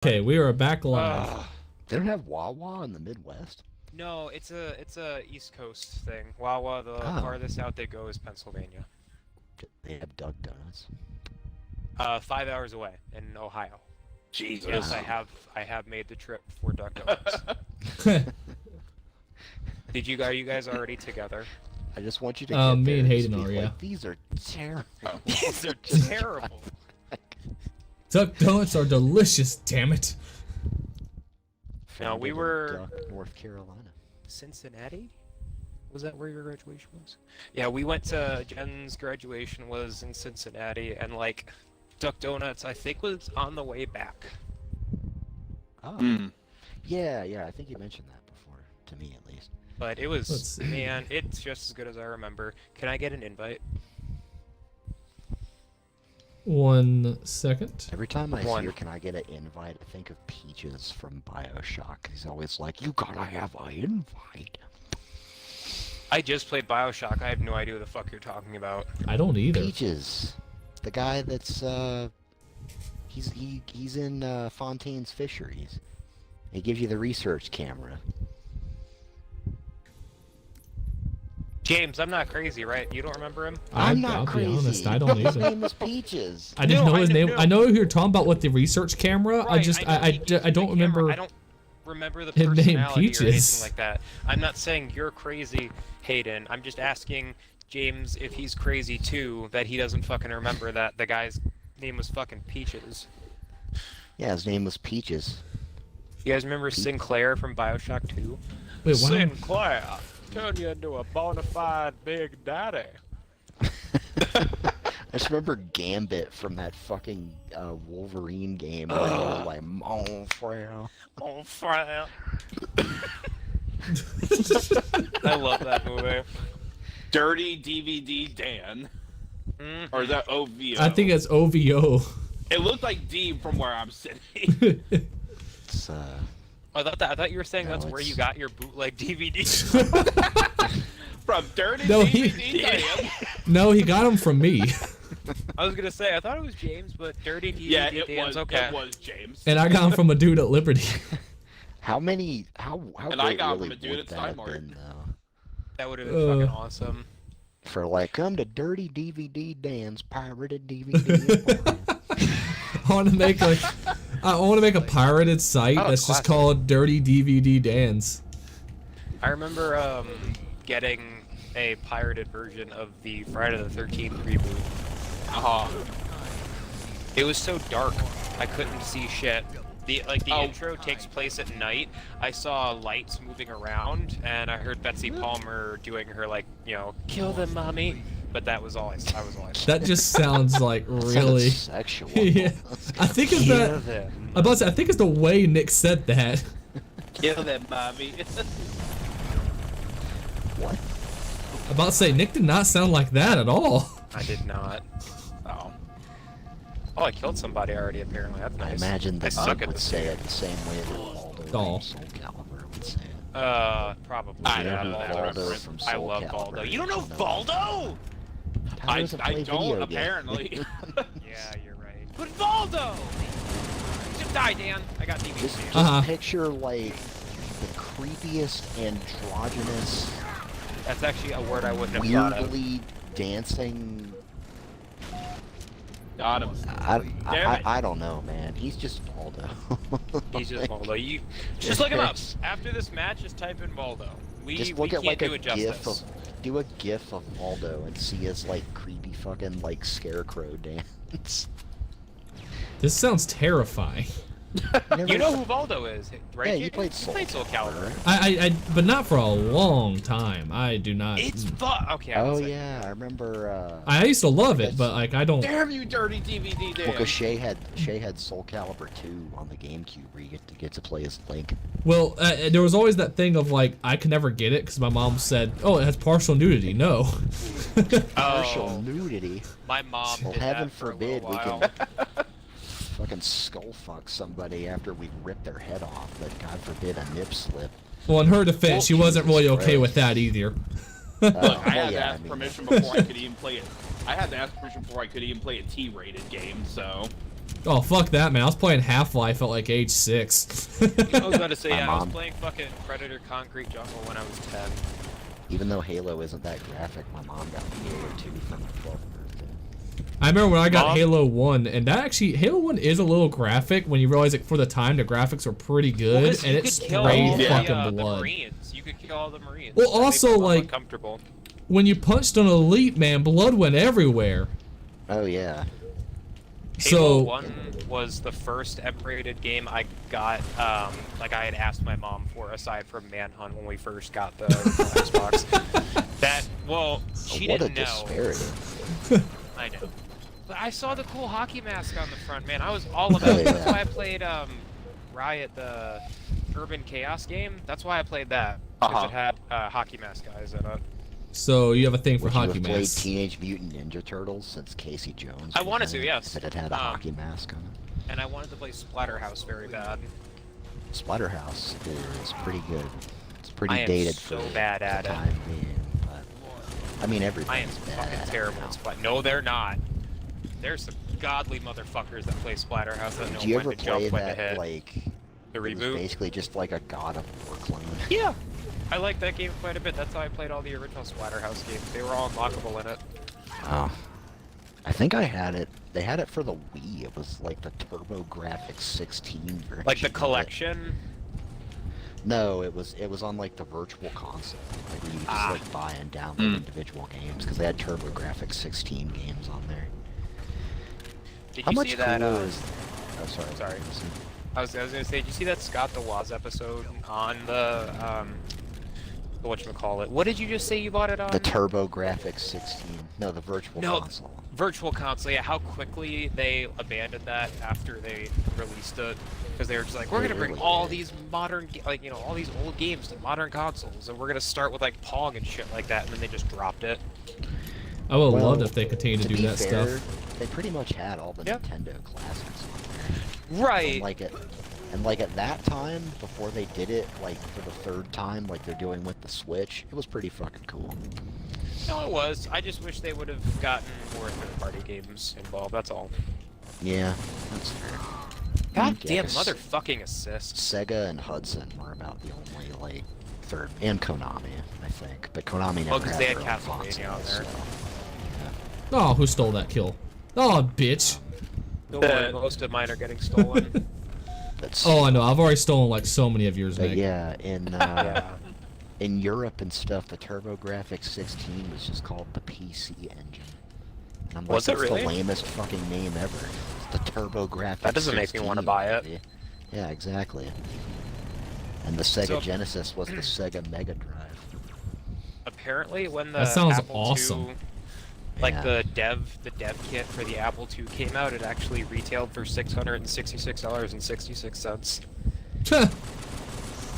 Okay, we are back live. They don't have Wawa in the Midwest? No, it's a East Coast thing. Wawa, the farthest out they go is Pennsylvania. They have Duck Donuts. 5 hours away in Ohio. Jesus. Yes, I have made the trip for Duck Donuts. Are you guys already together? I just want you to get me and there Hayden speak are, yeah. like, these are terrible. These are terrible. Duck Donuts are delicious, damn it. No, we were Duck, North Carolina. Cincinnati? Was that where your graduation was? Yeah, we went to Jen's graduation was in Cincinnati, and like Duck Donuts, I think was on the way back. Oh. Yeah, I think you mentioned that before, to me at least. But it was, man, it's just as good as I remember. Can I get an invite? 1 second. Every time I hear, can I get an invite, I think of Peaches from BioShock. He's always like, you gotta have an invite. I just played BioShock. I have no idea what the fuck you're talking about. I don't either. Peaches. The guy that's, he's in, Fontaine's Fisheries. He gives you the research camera. James, I'm not crazy, right? You don't remember him? I'm not I'll crazy. be honest, I don't His either. name is Peaches. I didn't No, know his name. no. I know who you're talking about with the research camera. Right, I don't remember. I don't remember the his name personality or Peaches. anything like that. I'm not saying you're crazy, Hayden. I'm just asking James if he's crazy too, that he doesn't fucking remember that the guy's name was fucking Peaches. Yeah, his name was Peaches. You guys remember Sinclair from BioShock 2? Wait, what? Sinclair, turn you into a bona fide big daddy. I just remember Gambit from that fucking Wolverine game. Where they were like, mon frere. Oh, frère. I love that movie. Dirty DVD Dan. Mm-hmm. Or is that OVO? I think it's OVO. It looked like D from where I'm sitting. It's, I thought you were saying No, that's where it's- you got your bootleg DVD. From Dirty No, DVD Dan. No, he got them from me. I was gonna say I thought it was James, but Dirty DVD Yeah, it Dan's was. okay. It was James. And I got them from a dude at Liberty. how great And I got really from a dude would at that have Steinmart. been, though? That would have been fucking awesome. For like, come to Dirty DVD Dan's pirated DVD. I want to make a pirated site that's just classic. called Dirty DVD Dan's. I remember getting a pirated version of the Friday the 13th reboot. It was so dark, I couldn't see shit. The intro takes place at night. I saw lights moving around, and I heard Betsy Palmer doing her kill them, mommy. But that was all I saw. That just sounds like really. Sexual. Yeah, I think it's Kill that. them. I think it's the way Nick said that. Kill them, mommy. What? I'm about to say Nick did not sound like that at all. I did not. Oh. Oh, I killed somebody already. Apparently, that's I nice. imagine I the suck dog at would this say game. it the same way that Waldo Oh. from Soul Calibur would say it. Probably. I Yeah, know that Valdo. reference. from I Soul love Calibur. Valdo. You don't know Valdo? Tyler I doesn't play don't, video apparently. games. Yeah, you're right. But Valdo! Just die, Dan. I got DVD. Just Uh-huh. picture like the creepiest androgynous, That's actually a word I wouldn't have thought of. weirdly dancing. Got him. Damn it. I don't know, man. He's just Waldo. He's just Valdo. You just look him up. After this match, just type in Valdo. Just we look at can't like do a it gif justice. do a gif of Waldo and see his like creepy fucking like scarecrow dance. This sounds terrifying. You know who Valdo is, right? Yeah, Jaden? you played Soul Calibur. But not for a long time. I do not. It's fun. Okay. I Oh was like, yeah, I remember. I used to love it, but like I don't. Damn you, Dirty DVD Dan. Well, because Shay had Soul Calibur 2 on the GameCube where you get to play as Link. Well, there was always that thing of like I could never get it because my mom said, "Oh, it has partial nudity." No. Partial nudity. My mom Well, did heaven that for forbid a we little can while. fucking skull fuck somebody after we rip their head off, but God forbid a nip slip. Well, in her defense, she wasn't really Jesus okay Christ. with that either. Look, I well, had to yeah, ask I mean, permission before I could even play it. I had to ask permission before I could even play a T-rated game, so. Oh, fuck that, man. I was playing Half-Life at like age 6. I was about to say, My yeah, I was mom. playing fucking Predator Concrete Jungle when I was 10. Even though Halo isn't that graphic, my mom got me Halo 2 for my 12th birthday. I remember when I got Mom? Halo 1, and that actually, Halo 1 is a little graphic when you realize that for the time, the graphics were pretty good, Well, 'cause and you it could kill sprayed all the, fucking the blood. Marines. You could kill all the Marines. Well, That made also, my mom like- uncomfortable. When you punched an elite, man, blood went everywhere. Oh yeah. Halo So, 1 was the first M-rated game I got, like I had asked my mom for, aside from Manhunt when we first got the Xbox. That, well, she What a didn't know. disparity. I know. But I saw the cool hockey mask on the front, man. I was all about it. yeah. That's why I played Riot, the Urban Chaos game. That's why I played that. Because it had hockey mask guys in it. so you have a thing for Would you hockey have played masks. Teenage Mutant Ninja Turtles since Casey Jones? I was wanted in to, it, yes. If it had a hockey mask on it. And I wanted to play Splatterhouse very bad. Splatterhouse is pretty good. It's pretty I am dated so for bad the at it. time being, but I mean I am everything's bad fucking at it terrible now. at Splat. No, they're not. There's some godly motherfuckers that play Splatterhouse that Did know you when ever to jump, play when to that hit. like The it was reboot? basically just like a God of War clone? Yeah. I like that game quite a bit. That's how I played all the original Splatterhouse games. They were all unlockable in it. Oh. I think I had it. They had it for the Wii. It was like the TurboGrafx 16 version. Like the of it. collection. No, it was on like the virtual console, like where you just like buy and download individual games because they had TurboGrafx 16 games on there. Did How you much see that? cooler is? Oh, sorry. sorry. I was gonna say, did you see that Scott the Woz episode on the whatchamacallit? What did you just say you bought it on? The TurboGrafx 16. No, the virtual No, console. Virtual console. Yeah, how quickly they abandoned that after they released it, because they were just like, we're They gonna bring really all did. these modern, like all these old games to modern consoles, and we're gonna start with like Pong and shit like that, and then they just dropped it. I would Well, love if they continue to do be that fair, stuff. They pretty much had all the Yep. Nintendo classics on there. Right. And like at that time, before they did it, like for the third time, like they're doing with the Switch, it was pretty fucking cool. No, it was. I just wish they would have gotten more third-party games involved. That's all. Yeah, that's fair. God Yeah, damn 'cause motherfucking assists. Sega and Hudson were about the only like third, and Konami, I think. But Konami never Well, 'cause they had had their own Castlevania on consoles, there. so, Oh, who stole that kill? Oh, bitch. Don't worry, most of mine are getting stolen. That's, Oh, I know. I've already stolen like so many of yours, but Nick. yeah, in Yeah. in Europe and stuff, the TurboGrafx 16 was just called the PC engine. And I'm like, Was it that's really? the lamest fucking name ever. It's the TurboGrafx. That doesn't make me wanna 16, buy it. baby. Yeah, exactly. And the Sega So- Genesis was the Sega Mega Drive. Apparently, when the That sounds Apple awesome. II, like Yeah. the dev kit for the Apple II came out, it actually retailed for $666.66.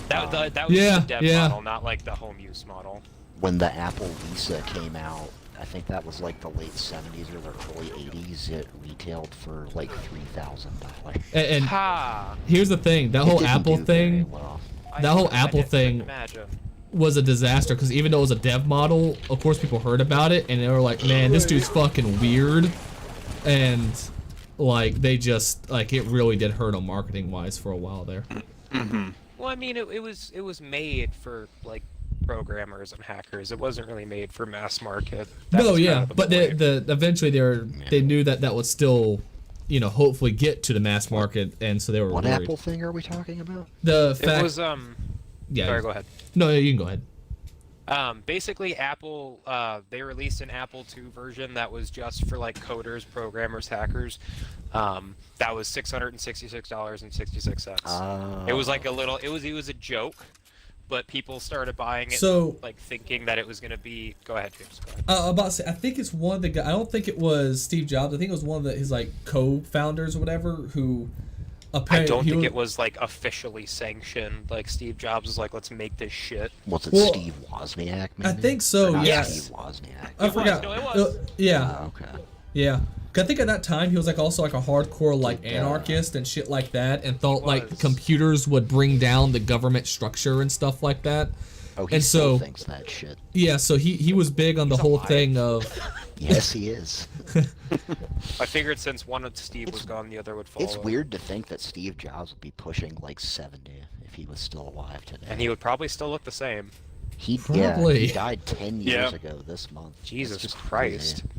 That was Yeah, the dev yeah. model, not like the home use model. When the Apple Lisa came out, I think that was like the late 70s or the early 80s, it retailed for like $3,000. And Ha! here's the thing: that whole It didn't Apple do very thing well. That whole I Apple couldn't thing- Imagine. was a disaster because even though it was a dev model, of course people heard about it and they were like, "Man, this dude's fucking weird," and like they just like it really did hurt them marketing wise for a while there. Well, I mean, it was made for like programmers and hackers. It wasn't really made for mass market. That No, was kind yeah, of the but point. the eventually they knew that would still, hopefully get to the mass market, and so they were What worried. Apple thing are we talking about? The It fact, was yeah. Sorry, go ahead. No, you can go ahead. Basically, Apple they released an Apple II version that was just for like coders, programmers, hackers. That was $666.66. It was like a little. It was a joke, but people started buying it, So- like thinking that it was gonna be. Go ahead, James. Go ahead. About to say, I think it's one of the guys. I don't think it was Steve Jobs. I think it was one of his like co-founders or whatever who. I Apparently, don't think it was like officially sanctioned. Like Steve Jobs was like, let's make this shit. Was it Well, Steve Wozniak, maybe? I think so, Or not yeah. Steve Wozniak. I It was, forgot. no, it was. Yeah, Oh, okay. yeah. 'Cause I think at that time he was like also like a hardcore like Yeah. anarchist and shit like that, and thought He like was. computers would bring down the government structure and stuff like that. Oh, he and still so thinks that shit. yeah, so he was big on the whole thing of. Yes, he is. I figured since one of Steve was gone, the other would follow. It's weird to think that Steve Jobs would be pushing like 70 if he was still alive today. And he would probably still look the same. He Probably. he died 10 years ago this month. Jesus It's just Christ. crazy.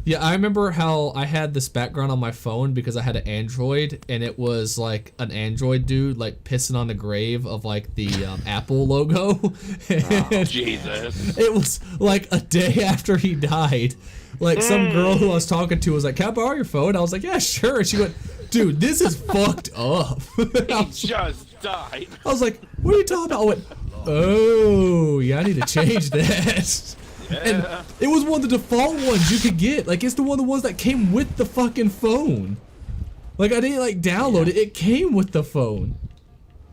Yeah, I remember how I had this background on my phone because I had an Android, and it was like an Android dude like pissing on the grave of like the Apple logo. Oh, Jesus. It was like a day after he died. Like some girl who I was talking to was like, "Can I borrow your phone?" I was like, "Yeah, sure." And she went, "Dude, this is fucked up." I He just died. was like, "What are you talking about?" I went, "Oh, yeah, I need to change that." And it was one of the default ones you could get. Like, it's one of the ones that came with the fucking phone. Like, I didn't, like, download it. It came with the phone.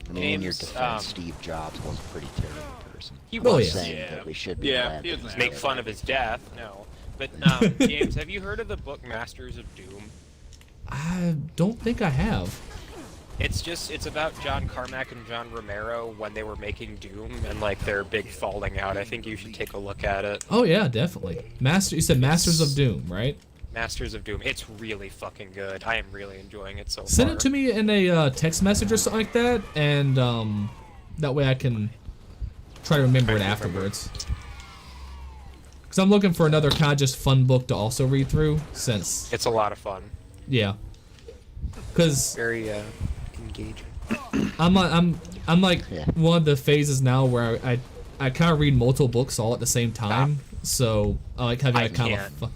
I mean, in your James, defense, Steve Jobs was a pretty terrible person. He I'm Oh, not yeah. saying that we should be Yeah, glad he that was he's an Make dead. fun of his death, no. But, James, have you heard of the book Masters of Doom? I don't think I have. It's about John Carmack and John Romero when they were making Doom and, like, their big falling out. I think you should take a look at it. Oh, yeah, definitely. You said Masters of Doom, right? Masters of Doom. It's really fucking good. I am really enjoying it so far. Send it to me in a text message or something like that, and that way I can try to remember it afterwards. Because I'm looking for another kind of just fun book to also read through, since, It's a lot of fun. yeah. Because Very, engaging. I'm like Yeah. one of the phases now where I kind of read multiple books all at the same time, so I like having I a kind can't. of.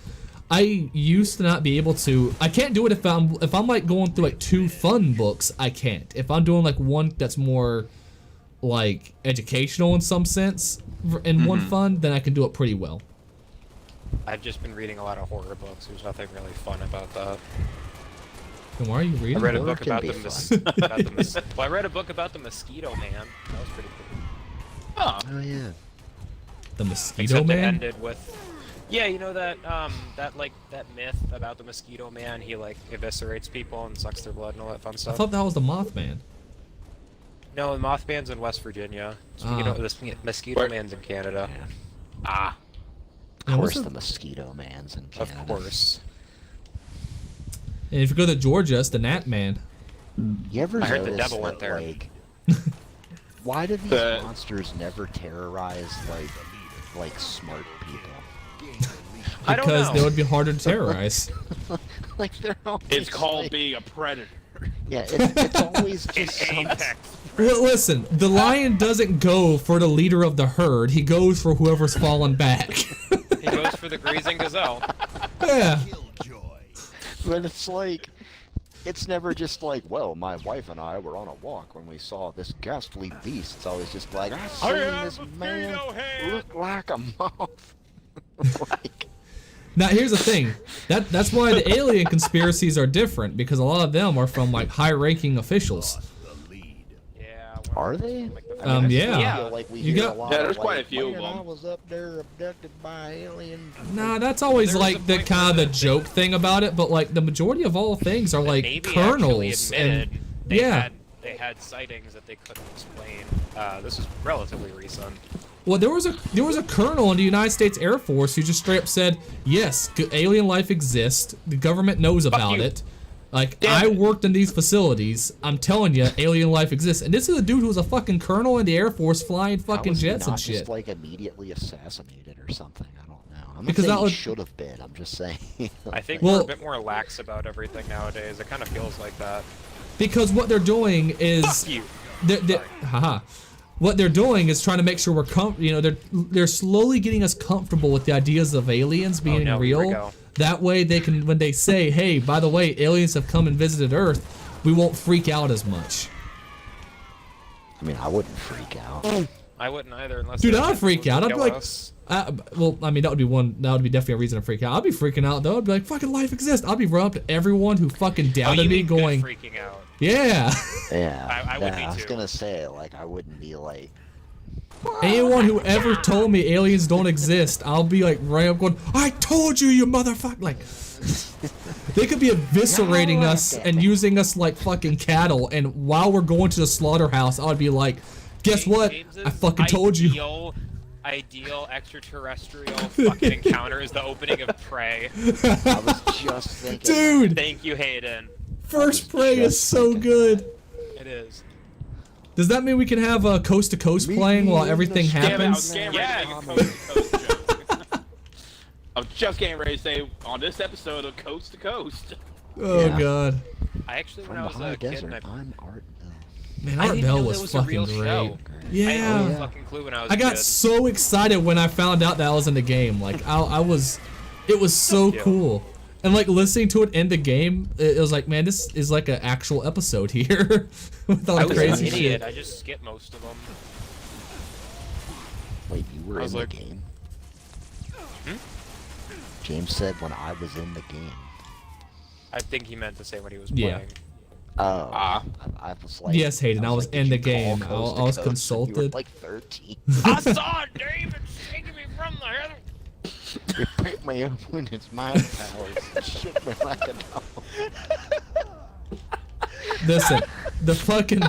I used to not be able to. I can't do it if I'm like going through like two fun books. I can't. If I'm doing like one that's more like educational in some sense, and one fun, then I can do it pretty well. I've just been reading a lot of horror books. There's nothing really fun about that. And why are you I reading? read a Horror book can about be the well, I read a book about the Mosquito Man. That was pretty cool. Oh, Oh, yeah. The Mosquito Except it Man. ended with, yeah, you know that that myth about the Mosquito Man. He like eviscerates people and sucks their blood and all that fun I stuff. thought that was the Mothman. No, the Mothman's in West Virginia. Speaking Ah. of this, Mosquito Where- Man's in Canada. ah. Of And course, what's the Mosquito Man's in Of Canada. course. And if you go to Georgia, it's the Gnat Man. You ever I heard the notice devil went that, there. like, why do these The- monsters never terrorize like smart people? I don't Because know. they would be harder to terrorize. Like they're always It's called like, being a predator. yeah. It's always just It's some, Apex. Well, listen, the lion doesn't go for the leader of the herd. He goes for whoever's fallen back. He goes for the grazing gazelle. Yeah. but it's like. It's never just like, well, my wife and I were on a walk when we saw this ghastly beast. It's always just like, I seen this man look like a moth. like, Now here's the thing. That's why the alien conspiracies are different, because a lot of them are from like high-ranking officials. Yeah. are they? Like the I mean, I yeah. feel like we You hear got- a lot Yeah, of, there's quite like, a few of "Man, them." I was up there abducted by aliens. Nah, that's always There was like a the point kind of where the the- joke thing about it, but like the majority of all things are like Navy colonels actually admitted and they yeah. they had sightings that they couldn't explain. This is relatively recent. Well, there was a colonel in the United States Air Force who just straight up said, "Yes, alien life exists. The government knows about you. it. Like Damn I it. worked in these facilities. I'm telling you, alien life exists." And this is a dude who was a fucking colonel in the Air Force flying How fucking was he jets not and shit. just like immediately assassinated or something? I don't know. I'm Because not that saying would- he should have been. I'm just saying. I think Well- we're a bit more lax about everything nowadays. It kind of feels like that. Because what they're doing is Fuck you. haha. What they're doing is trying to make sure they're slowly getting us comfortable with the ideas of aliens being no, here we real. go. That way they can, when they say, "Hey, by the way, aliens have come and visited Earth," we won't freak out as much. I mean, I wouldn't freak out. I wouldn't either unless. Dude, they I'd said freak it out. would I'd be kill like, us. well, I mean, that would be definitely a reason to freak out. I'd be freaking out though. I'd be like, "Fucking life exists." I'd be running up to everyone who fucking Oh, doubted you me, mean good going, freaking out. "Yeah." Yeah, I would be I was too. gonna say, like, I wouldn't be like, Anyone who ever told me aliens don't exist, I'll be like right up going, "I told you, you motherfucker!" Like, they could be eviscerating us and using us like fucking cattle, and while we're going to the slaughterhouse, I would be like, Guess what? James's I fucking told you. Ideal extraterrestrial fucking encounter is the opening of Prey. I was just thinking. Dude, Thank you, Hayden. first Prey is so good. It is. Does that mean we can have Coast to Coast playing while everything happens? I was just getting ready to say on this episode of Coast to Coast. Oh Yeah. God. I actually, when From I the was high a kid, desert, and I'm Art Bell. Man, I Art didn't Bell know was it was a real fucking great. show. I Yeah. had no fucking clue when I was I a got kid. so excited when I found out that I was in the game. Like it was so cool. And like listening to it in the game, it was like, man, this is like an actual episode here with all I the was crazy an idiot. shit. I just skipped most of them. Wait, you were I in was the like- game? James said when I was in the game. I think he meant to say when he was Yeah. playing. Oh. Ah. I was like. Yes, Hayden, I was like, in did the you call game. I Coast to was Coast when consulted. You were like 13. I saw David shaking me from the head. He picked me up with his mind powers and shook me like a dog. Listen, the fucking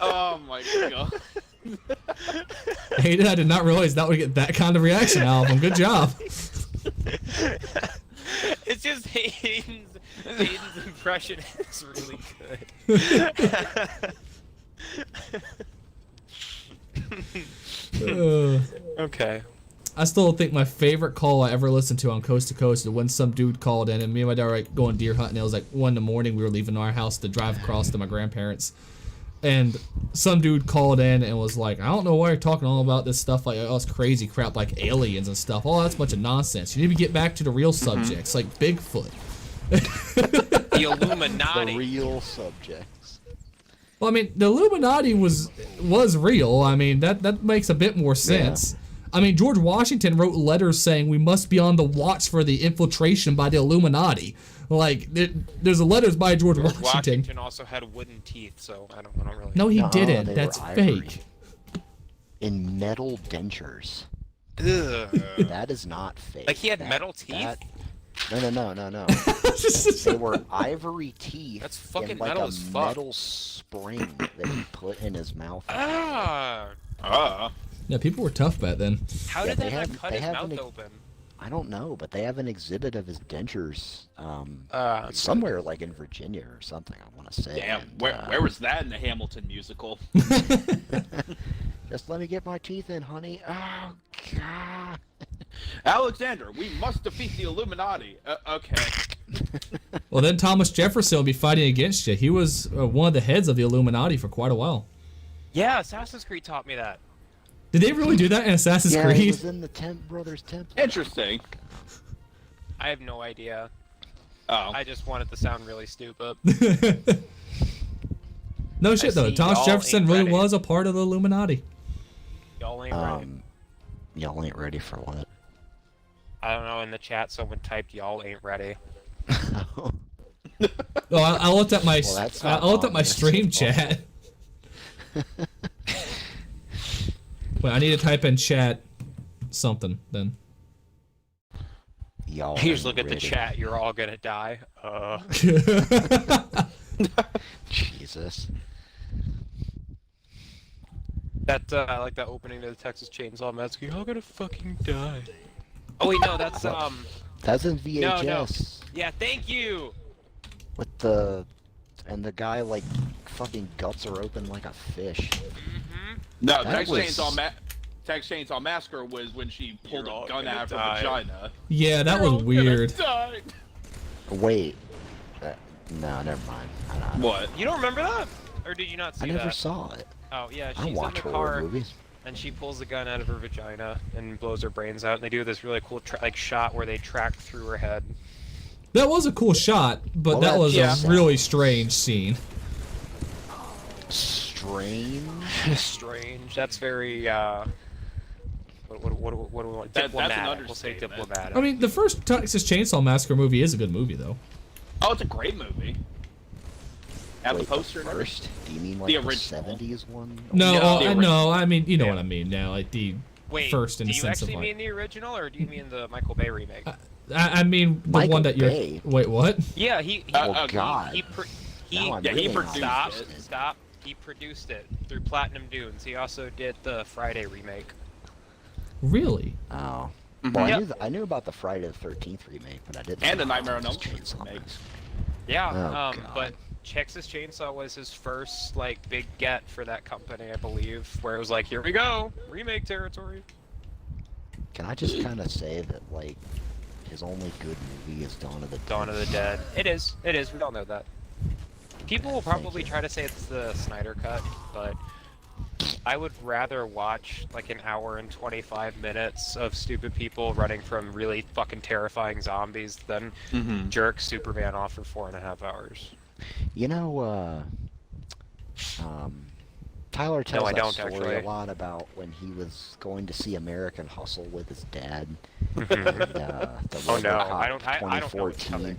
Oh my god. Hayden, I did not realize that would get that kind of reaction out of him. Good job. It's just Hayden's impression is really good. Okay. I still think my favorite call I ever listened to on Coast to Coast is when some dude called in and me and my dad were like going deer hunting. It was like 1 in the morning. We were leaving our house to drive across to my grandparents. And some dude called in and was like, I don't know why you're talking all about this stuff, like all this crazy crap like aliens and stuff. Oh, that's a bunch of nonsense. You need to get back to the real subjects, like Bigfoot. The Illuminati. The real subjects. Well, I mean, the Illuminati was real. I mean, that makes a bit more sense. I mean, George Washington wrote letters saying we must be on the watch for the infiltration by the Illuminati. Like, there's letters by George Washington. Washington also had wooden teeth, so I don't really. No, he Nuh-uh, didn't. they That's were ivory. fake. In metal dentures. Ugh. That is not fake. Like he had metal teeth? No. They were ivory teeth. That's fucking in like metal a as fuck. metal spring that he put in his mouth. Ah. Yeah, people were tough back then. How Yeah, did they that not have- cut they his have mouth an- open? I don't know, but they have an exhibit of his dentures Somewhere. somewhere like in Virginia or something, I want to say. Damn, and, where was that in the Hamilton musical? Just let me get my teeth in, honey. Oh, God. Alexander, we must defeat the Illuminati. Okay. Well, then Thomas Jefferson will be fighting against you. He was one of the heads of the Illuminati for quite a while. Yeah, Assassin's Creed taught me that. Did they really do that in Assassin's Yeah, he Creed? was in the Brothers Temple. Interesting. I have no idea. Oh. I just wanted to sound really stupid. No shit though. see Thomas y'all Jefferson ain't really ready. was a part of the Illuminati. Y'all ain't ready. Y'all ain't ready for what? I don't know. In the chat, someone typed "Y'all ain't ready." Oh, I looked at my Well, that's I not looked at my ominous. stream chat. Wait, I need to type in chat something then. Y'all Here's ain't look at the ready. chat. You're all gonna die. Jesus. That I like that opening to the Texas Chainsaw Massacre. You're all gonna fucking die. Oh wait, no, that's That's in VHS. No. Yeah, thank you. With the guy like fucking guts are open like a fish. No, That was- Texas Chainsaw Massacre was when she pulled You're all a gun gonna out of her die. vagina. Yeah, that was weird. Wait. No, never mind. What? You don't remember that, or did you not see I never that? saw it. Oh yeah, I she's don't in watch the horror car movies. and she pulls the gun out of her vagina and blows her brains out. And they do this really cool shot where they track through her head. That was a cool shot, but Well, that that was just a really strange scene. Strange. Strange. That's very what do we want? That's an Diplomatic. We'll say understatement. diplomatic. I mean, the first Texas Chainsaw Massacre movie is a good movie though. Oh, it's a great movie. Have the Wait, poster and first? Do you mean like The the original. 70s one? No, No, the no, I mean, you know Yeah. what I mean now, like the Wait, first in do the you sense of actually like mean the original, or do you mean the Michael Bay remake? I mean the Michael one that you're. Bay. Wait, what? Yeah, he Oh, God. he Now I'm yeah, he really not produced stop, interested. stop. He produced it through Platinum Dunes. He also did the Friday remake. Really? Oh. Mhm. Well, Yep. I knew about the Friday the 13th remake, but I didn't. And know the Nightmare on Texas Elm Street Chainsaw remake. Massacre. Yeah, Oh, God. but Texas Chainsaw was his first like big get for that company, I believe, where it was like, here we go, remake territory. Can I just kind of say that, like, his only good movie is Dawn of the Dead? Dawn of the Dead. It is. It is. We all know that. People will Thank probably you. try to say it's the Snyder cut, but I would rather watch like an hour and 25 minutes of stupid people running from really fucking terrifying zombies than jerk Superman off for 4.5 hours. You know, Tyler tells I that don't, story actually. a lot about when he was going to see American Hustle with his dad. Mhm. And, the Oh, no, RoboCop I don't know what's 2014. coming.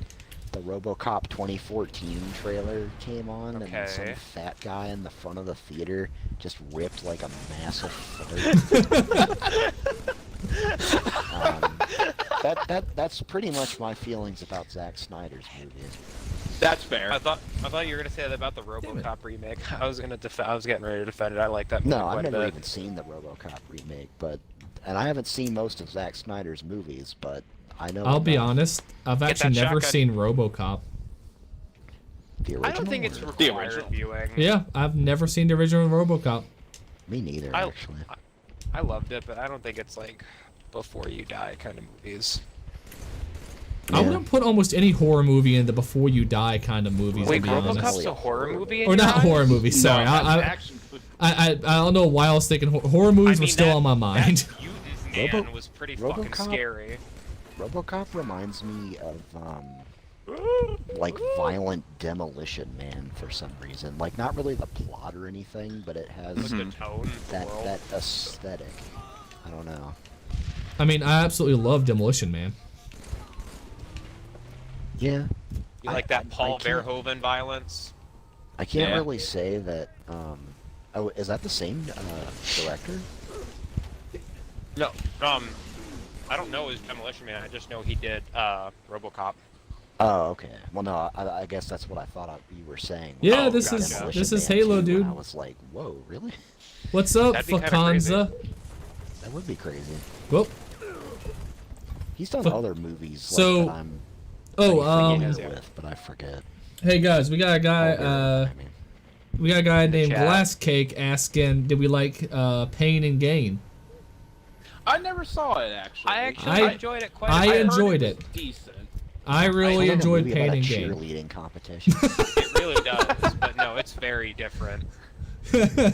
The RoboCop 2014 trailer came on, and Okay. some fat guy in the front of the theater just ripped like a massive fart. That's pretty much my feelings about Zack Snyder's movies. That's fair. I thought you were gonna say that about the RoboCop remake. I was getting ready to defend it. I like that movie No, I've quite a never bit. even seen the RoboCop remake, and I haven't seen most of Zack Snyder's movies, but I know. I'll be enough. honest. I've Get actually that never shotgun. seen RoboCop. The original. I don't think it's or- The required original. viewing. Yeah, I've never seen the original RoboCop. Me neither, I- actually. I loved it, but I don't think it's like before you die kind of movies. I Yeah. wouldn't put almost any horror movie in the before you die kind of movies. Wait, to be RoboCop's honest. RoboCop's a horror movie? in Or your not eyes? horror movies. Sorry, No, that's I action. I don't know why I was thinking horror movies I were mean, still that- on my mind. That Uses Man was pretty fucking RoboCop? scary. RoboCop reminds me of like Violent Demolition Man for some reason. Like not really the plot or anything, but it has Like the tone, the that world. that aesthetic. I don't know. I mean, I absolutely love Demolition Man. Yeah. You like that Paul can't- Verhoeven violence? I can't Yeah. really say that. Oh, is that the same director? No. I don't know his Demolition Man. I just know he did RoboCop. Oh, okay. Well, no, I guess that's what I thought you were saying. Yeah, Oh, this gotcha. is Demolition this is Man Halo, 2, dude. and I was like, whoa, really? What's up, That'd be kinda crazy. Fakanza? That would be crazy. Well, He's done Fuck. other movies So- like that I'm oh, familiar yeah. with, but I forget. hey guys, we got a guy. I mean, We got a guy named chat. Glass Cake asking, "Did we like Pain and Gain?" I never saw it actually. I- enjoyed it quite I a bit. heard enjoyed was it. Decent. I really it's like a enjoyed movie Pain about and a Gain. cheerleading competition. It really does, but no, it's very different. That's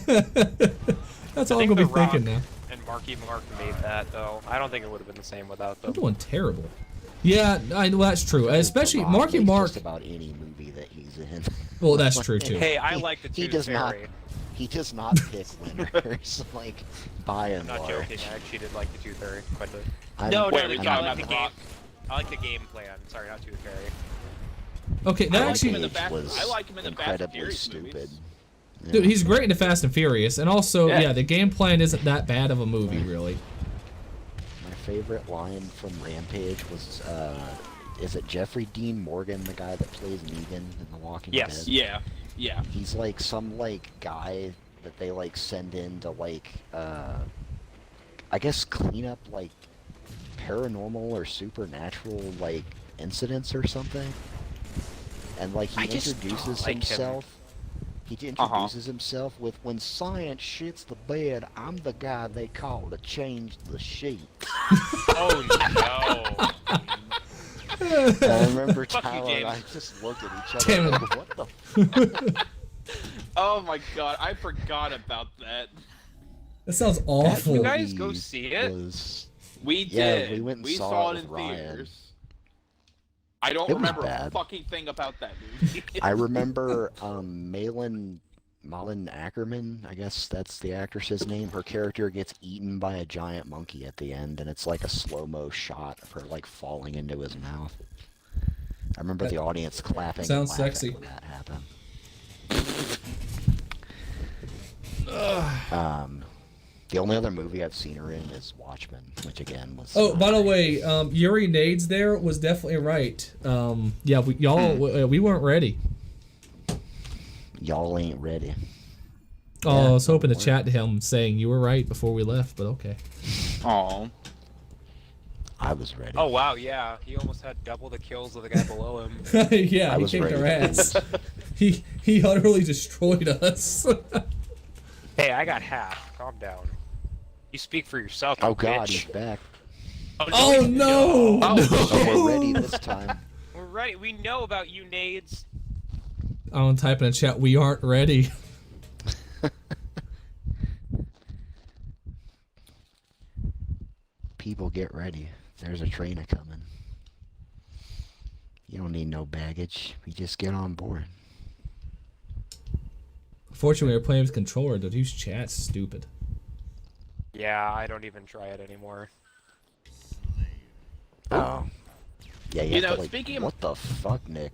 all I I'm think gonna be The Rock thinking now. And Marky Mark made that, though. I don't think it would have been the same without I'm them. doing terrible. Yeah, well, that's true. Especially The Rock Marky makes Mark. Just about any movie that he's in. Well, that's true too. Hey, I like the He Tooth does not. Fairy. He does not pick winners, like by and I'm not large. joking. I actually did like the Tooth Fairy quite a bit. I'm- No, Wait, no, we I talking like about the The game. Rock? I like the game plan. Sorry, not Tooth Fairy. Okay, that I like actually, him in the Fast- was I like him in the Fast and incredibly Furious stupid. movies. Yeah. dude, he's great in the Fast and Furious, and also, Yeah. yeah, the game plan isn't that bad of a movie, really. My favorite line from Rampage was, is it Jeffrey Dean Morgan, the guy that plays Negan in The Walking Yes. Dead? Yeah, yeah. He's like some like guy that they like send in to like I guess clean up like paranormal or supernatural like incidents or something. And like he I just introduces don't like him. himself. He introduces himself with, "When science shits the bed, I'm the guy they call to change the sheet." Oh no! And I remember Fuck you, Tyler and I James. just looked at each other Damn it. like, "What the?" Oh my god, I forgot about that. That sounds That awful. You guys go movie see it? was- We Yeah, did. we went and saw, saw it it in with Ryan. theaters. I don't It was remember a bad. fucking thing about that movie. I remember Malin Ackerman, I guess that's the actress's name. Her character gets eaten by a giant monkey at the end, and it's like a slow-mo shot of her like falling into his mouth. I remember the audience clapping. and Sounds laughing sexy. when that happened. The only other movie I've seen her in is Watchmen, which again was. Oh, by the way, Yuri Nades there was definitely right. Yeah, we weren't ready. Y'all ain't ready. Oh, I was hoping to chat to him saying you were right before we left, but okay. Aw. I was ready. Oh wow, yeah. He almost had double the kills of the guy below him. Yeah, I he was kicked our ready. ass. he utterly destroyed us. Hey, I got half. Calm down. You speak for yourself. Oh you God, bitch. he's back. Oh no! Oh, we're ready this time. We're ready. We know about you, Nades. I'm typing in chat. We aren't ready. People, get ready. There's a train a-coming. You don't need no baggage. You just get on board. Fortunately, we're playing with controller. Dude, whose chat's stupid. Yeah, I don't even try it anymore. Oh. Yeah, You know, have to, like, speaking of- what the fuck, Nick?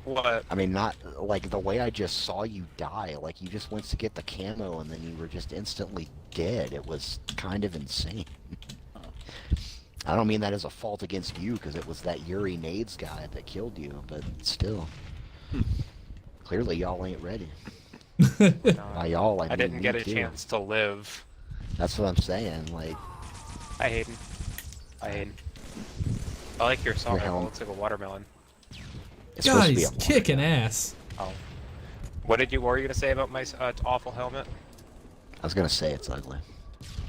What? I mean, not like the way I just saw you die. Like you just went to get the camo and then you were just instantly dead. It was kind of insane. I don't mean that as a fault against you, because it was that Yuri Nades guy that killed you, but still. Clearly y'all ain't ready. By y'all, I mean didn't get me a too. chance to live. That's what I'm saying, like, Hi, Hayden. Hi, Hayden. I like your song. Your It helm. looks like a watermelon. it's God, supposed to be he's a kicking ass. Oh. What were you gonna say about my awful helmet? I was gonna say it's ugly.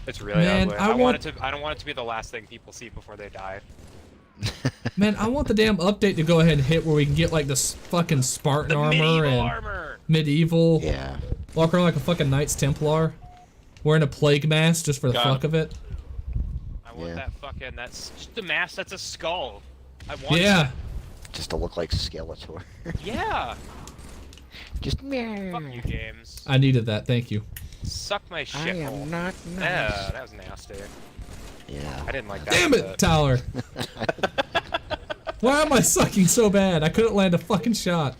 It's really Man, ugly. I I want- don't want it to be the last thing people see before they die. Man, I want the damn update to go ahead and hit where we can get like this fucking Spartan The armor medieval and armor. medieval. Yeah. Walk around like a fucking Knights Templar, wearing a plague mask just for the Got fuck of it. I want Yeah. that fucking. That's just a mask. That's a skull. I want. Yeah. Just to look like Skeletor. That. Yeah. Just Fuck you, James. I needed that. Thank you. Suck my I shithole. am not nice. Yeah, that was nasty. Yeah. I didn't like that. Damn it, Tyler. Why am I sucking so bad? I couldn't land a fucking shot.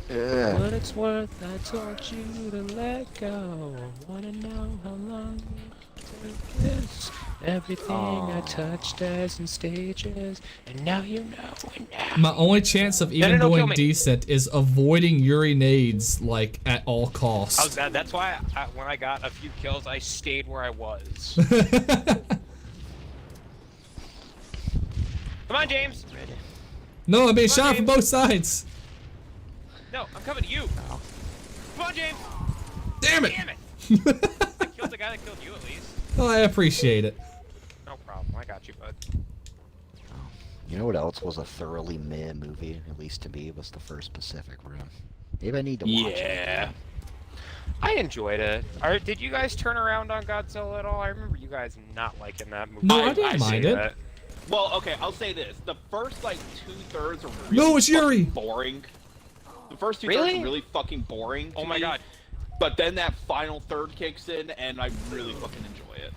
Ugh. What it's worth, I told you to let go. Wanna know how long it took this? Everything I touched as in stages, and now you know. And now. My only chance of even no, kill doing me. decent is avoiding Yuri Nades like at all costs. That's why when I got a few kills, I stayed where I was. Come on, James. No, I'm being Come on, shot from James. both sides. No, I'm coming to you. Come on, James. Damn it. Damn it. I killed the guy that killed you at least. Well, I appreciate it. No problem. I got you, bud. You know what else was a thoroughly meh movie, at least to me, was the first Pacific Rim. Maybe I need to watch it. Yeah. I enjoyed it. Did you guys turn around on Godzilla at all? I remember you guys not liking that movie. No, I didn't mind see it. that. Well, okay, I'll say this. The first, like, 2/3 are really No, it's Yuri. fucking boring. The first 2/3 Really? are really fucking boring to Oh my me, god. But then that final third kicks in, and I really fucking enjoy it.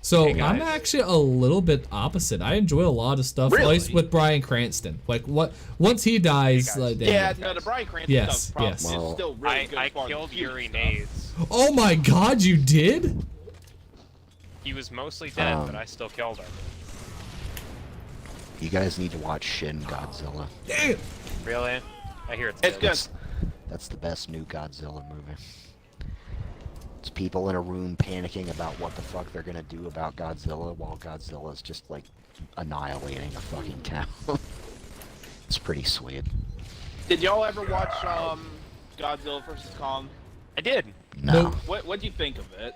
So Hey, guys. I'm actually a little bit opposite. I enjoy a lot of stuff, at Really? least with Bryan Cranston. Like once he dies, Hey, guys. like, Yeah, damn. no, the Bryan Cranston Yes, stuff probably yes. is Well, still really good I as far as killed the future Yuri stuff. Nades. Oh my God, you did? He was mostly dead, Um, but I still killed him. You guys need to watch Shin Godzilla. Damn. Really? I hear it's It's good. good. That's the best new Godzilla movie. It's people in a room panicking about what the fuck they're gonna do about Godzilla while Godzilla's just like annihilating a fucking town. It's pretty sweet. Did y'all ever watch Godzilla vs. Kong? I did. No. Nope. What'd you think of it?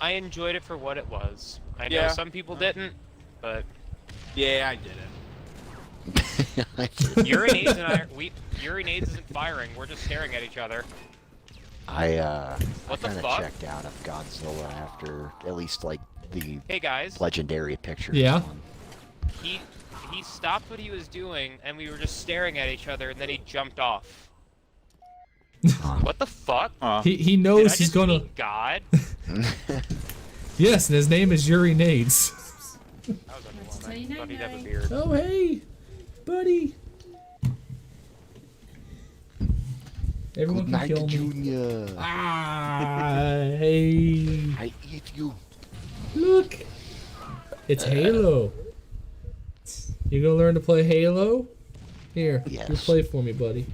I enjoyed it for what it was. I know Yeah. some people didn't, but Yeah, I didn't. Yuri Nades and Yuri Nades isn't firing. We're just staring at each other. I What the kind of fuck? checked out of Godzilla after at least like the Hey guys, legendary picture. Yeah. he stopped what he was doing, and we were just staring at each other, and then he jumped off. What the fuck? He Did I knows he's just gonna. meet God? Yes, and his name is Yuri Nades. That was underwhelming. tell you I thought he'd have a night-night. beard. Oh hey, buddy. Everyone Good can night, kill me. Junior. Hey. I eat you. Look. It's Halo. You gonna learn to play Halo? Here, Yes. you play for me, buddy.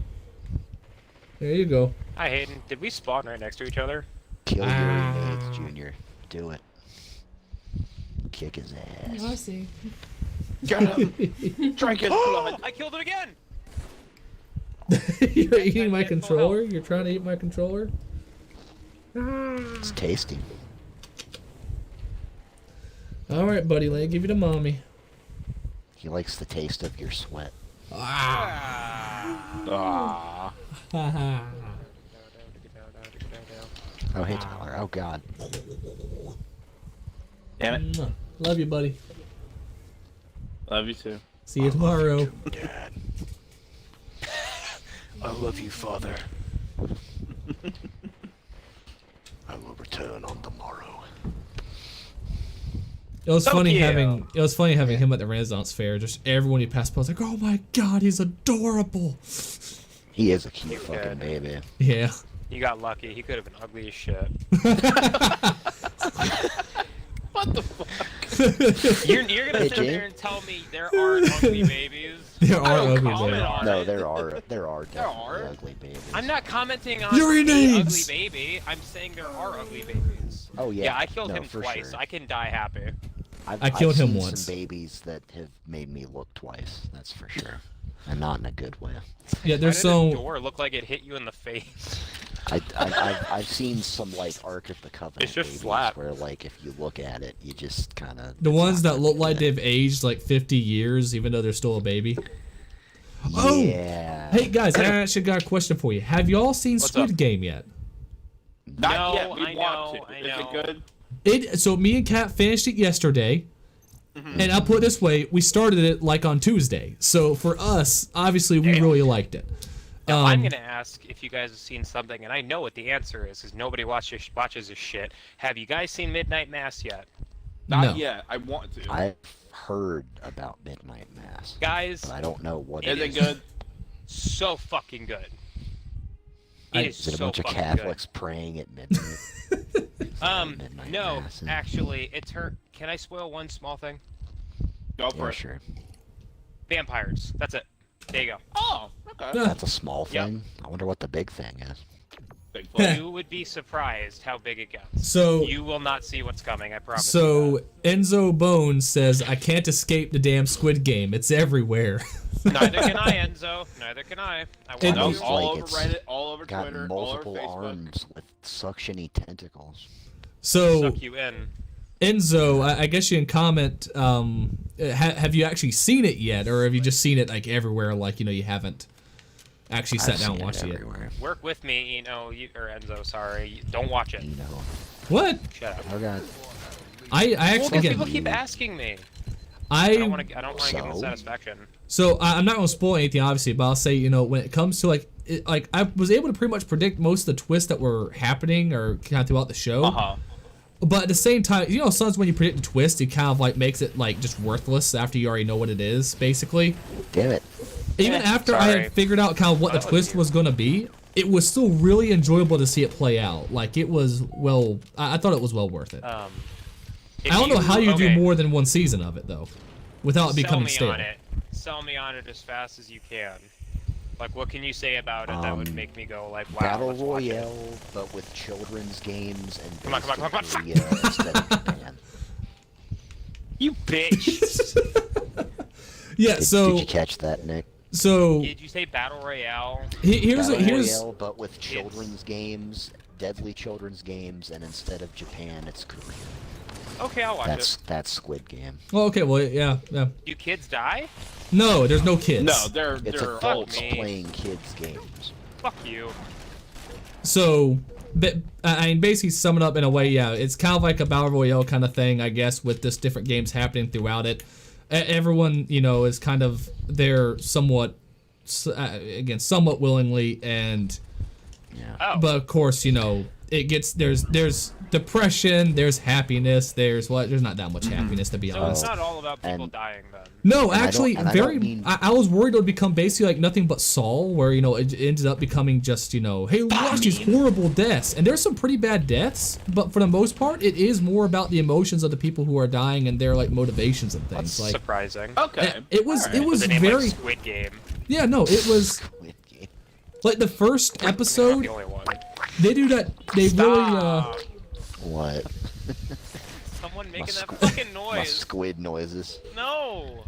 There you go. Hi, Hayden. Did we spawn right next to each other? Kill your mates, Junior. Do it. Kick his ass. I see. Get him! Drink his blood! I killed it again! You're eating my controller? You're trying to eat my controller? It's tasty. Alright, buddy, let me give you to mommy. He likes the taste of your sweat. Ah. Haha. Oh, hey, Tyler. Oh, God. Damn it. Mwah. Love you, buddy. Love you too. See you tomorrow. Dad. I love you, Father. I will return on the morrow. It was funny Tokyo. having him at the Renaissance Fair. Just everyone he passed by was like, "Oh my God, he's adorable." He is a cute You're fucking good. baby. Yeah. You got lucky. He could have been ugly as shit. What the fuck? You're gonna Hey, sit Jane? there and tell me there aren't ugly babies? There I are don't ugly comment babies. on No, it. there are definitely are. ugly babies. I'm not commenting on Yuri the names. ugly baby. I'm saying there are ugly babies. Oh yeah. Yeah, I killed no, him for twice. Sure. I can die happy. I killed I've him seen once. Some babies that have made me look twice. That's for sure, and not in a good way. Yeah, Why there's did so the door look like it hit you in the face? I've seen some like Ark of the Covenant It's just babies flat. where like if you look at it, you just kind of the ones that look like they've aged like 50 years, even though they're still a baby. Oh! Yeah. Hey guys, I actually got a question for you. Have y'all seen What's Squid up? Game yet? Not No, yet. We I want know, to. I Is know. it good? So me and Kat finished it yesterday, and I'll put it this way: we started it like on Tuesday. So for us, obviously, we Damn. really liked it. Now, I'm gonna ask if you guys have seen something, and I know what the answer is, because nobody watches this shit. Have you guys seen Midnight Mass yet? Not No. yet. I want to. I've heard about Midnight Mass, Guys, but I don't know what Is it it is. good? so fucking good. It is Is it a so bunch of fucking Catholics praying at midnight? good. Midnight No, Mass, actually, it's her. Can I spoil one small thing? Go for Yeah, it. sure. Vampires. That's it. There you go. Oh, okay. Yeah. That's a small Yep. thing. I wonder what the big thing is. Bigfoot. You would be surprised how big it gets. So You will not see what's coming. I promise. So Enzo Bones says, "I can't escape the damn Squid Game. It's everywhere." You that. Neither can I, Enzo. Neither can I. I It- want No, Looks to. all like over it's Reddit, all over Got Twitter, all over multiple Facebook. arms with suctiony tentacles. So Suck you in. Enzo, I guess you can comment. Have you actually seen it yet, or have you just seen it like everywhere? Like you haven't actually sat I've down and seen watched it yet. everywhere. Work with me, or Enzo. Sorry, don't watch it. You know. What? Shut up. Oh god. I Well, actually because people again. keep asking me. I don't I want to give them the So? satisfaction. so I'm not gonna spoil anything, obviously, but I'll say when it comes to like I was able to pretty much predict most of the twists that were happening or kind of throughout the show. Uh-huh. But at the same time, sometimes when you predict a twist, it kind of like makes it like just worthless after you already know what it is, basically. Damn it. Even after I sorry. had figured out kind of what the That was twist you. was gonna be, it was still really enjoyable to see it play out. Like it was I thought it was well worth it. I don't know how you do more than one season of it though, without it becoming Sell stale. me on it. Sell me on it as fast as you can. Like, what can you say about it that would make me go like, wow, Battle let's watch it. Royale, but with children's games and Come on, come on, come on, based in Korea instead of Japan. You bitch! Yeah. Did So you catch that, Nick? so Did you say Battle Royale? here's Battle here's Royale, but with children's games, deadly children's games, and instead of Japan, it's Korea. Okay, I'll watch That's Squid Game. well, okay, well, yeah. it. Do kids die? No, there's no kids. No, they're It's they're adults me. playing kids games. Fuck you. So, but I mean, basically, sum it up in a way, yeah, it's kind of like a battle royale kind of thing, I guess, with just different games happening throughout it. Everyone, is kind of there somewhat, again, somewhat willingly, and Yeah. Oh. but of course, it gets there's depression, there's happiness, there's not that much happiness to be So honest. it's not all about people And- dying then. No, And actually, I don't mean- I was worried it would become basically like nothing but Saul, where it ended up becoming just hey, watch these horrible deaths, and there's some pretty bad deaths, but for the most part, it is more about the emotions of the people who are dying and their like motivations and things. That's Like surprising. Okay. it was Alright. it was The name very like Squid Game. yeah no it was Squid Game. like the first I'm episode the only one. they do that they really Stop. What? Someone making that squ- fucking My noise. squid noises. No.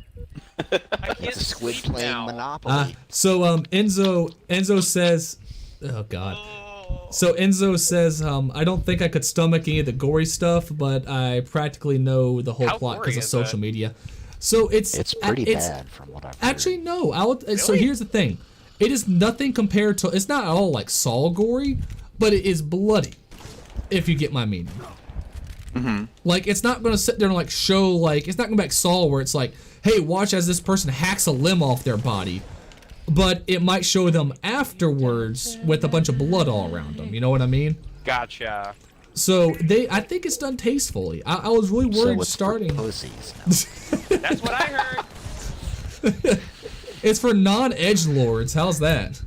I can't It's a squid sleep playing now. Monopoly. so Enzo says oh god. Oh. So Enzo says, I don't think I could stomach any of the gory stuff, but I practically know the whole How plot gory because of is social it? media. So It's pretty bad from what I've heard. Actually, no. So Really? here's the thing. It is nothing compared to. It's not at all like Saul gory, but it is bloody. If you get my meaning. Like it's not gonna sit there and like show like it's not gonna be like Saul where it's like, hey, watch as this person hacks a limb off their body. But it might show them afterwards with a bunch of blood all around them. You know what I mean? Gotcha. So I think it's done tastefully. I was really So worried it's starting. for pussies now. That's what I heard. It's for non-edgelords. How's that?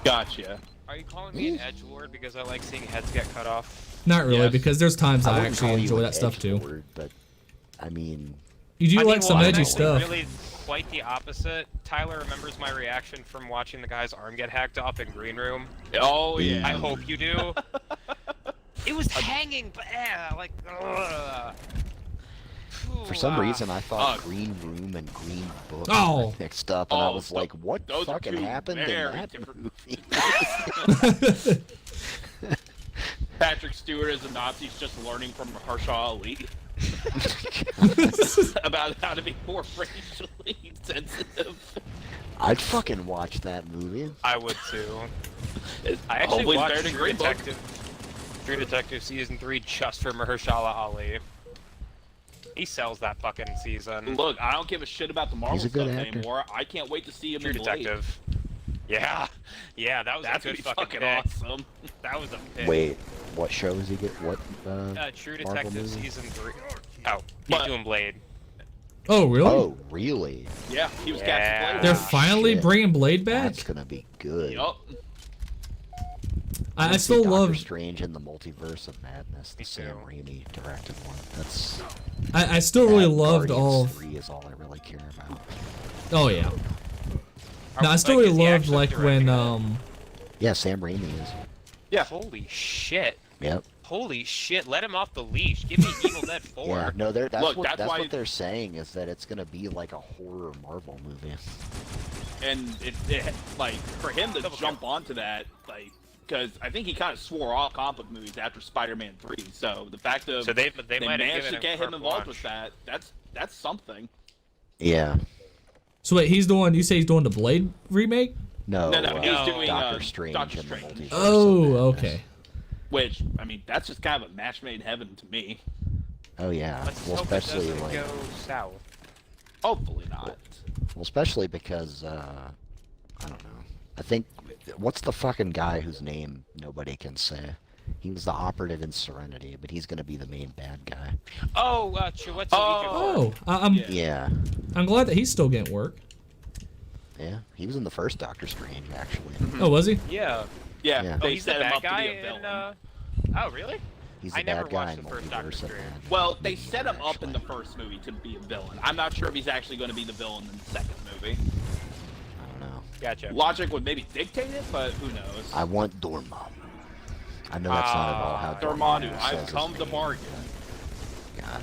Gotcha. Are you calling me an edgelord because I like seeing heads get cut off? Not really, Yes. because there's times I wouldn't actually call you enjoy an that stuff too. edgelord, But I mean, You do I mean, like some well, I'm edgy actually stuff. Really, quite the opposite. Tyler remembers my reaction from watching the guy's arm get hacked off in Green Room. Oh yeah. I hope you do. It was hanging, but like. Ugh. for some reason I thought Ugh. Green Room and Green Book Oh. were mixed up, and I Oh, was so like, what those are fucking two happened in very that different- movie? Patrick Stewart as a Nazi is just learning from Mahershala Ali about how to be more racially sensitive. I'd fucking watch that movie. I would too. It's I actually always watched better than True Green Book. Detective. True Detective season 3 just for Mahershala Ali. He sells that fucking season. Look, I don't give a shit about the Marvel He's a good stuff actor. anymore. I can't wait to see him True in Blade. Detective. Yeah, that was That's a gonna good be fucking fucking pick. awesome. That was a pick. Wait, what show is he get? What? True Marvel Detective movie? season 3. Oh, he's But- doing Blade. Oh, really? Oh, really? Yeah, he was Yeah. catching They're Blade. finally shit. bringing Blade back? That's gonna be good. Yup. I wanna still see love. Doctor Strange in the Multiverse of Madness, the Me Sam too. Raimi directed one. That's. I still really and loved Guardians all. 3 is all I really care about. Oh yeah. No, I Like, still is really he loved actually like when directing it? Yeah, Sam Raimi is. Yeah. Holy shit. Yep. Holy shit, let him off the leash. Give me Evil Dead 4. Yeah, no, that's Look, what that's why- what they're saying is that it's gonna be like a horror Marvel movie. And it like for him to jump onto that, like, because I think he kind of swore off comic book movies after Spider-Man 3. So the fact of So they they might have managed given to get him carte involved blanche. with that's something. Yeah. So wait, he's doing. You say he's doing the Blade remake? No. No, he's No. doing Doctor Strange Doctor and the Strange, Multiverse. Oh, of Madness. okay. which I mean that's just kind of a match made in heaven to me. Oh yeah. Let's Well, hope it especially doesn't like, go south. Hopefully not. well, especially because I don't know. I think what's the fucking guy whose name nobody can say? He was the operative in Serenity, but he's gonna be the main bad guy. Oh, Chiwetel Oh, I'm Yeah. Yeah. I'm glad that he's still getting work. Yeah. He was in the first Doctor Strange, actually. Oh, was he? Yeah. Yeah, Yeah. Oh, they he's the set him bad up to guy be a villain. in, Oh, really? He's the I never bad guy watched in the first Doctor Multiverse of Strange. Madness. Well, they set him up Actually. in the first movie to be a villain. I'm not sure if he's actually going to be the villain in the second movie. I don't know. Gotcha. Logic would maybe dictate it, but who knows? I want Dormammu. I know that's not at all how Dormammu, says I've his come to name. bargain. God.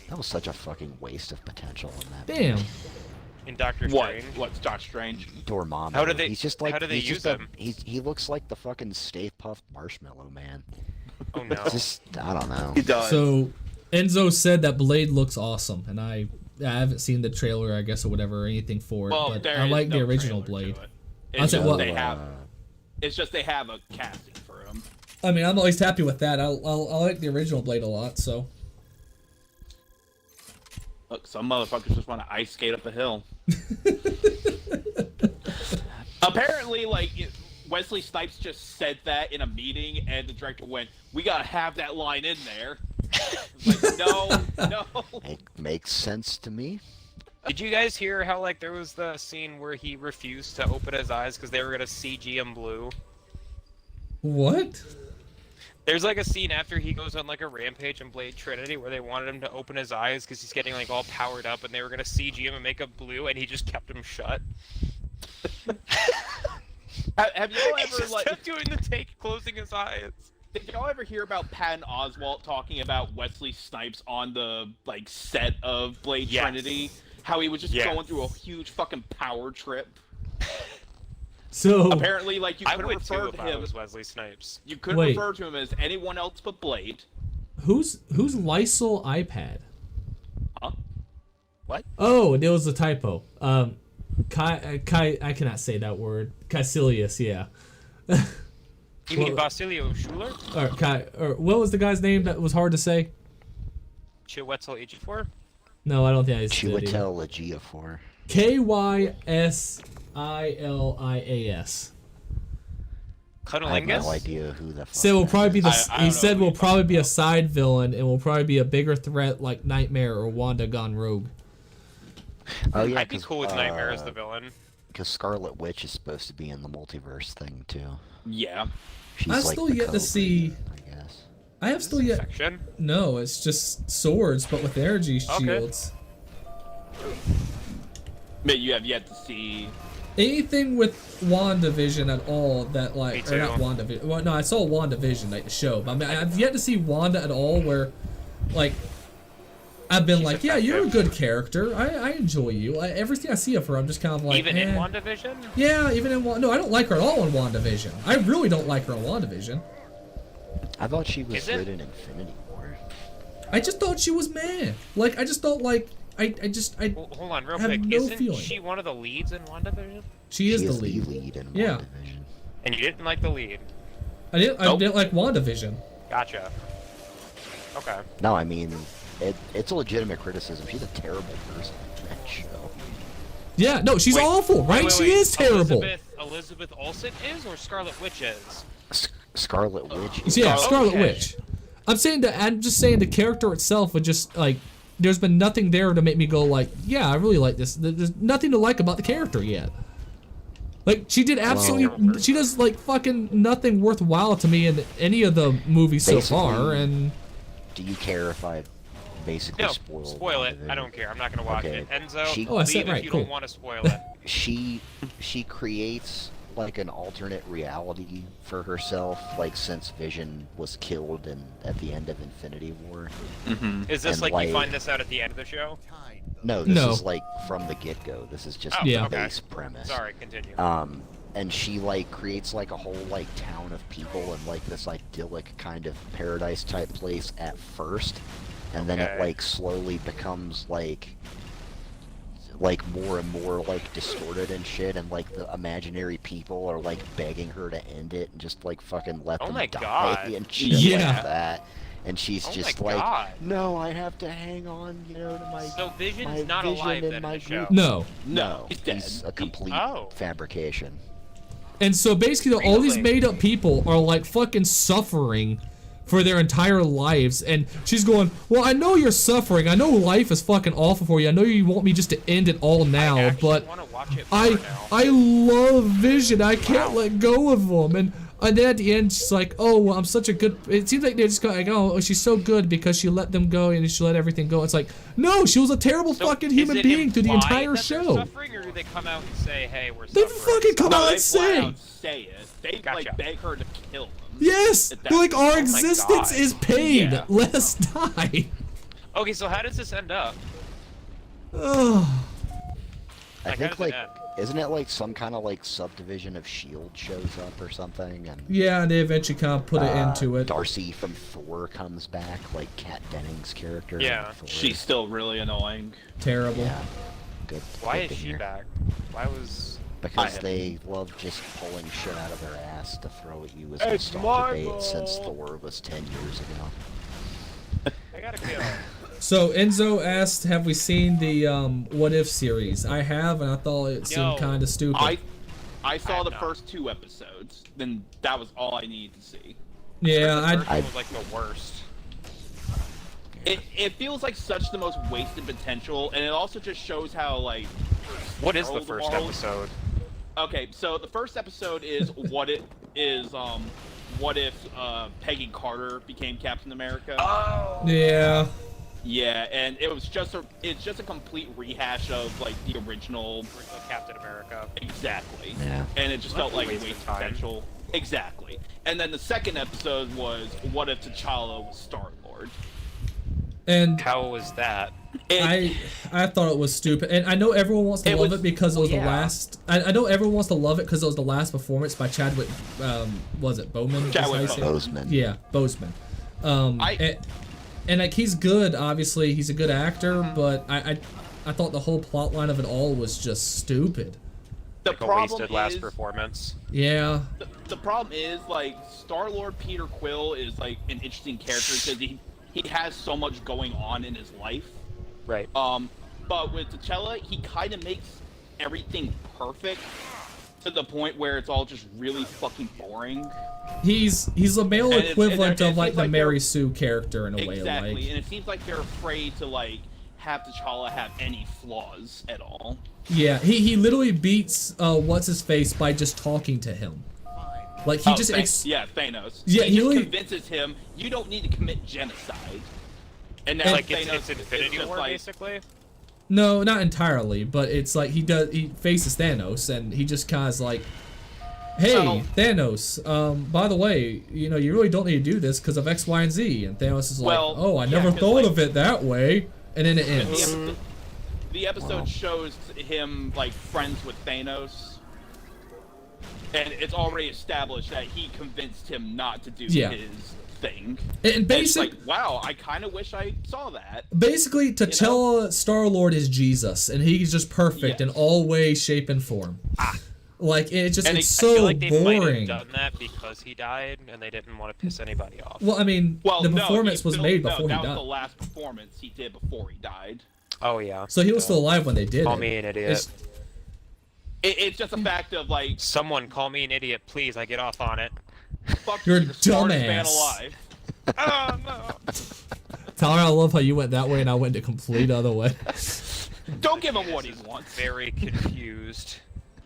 That was such a fucking waste of potential in that. Damn. In Doctor What? Strange. What's Doctor Strange? Dormammu. How do they- He's just like. how do they he's use just him? He looks like the fucking Stay Puft Marshmallow Man. Oh no. It's just I don't know. does. So Enzo said that Blade looks awesome, and I haven't seen the trailer, I guess, or whatever, or anything for it. Well, but there I is like the no original trailer to Blade. it. I It's said, just well, they have. It's just they have a casting for him. I mean, I'm always happy with that. I like the original Blade a lot. So Look, some motherfuckers just want to ice skate up a hill. Apparently, like Wesley Snipes just said that in a meeting, and the director went, "We gotta have that line in there." Like, no. Makes sense to me. Did you guys hear how like there was the scene where he refused to open his eyes because they were gonna CG him blue? What? There's like a scene after he goes on like a rampage in Blade Trinity where they wanted him to open his eyes because he's getting like all powered up, and they were gonna CG him and make him blue, and he just kept him shut. Have you all He ever just like? kept doing the take, closing his eyes. Did y'all ever hear about Patton Oswalt talking about Wesley Snipes on the like set of Blade Yes. Trinity? How he was just Yes. going through a huge fucking power trip. So Apparently, like you I couldn't would too refer if to I him. was Wesley Snipes. You couldn't Wait. refer to him as anyone else but Blade. who's Lysol iPad? Huh? Oh, there was a typo. I cannot say that word. Caecilius, yeah. You mean Basilio Schuler? Or what was the guy's name that was hard to say? Chiwetel Ejiofor? No, I don't think I said it. Chiwetel Ejiofor. Kysylias. I have Cunnilingus? no idea who the fuck So we'll that probably be is. the. I He don't said know. we'll probably be a side villain, and we'll probably be a bigger threat like Nightmare or Wanda gone rogue. Oh yeah, I'd be cool with Nightmare as the villain. because Scarlet Witch is supposed to be in the multiverse thing too. Yeah. She's I've like still the yet to Cobra, see- I guess. I have still yet. Section? No, it's just swords, but with energy Okay. shields. But you have yet to see. Anything with WandaVision at all that like, Me or not too. WandaVision. Well, no, I saw WandaVision like the show, but I mean, I've yet to see Wanda at all where, like, I've been She's like, yeah, you're a effective. good character. I enjoy you. Everything I see of her, I'm just kind of like, Even in eh. WandaVision? Yeah, even in no, I don't like her at all in WandaVision. I really don't like her in WandaVision. I thought she was Is it? good in Infinity War. I just thought she was mad. Like, I just don't like. I Well, hold on, real have quick. no Isn't feeling. she one of the leads in WandaVision? she is She the is lead. the lead in Yeah. WandaVision. And you didn't like the lead. I didn't Nope. like WandaVision. Gotcha. Okay. No, I mean, it's a legitimate criticism. She's a terrible person in that show. Yeah, no, she's Wait, awful, right? wait, She wait. is terrible. Elizabeth Olsen is, or Scarlet Witch is? Scarlet Witch. Yeah, Scarlet Okay. Witch. I'm just saying the character itself would just like. There's been nothing there to make me go like, yeah, I really like this. There's nothing to like about the character yet. Like she did absolutely, she does like fucking nothing worthwhile to me in any of the movies so far. Basically, And Do you care if I basically No, spoil it. I don't care. I'm not gonna watch Okay. it. Enzo, She- Oh, I said leave right, if you cool. don't want to spoil it. She creates like an alternate reality for herself, like since Vision was killed at the end of Infinity War. Is this And, like like- you find this out at the end of the show? No, this No. is like from the get-go. This is just Oh, the Yeah. okay. base premise. Sorry, continue. And she like creates like a whole like town of people and like this idyllic kind of paradise type place at first, and then it Okay. like slowly becomes like more and more like distorted and shit, and like the imaginary people are like begging her to end it and just like fucking let Oh them my die God. and shit Yeah. like that. And she's Oh just my like, God. no, I have to hang on, you know, to my So Vision's my not vision alive and then in my the show. group. no. No, he's dead. he's a complete Oh. fabrication. And so basically, all these Really? made up people are like fucking suffering for their entire lives. And she's going, well, I know you're suffering. I know life is fucking awful for you. I know you want me just to end it all now, I actually but want to watch it more now. I love Vision. I can't let go of him. And then at the end, she's like, oh, well, I'm such a good. It seems like they're just going, like, oh, she's so good because she let them go and she let everything go. It's like, no, she was a terrible So fucking is human it being through the implied entire that they're show. Suffering, or do they come out and say, "Hey, we're They suffering"? fucking come No, out they and flat say, out say it. They Gotcha. like beg her to kill them. yes, That- they're like, our my existence God. is pain. Yeah. Let us die. Okay, so how does this end up? Ugh. I Like, think how does it like end? isn't it like some kind of like subdivision of Shield shows up or something, and Yeah, and they eventually kind of put it into it. Darcy from Thor comes back, like Kat Dennings' character. in Yeah. Thor. She's still really annoying. Terrible. yeah, good. Why good is to she hear. back? Why was? Because I- they love just pulling shit out of their ass to throw at you as It's nostalgia my bait since ball. Thor was 10 years ago. I gotta go. So Enzo asked, have we seen the What If series? I have, and I thought it seemed No. kind of stupid. I I saw the first 2 episodes. Then that was all I needed to see. Yeah, The first one was like the worst. It feels like such the most wasted potential, and it also just shows how like. What is the first episode? Okay, so the first episode is what if Peggy Carter became Captain America? Oh. Yeah. Yeah, and it's just a complete rehash of like the original Captain America. Exactly. Yeah. And it just felt like waste wasted of time. potential. Exactly. And then the second episode was what if T'Challa was Star-Lord? And How was that? I thought it was stupid, and I know everyone wants to love it because it was the last. I know everyone wants to love it because it was the last performance by Chadwick. Was it Boseman? Chadwick Boseman. Yeah, Boseman. And like he's good. Obviously, he's a good actor, but I thought the whole plot line of it all was just stupid. The Like a problem wasted is last performance. Yeah. the problem is like Star-Lord Peter Quill is like an interesting character because he has so much going on in his life. Right. But with T'Challa, he kind of makes everything perfect to the point where it's all just really fucking boring. He's the male And equivalent it of like seems the like Mary they're- Sue character in a way. Exactly, Like, and it seems like they're afraid to like have T'Challa have any flaws at all. yeah, he literally beats what's his face by just talking to him. Like he just Thanos. Yeah, he he just really- convinces him you don't need to commit genocide. And now And- Like Thanos it's Infinity is just War, like, basically. No, not entirely, but it's like he faces Thanos and he just kind of like, hey, Oh. Thanos, by the way, you know, you really don't need to do this because of X, Y, and Z. And Thanos is like, Well, oh, I yeah, never 'cause, thought like- of it that way. And then it ends. The episode shows him like friends with Thanos, and it's already established that he convinced him not to do Yeah. his thing. And And it's basic, like, wow, I kind of wish I saw that. basically, T'Challa Star-Lord is Jesus, and he's just perfect in Yes. all ways, shape, and form. Like it just And it's I I feel so like they might boring. have done that because he died and they didn't want to piss anybody off. Well, I mean, Well, the no, performance was made before that he was the died, last performance he did before he died. Oh yeah. so he was still alive when they did Call it. me an idiot. It's- It's just a fact of like, Someone call me an idiot, please. I get off on it. fuck You're you, the smartest man dumbass. alive. Oh no. Tyler, I love how you went that way and I went the complete other way. Don't give him what he wants. Very confused.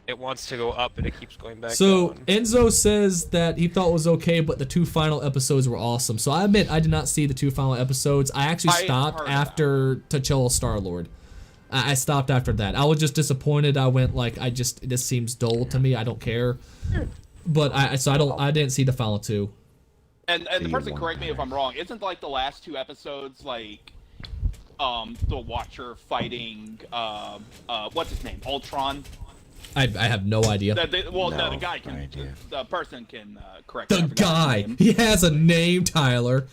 It wants to go up and it keeps going back So down. Enzo says that he thought it was okay, but the 2 final episodes were awesome. So I admit I did not see the 2 final episodes. I actually I stopped heard after T'Challa Star-Lord. I stopped after that. I was just disappointed. I went like, this seems dull to me. I don't care. But I didn't see the final 2. And the you person want correct me if I'm wrong. Isn't like the last 2 episodes like the Watcher fighting what's his name? Ultron? I have no idea. The No guy can idea. the person can correct me. I The forgot his guy. name. He has a name, Tyler,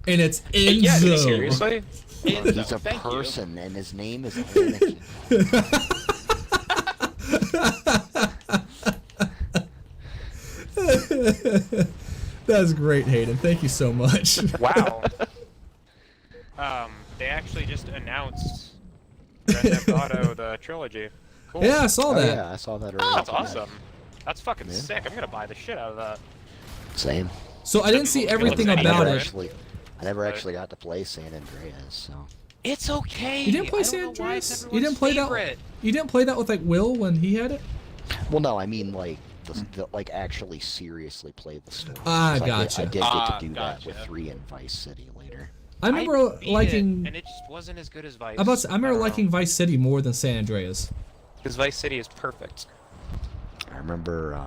and it's Enzo. Yeah, Seriously? Enzo, He's a thank you. person, and his name is Anakin. That's great, Hayden. Thank you so much. Wow. They actually just announced Grand Theft Auto the trilogy. Cool. Yeah, I saw Oh that. yeah, I saw that earlier. That's today. awesome. That's fucking Yeah. sick. I'm gonna buy the shit out of that. Same. So I didn't see It looks everything any about better. it. I never actually got to play San Andreas, so. It's okay. You didn't play I don't San know why it's Andreas? You everyone's didn't play favorite. that. You didn't play that with like Will when he had it. Well, no, I mean like like actually seriously play the story. Ah, 'Cause gotcha. I did get to do Gotcha. that with 3 and Vice City later. I remember beat liking. it, and it just wasn't as good as Vice. I remember liking Vice City more than San Andreas. because Vice City is perfect. I remember.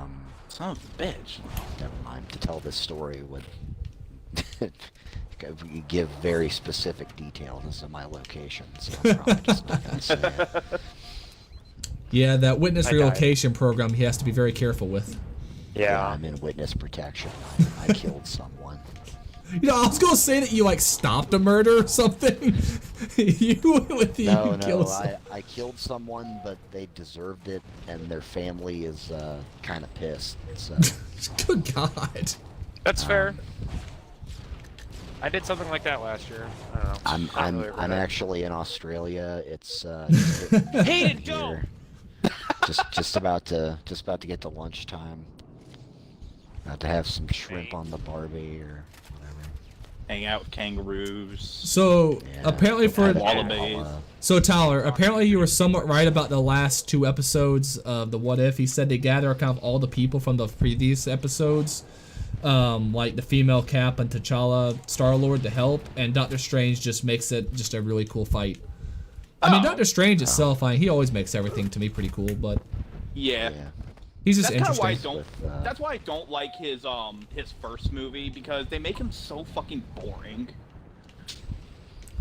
Son of a bitch. Never mind. To tell this story would give very specific details of my location, so I'm probably just not gonna say it. Yeah, that witness I died. relocation program he has to be very careful with. Yeah, I'm in witness protection. I killed someone. You know, I was gonna say that you like stopped a murder or something. You went with the No, you killed some- I killed someone, but they deserved it, and their family is kind of pissed. So Good God. That's fair. I did something like that last year. I don't know. I don't really I'm regret it. actually in Australia. It's Hayden, go! here. just about to get to lunchtime. About to have some shrimp on the Barbie or whatever. Hang out with kangaroos. So Yeah, apparently for Wallabies. so Tyler, apparently you were somewhat right about the last 2 episodes of the What If. He said they gather kind of all the people from the previous episodes, like the female Cap and T'Challa, Star-Lord to help, and Doctor Strange just makes it just a really cool fight. I mean, Doctor Strange itself, he always makes everything to me pretty cool, but Yeah. he's just That's kind of why I interesting. don't. That's why I don't like his first movie, because they make him so fucking boring.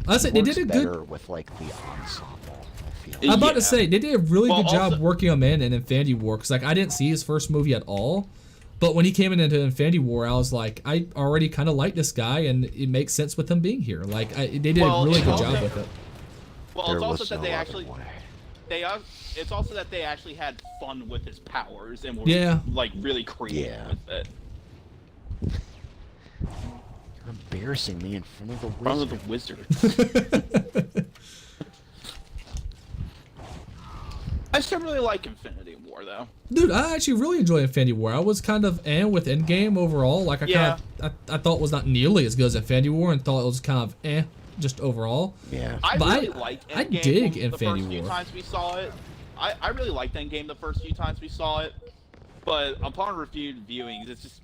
I said they Works did a better good. with like the ensemble. I feel. I'm about to Yeah. say they did a really Well, good job also- working him in Infinity War, because like I didn't see his first movie at all, but when he came into Infinity War, I was like, I already kind of like this guy, and it makes sense with him being here. Like they did Well, a really it's good also- job with it. Well, There it's also was that no they other actually way. it's also that they actually had fun with his powers and were Yeah. like really creative Yeah. with it. You're embarrassing me in front of the Front of wizard. the wizard. I still really like Infinity War though. Dude, I actually really enjoy Infinity War. I was kind of with Endgame overall. Like I thought it was not nearly as good as Infinity War, and thought it was kind of just overall. Yeah. I But really liked Endgame I dig the Infinity first few War. times we saw it. I really liked Endgame the first few times we saw it, but upon reviewed viewings, it's just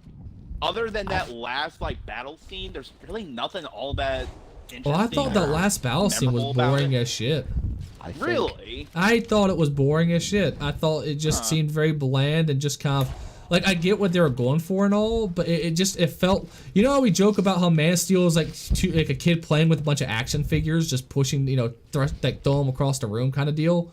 other than that last like battle scene, there's really nothing all that interesting. Well, I thought that or last battle scene was memorable about boring it. as shit. I think, Really? I thought it was boring as shit. I thought it just seemed very bland and just kind of like I get what they were going for and all, but it felt. You know how we joke about how Man of Steel is like like a kid playing with a bunch of action figures, just pushing, throw them across the room kind of deal.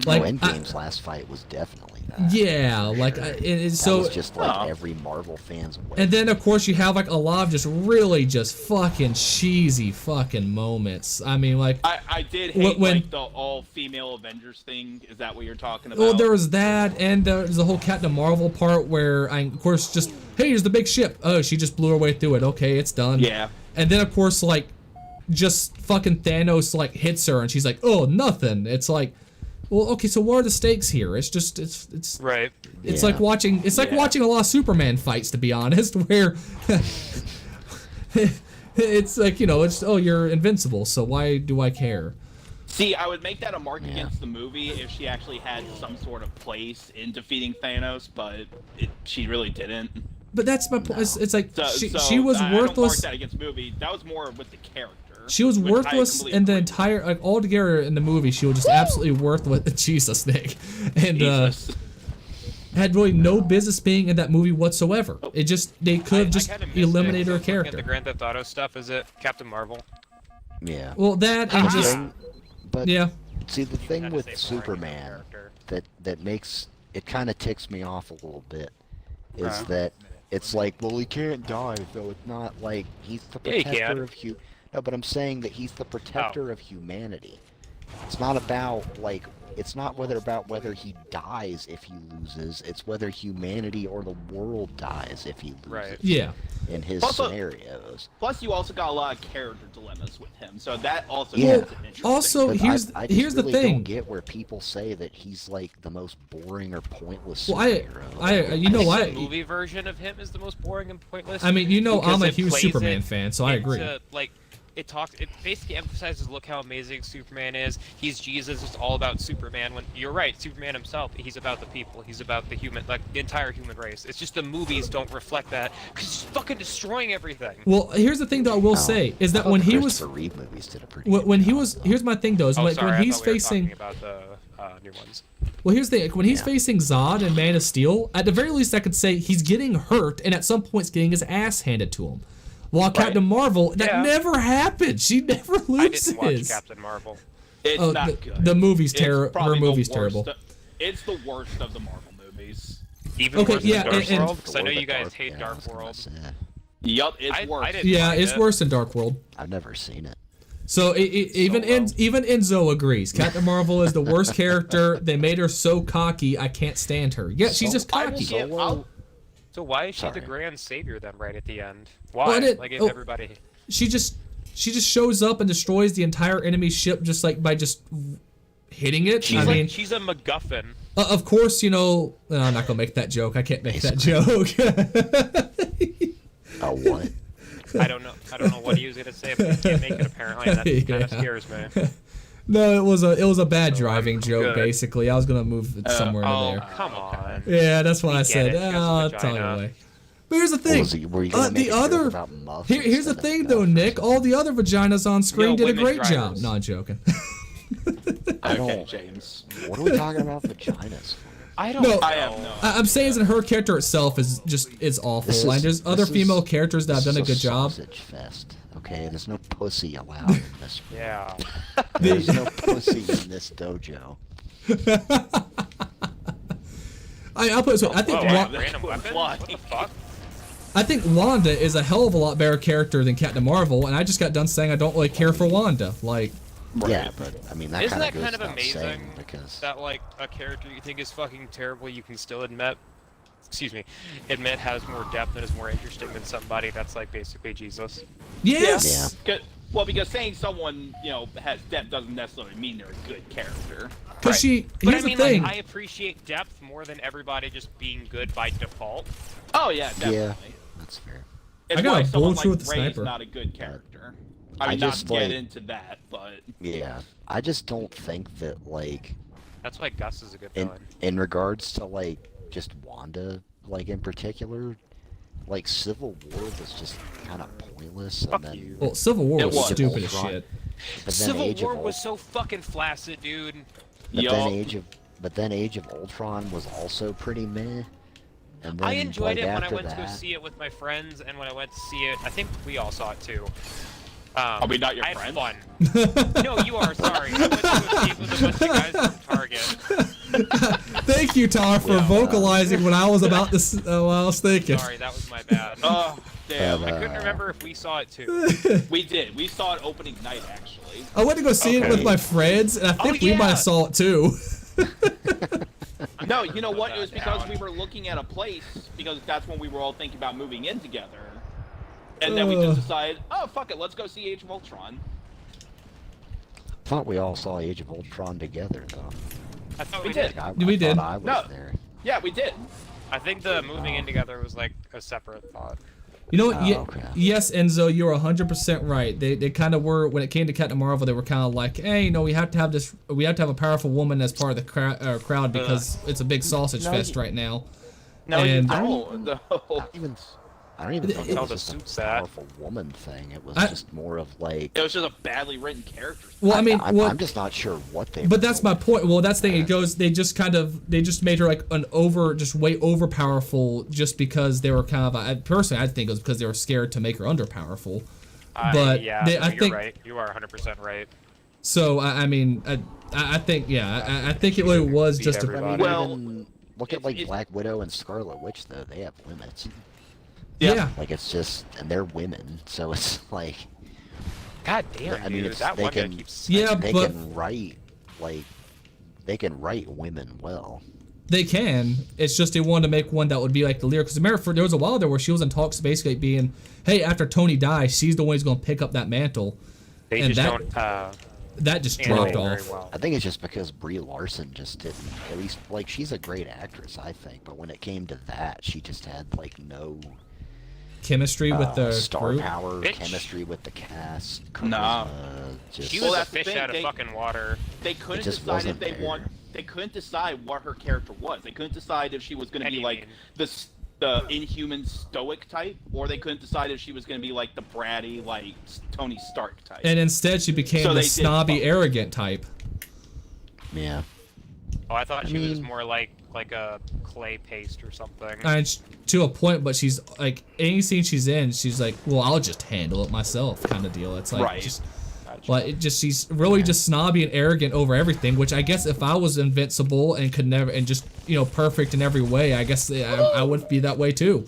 Like Endgame's last fight was definitely that. yeah, like That so. was just like every Marvel fan's way. And then of course you have like a lot of just really just fucking cheesy fucking moments. I mean, like I did hate When- like the all-female Avengers thing. Is that what you're talking about? well, there was that, and there's the whole Captain Marvel part where of course just hey, here's the big ship. Oh, she just blew her way through it. Okay, it's done. Yeah. And then of course like just fucking Thanos like hits her and she's like, oh, nothing. It's like, well, okay, so what are the stakes here? It's just it's Right. it's Yeah. like watching watching a lot of Superman fights, to be honest, where it's like, it's you're invincible, so why do I care? See, I would make that a mark against the movie if she actually had some sort of place in defeating Thanos, but she really didn't. But that's my point. It's like So, she was I don't mark worthless. that against the movie. That was more with the character. She was which I worthless completely in the agree. entire, like altogether in the movie. She was just absolutely worthless. Jesus, Nick, and Jesus. had really no business being in that movie whatsoever. It just they could have just I kinda missed eliminated her Looking at the character. Grand Theft Auto stuff, is it Captain Marvel? Yeah. Well, that and just Thing- but yeah. see, the thing Had to with say boring Superman character. that makes it kind of ticks me off a little bit is Right. that it's like, well, he can't die, so it's not like he's the Yeah, he protector can. of No, but I'm saying that he's the protector of humanity. It's not about like it's not about whether he dies if he loses. It's whether humanity or the world dies if he loses. Right. Yeah. In his Also- scenarios. Plus, you also got a lot of character dilemmas with him, so that also Yeah. makes it interesting. Also, But here's I just here's the really thing. don't get where people say that he's like the most boring or pointless Well, superhero. I think the movie version of him is the most boring and pointless. I mean, because I'm a it huge plays Superman it fan, so I agree. into, like, it basically emphasizes, look how amazing Superman is. He's Jesus. It's all about Superman. When you're right, Superman himself, he's about the people. He's about the human, like the entire human race. It's just the movies don't reflect that because he's fucking destroying everything. Well, here's the thing that I will say is I that thought when the he was Christopher Reeve movies did a pretty when good he job, was though. here's my thing though is Oh, like sorry, when I he's thought we were facing talking about the new ones. well, here's the thing. When he's Yeah. facing Zod and Man of Steel, at the very least, I could say he's getting hurt, and at some points getting his ass handed to him. While Captain Marvel, that Yeah. never happened. She never I didn't watch loses. Captain Marvel. It's Oh, not the- good. the movie's It's terror- her probably the movie's worst terrible. It's the worst of the Marvel movies. Even Okay, worse yeah, than Dark and- World, because I know Or the you guys hate yeah, I Dark was gonna World. say. Yup, it's I worse. didn't Yeah, mind it's it. worse than Dark World. I've never seen it. So even low. even Enzo agrees. Captain Marvel is the worst character. They made her so cocky, I can't stand her. Yeah, she's just I will cocky. give- Solo- So why is she the Sorry. grand savior then, right at the end? Why? Well, I didn't- Like if oh. everybody. She just shows up and destroys the entire enemy ship just like by just hitting it. She's I like mean, she's a MacGuffin. Of course, you know, no, I'm not gonna make that joke. I can't make that joke. What? I don't know what he was gonna say, but he can't make it apparently, and that kind of scares me. No, it was a bad driving joke. good. Basically, I was gonna move it somewhere in Oh, there. come on. Yeah, that's why I get said, it, just I'll vagina. tell you away. But here's the thing. Were you gonna make the a joke other about muff here's the instead of thing nuff though, or Nick. something? All the other vaginas on screen Yo, did a women great job. drivers. No, I'm joking. I Okay, don't. James. What are we talking about vaginas? I don't No, know. I have no. I'm saying that her character itself is awful. This is- and there's other this is- female characters that have This done a is good job. Sausage fest. Okay, there's no pussy allowed in this. Yeah. There's no pussy in this dojo. I'll put it this way. I think Whoa, Wa- random weapons? Why? What the fuck? I think Wanda is a hell of a lot better character than Captain Marvel, and I just got done saying I don't really care for Wanda. Like, Yeah, but I mean that Isn't kind of that goes kind of without amazing saying because that like a character you think is fucking terrible, you can still admit has more depth and is more interesting than somebody that's like basically Jesus. yes. Good. Well, because saying someone, has depth doesn't necessarily mean they're a good character. Because Right. she, But here's I mean, the thing. like, I appreciate depth more than everybody just being good by default. Oh yeah, definitely. yeah, that's fair. It's I got why a someone bullet through like with the Rey's sniper. not a good character. I I mean, not just, to get like- into that, but Yeah, I just don't think that like That's why Gus is a good in villain. in regards to like just Wanda like in particular, like Civil War was just kind of pointless. Fuck and then, you. Well, Civil War It was was. stupid as Ultron. shit. But then Civil Age War of was so fucking flaccid, dude. But Yup. then Age of Ultron was also pretty meh. And then, I enjoyed like, it when I after went to go that- see it with my friends, and when I went to see it, I think we all saw it too. Are we not your I had friends? fun. No, you are. Sorry. I went to go see it with a bunch of guys from Target. Thank you, Tar, for vocalizing what I was about to. What I was thinking. Sorry, that was my bad. Oh, damn. I couldn't remember if we saw it too. We did. We saw it opening night, actually. I went to go see it Okay. with my friends, and I think we yeah. might have saw it too. No, you know what? It was that because down. we were looking at a place, because that's when we were all thinking about moving in together. And then we just decided, oh, fuck it, let's go see Age of Ultron. I thought we all saw Age of Ultron together though. I thought We we did. did. I We did. thought I was No. there. Yeah, we did. I think the moving in together was like a separate thought. You know what? Oh, okay. Yes, Enzo, you're 100% right. They kind of were when it came to Captain Marvel. They were kind of like, hey, we have to have this. We have to have a powerful woman as part of the crowd because it's a big sausage No, fest you- right now. No, And- you Oh, no. I don't even think it Tell was the just a suits that. powerful woman thing. It was I- just more of like. It was just a badly written character. Well, I mean, I'm just not sure what they. But were that's my going point. Well, that's the thing. It goes. They just made her like way over powerful, just because they were kind of. Personally, I think it was because they were scared to make her under powerful. But yeah, they- no, I you're think- right. You are 100% right. So I mean, I think I think it really was Beat just a. I mean, everybody. Well, even look at like it's- Black Widow and Scarlet Witch though. They have limits. Yeah. Like it's just, and they're women, so it's like God damn, I mean, dude. it's- That they one guy can- keeps. Yeah, they but can write like they can write women well. they can. It's just they wanted to make one that would be like the lyric. Because remember, there was a while there where she was in talks, basically being, hey, after Tony dies, she's the one who's going to pick up that mantle. They and just that- don't. That just animate dropped very off. well. I think it's just because Brie Larson just didn't. At least like she's a great actress, I think. But when it came to that, she just had like no Chemistry with the star group. power, Bitch. chemistry with the cast. Nah. charisma, just She Well, was a that's the fish thing, out of they- fucking water. They couldn't just decide if wasn't they there. They couldn't decide what her character was. They couldn't decide if she was going to What do be you like mean? the inhuman stoic type, or they couldn't decide if she was going to be like the bratty like Tony Stark type. And instead, she became So the they did snobby, both. arrogant type. yeah. Oh, I thought she was mean- more like a clay paste or something. And to a point, but she's like, any scene she's in, she's like, well, I'll just handle it myself, kind of deal. It's like, Right. just, like, it just, she's really just snobby and arrogant over everything. Which I guess if I was invincible and could never, and just perfect in every way, I guess I would be that way too.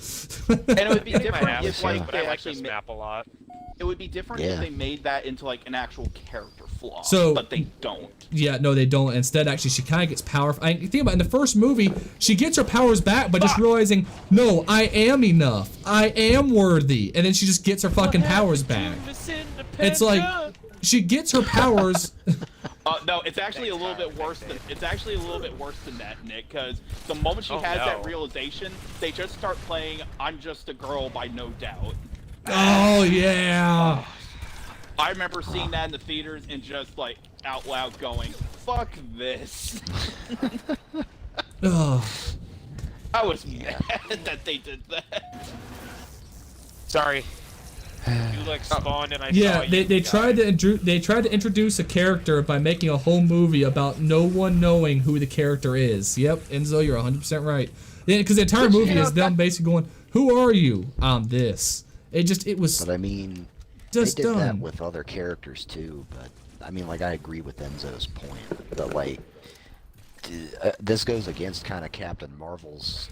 And it would be I think my different ass if is like but they I like actually this ma- map a lot. it would be different Yeah. if they made that into like an actual character flaw. So- but they don't. Yeah, no, they don't. Instead, actually, she kind of gets powerful. I think about it, in the first movie, she gets her powers back by just realizing, no, I am enough. I am worthy. And then she just gets her fucking powers back. It's like, she gets her powers. No, it's actually Thanks, a little bit Tyler. worse Thanks, than that, Nick. Because the moment she has that realization, they just start playing "I'm Just a Girl" by No Doubt. Oh yeah. I remember seeing that in the theaters and just like out loud going, "Fuck this." Ugh. I was mad that they did that. Sorry. You like spawned and I Yeah, saw you. they tried to introduce a character by making a whole movie about no one knowing who the character is. Yep, Enzo, you're 100% right. Because the entire movie is them basically going, "Who are you?" I'm this. It was. But I mean, just they did that dumb. with other characters too. But I mean, like I agree with Enzo's point. But like, this goes against kind of Captain Marvel's.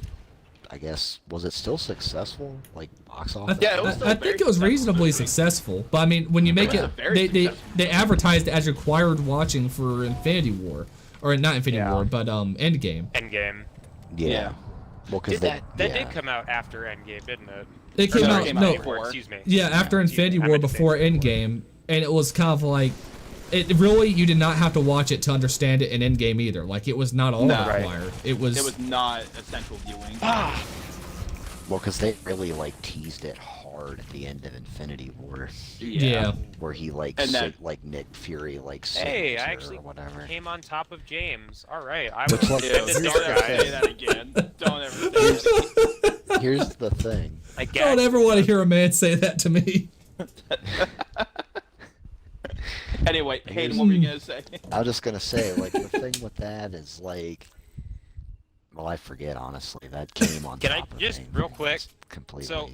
I guess, was it still successful, like box office? Yeah, it was still I very think it was reasonably successful, but I mean, when you make it, they advertised it as required watching for Infinity War, or not Infinity War, but Endgame. Endgame. Yeah. Well, because That did come out after Endgame, didn't it? It came out before, excuse me. Yeah, after Infinity War, before Endgame, and it was kind of like, it really, you did not have to watch it to understand it in Endgame either. Like, it was not all required. It was not essential viewing. Well, because they really like teased it hard at the end of Infinity War. Yeah. Where he like like Nick Fury like Hey, I saves her actually or whatever. came on top of James. All right, I Which, was like, the here's dark the guy. Say that again. Don't ever say that. Here's the thing. I don't ever want to hear a man say that to me. Anyway, Hayden, what were you gonna say? I was just gonna say, like, the thing with that is like, well, I forget honestly. That came on. Can I top of just things. real quick? Completely. So,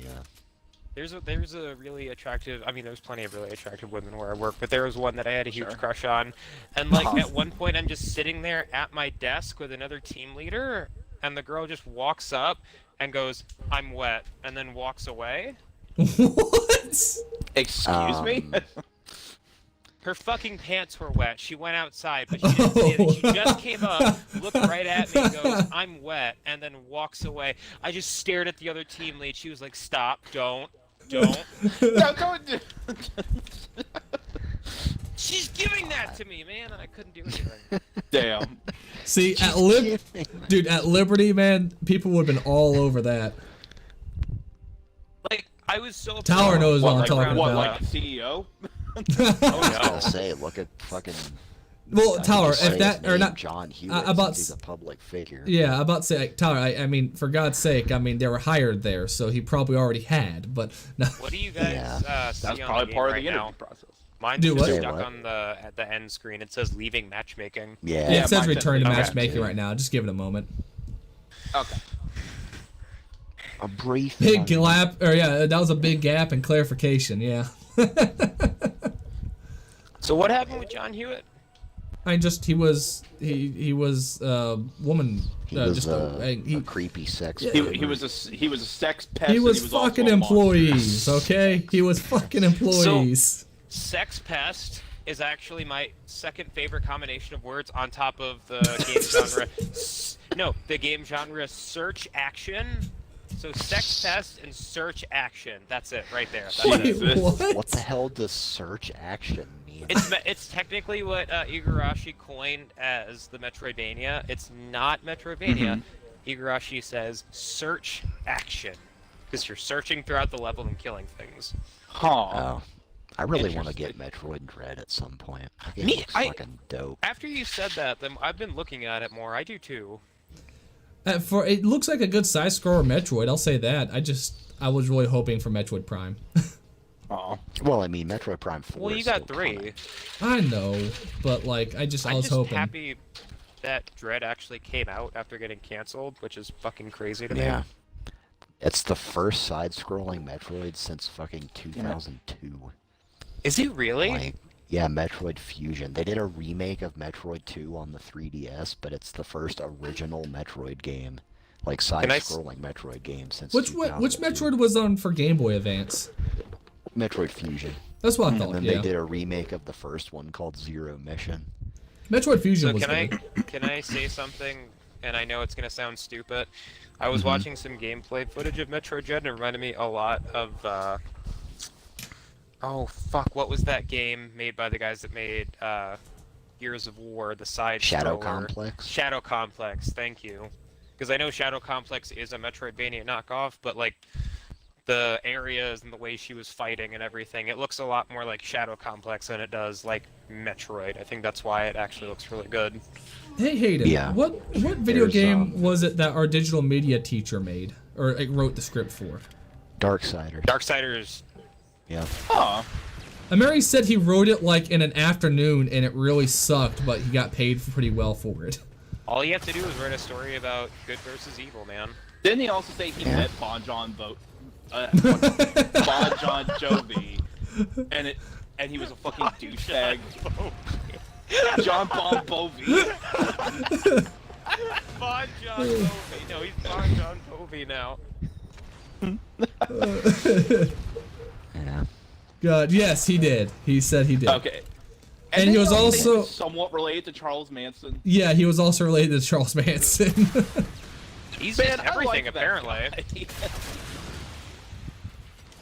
there's a really attractive. I mean, there's plenty of really attractive women where I work, but there was one that I had a huge crush on, and like at one point I'm just sitting there at my desk with another team leader, and the girl just walks up and goes, "I'm wet," and then walks away. What? Excuse me? Her fucking pants were wet. She went outside, but she didn't say that. She just came up, looked right at me, and goes, "I'm wet," and then walks away. I just stared at the other team lead. She was like, "Stop! Don't!" No, don't. She's giving that to me, man, and I couldn't do anything. Damn. See, at Liberty, man, people would have been all over that. Like, I was so. Tyler knows what I'm talking what, about. like the CEO? I was gonna say, look at fucking. Well, Tyler, just say if that his or name, not, John Hewitt, about since he's a public figure. Yeah, about to say, like, Tyler. I mean, for God's sake, I mean, they were hired there, so he probably already had. But no. What do you guys see That's on probably the game part of right the interview now? process. Mine's Do just what? stuck on at the end screen. It says leaving matchmaking. Yeah. Yeah, it says mine return to says- matchmaking right now. Just give it a moment. Okay. A brief. Big gap, or yeah, that was a big gap in clarification. Yeah. So what happened with John Hewitt? I just he was woman. He was just a creepy sex. Yeah. He was a sex pest. he and was also fucking a monster. employees. Okay, he was fucking employees. Sex pest is actually my second favorite combination of words on top of the game genre. The game genre search action. So sex pest and search action. That's it, right there. That's Wait, it. what? What the hell does search action mean? It's technically what Igarashi coined as the Metroidvania. It's not Metroidvania. Igarashi says search action because you're searching throughout the level and killing things. Huh. Oh, I really want to get Metroid Dread at some point. It looks fucking dope. After you said that, then I've been looking at it more. I do too. For it looks like a good side scroller Metroid. I'll say that. I was really hoping for Metroid Prime. Oh. Well, I mean, Metroid Prime 4. Well, you is got still 3. coming. I know, but like I was just hoping. happy that Dread actually came out after getting canceled, which is fucking crazy to me. Yeah. It's the first side-scrolling Metroid since fucking 2002. Is he really? Like, yeah, Metroid Fusion. They did a remake of Metroid 2 on the 3DS, but it's the first original Metroid game, like side-scrolling Metroid game since. Which 2002. Metroid was on for Game Boy Advance? Metroid Fusion. That's what I thought. And then Yeah. they did a remake of the first one called Zero Mission. Metroid Fusion So was can good. can I say something? And I know it's gonna sound stupid. I was watching some gameplay footage of Metroid Dread, and it reminded me a lot of. Oh fuck! What was that game made by the guys that made Gears of War, the side Shadow scroller. Complex? Shadow Complex, thank you. Because I know Shadow Complex is a Metroidvania knockoff, but like the areas and the way she was fighting and everything, it looks a lot more like Shadow Complex than it does like Metroid. I think that's why it actually looks really good. Hey Hayden, Yeah. what video There's, game was it that our digital media teacher made or like, wrote the script for? Darksiders. Darksiders. Yeah. Huh. Mary said he wrote it like in an afternoon and it really sucked, but he got paid pretty well for it. All you have to do is write a story about good versus evil, man. Didn't he also say he met Bon John Bon John Jovi, and he was a fucking douchebag. John Bon Jovi. Bon John Jovi. No, he's Bon John Jovi now. Yeah. God, yes, he did. He said he did. Okay. And he was then also somewhat related to Charles Manson. yeah, he was also related to Charles Manson. He's Man, just I everything, like that apparently. guy.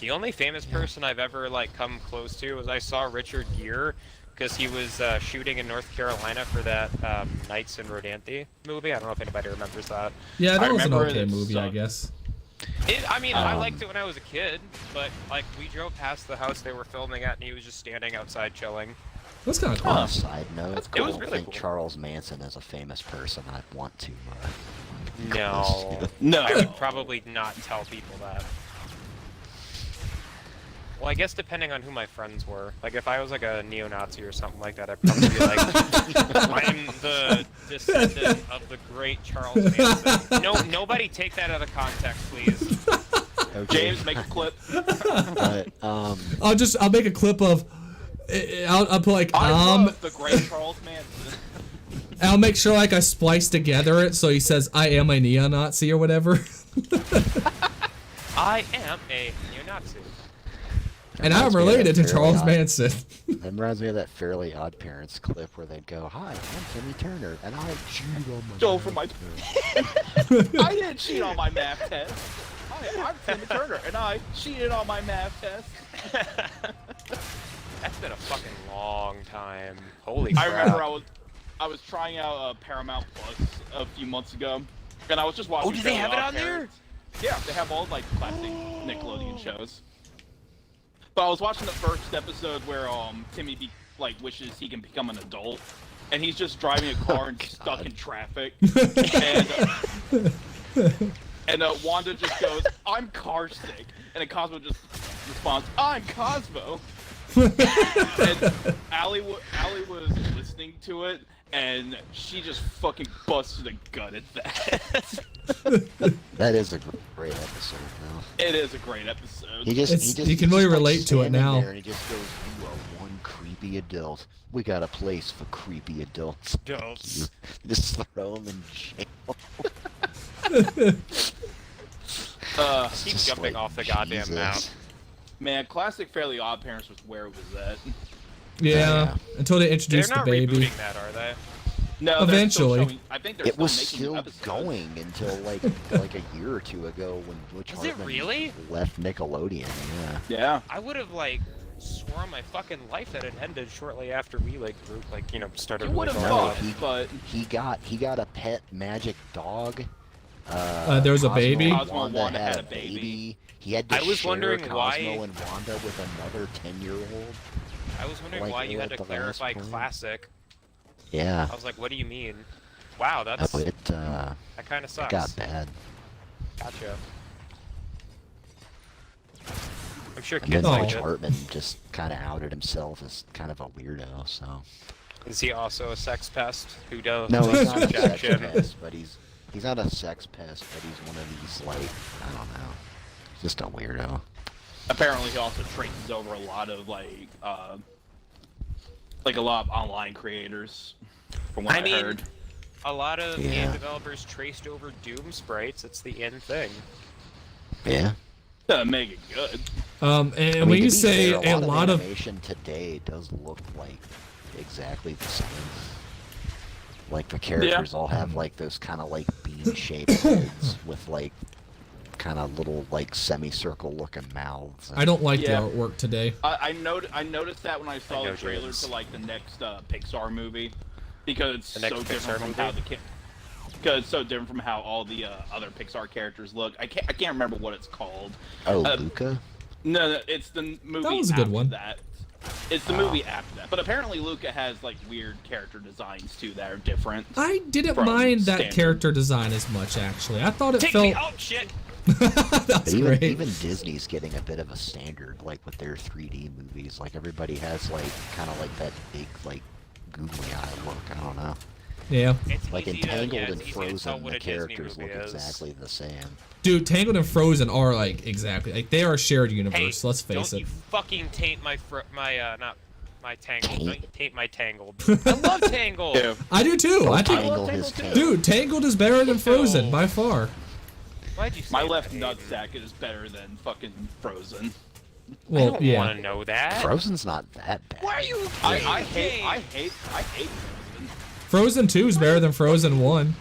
The only famous person I've ever like come close to was I saw Richard Gere, because he was shooting in North Carolina for that Knights in Rodanthe movie. I don't know if anybody remembers that. Yeah, that I was an remember okay it movie, I sucked. guess. I mean, I liked it when I was a kid, but like we drove past the house they were filming at, and he was just standing outside chilling. That's kind of cool. On a side note, That's I cool. It was don't really think cool. Charles Manson is a famous person I'd want to. No, No. I would probably not tell people that. Well, I guess depending on who my friends were. Like, if I was like a neo-Nazi or something like that, I'd probably be like, I'm the descendant of the great Charles Manson. No, nobody take that out of context, please. Okay. James, make a clip. But, I'll make a clip of I'll put like I love the great Charles Manson. I'll make sure like I splice together it so he says I am a neo-Nazi or whatever. I am a neo-Nazi. And I'm reminds me of related that to Charles Fairly Odd- Manson. That reminds me of that Fairly Odd Parents clip where they'd go, "Hi, I'm Timmy Turner, and I cheated on my." Go for my. test." I didn't cheat on my math test. I'm Timmy Turner, and I cheated on my math test. That's been a fucking long time. Holy crap. I remember I was trying out Paramount Plus a few months ago, and I was just watching. Oh, do they Fairly have it Odd on there? Parents. Yeah, they have all like classic Nickelodeon shows. But I was watching the first episode where Timmy wishes he can become an adult, and he's just driving a car and stuck in traffic, and Wanda just goes, "I'm car sick," and then Cosmo just responds, "I'm Cosmo." And Allie was listening to it, and she just fucking busted a gut at that. That is a great episode, though. It is a great episode. You can really relate to it now. There and he just goes, "You are one creepy adult. We got a place for creepy adults." Adults. Just throw him in jail. Keep Just jumping like, off the goddamn Jesus. map. Man, classic Fairly Odd Parents was where it was at. Yeah, until they They're introduced the not baby. rebooting that, are they? No, Eventually. they're still showing, I think they're It still was making still episodes. going until like a year or two ago when Butch Is it Hartman really? left Nickelodeon. Yeah. Yeah. I would have like swore on my fucking life that it ended shortly after we started You really would have going thought, up. but He got a pet magic dog. There was a Cosmo baby? and Cosmo and Wanda had a baby. baby. He had to I was share wondering Cosmo why- and Wanda with another 10-year-old. I was wondering like why you had to at the last clarify point. classic. Yeah. I was like, what do you mean? Wow, that's Oh, it that kind of sucks. got bad. Gotcha. I'm sure And then kids Oh. like Butch it. Hartman just kind of outed himself as kind of a weirdo. So Is he also a sex pest who does no, he's not a sex subjection? pest, but he's not a sex pest, but he's one of these like I don't know, just a weirdo. apparently he also traces over a lot of like a lot of online creators. From what I, I mean, heard. a lot of Yeah. game developers traced over Doom sprites. It's the in thing. Yeah. Doesn't make it good. And I mean, when to you be say fair, a lot of animation today does look like exactly the same. Like the characters all have like those kind of like bean-shaped heads with like kind of little like semicircle looking mouths. I don't like Yeah. the artwork today. I noticed that when I saw know, the trailer James. to like the next Pixar movie. because it's The so next different Pixar from how because it's so different from how all the other Pixar characters look. I can't remember what it's called. Oh, Luca? No, it's the movie. That was a good after one. That. It's the movie after that. But apparently Luca has like weird character designs too that are different. I didn't from mind that standard. character design as much, actually. I thought it Take felt... me out, shit! That's Even, great. even Disney's getting a bit of a standard, like with their 3D movies. Like everybody has like kind of like that big like googly eye look. I don't know. Yeah. It's Like easy in to, Tangled yeah, and it's easy to tell Frozen, what the a Disney characters movie look is. exactly the same. Dude, Tangled and Frozen are like exactly like they are a shared universe. Hey, Let's face don't it. you fucking taint my not my Tangled. Taint? Don't you taint my Tangled. I love Tangled. Yeah. I do too. I think, Tangle his tail. dude, Tangled is better than Frozen No. by far. Why'd you say My that, left Hayden? nutsack is better than fucking Frozen. I Well, don't yeah. want to know that. Frozen's not that bad. Why are you? I hate Frozen. Frozen 2 is better than Frozen 1.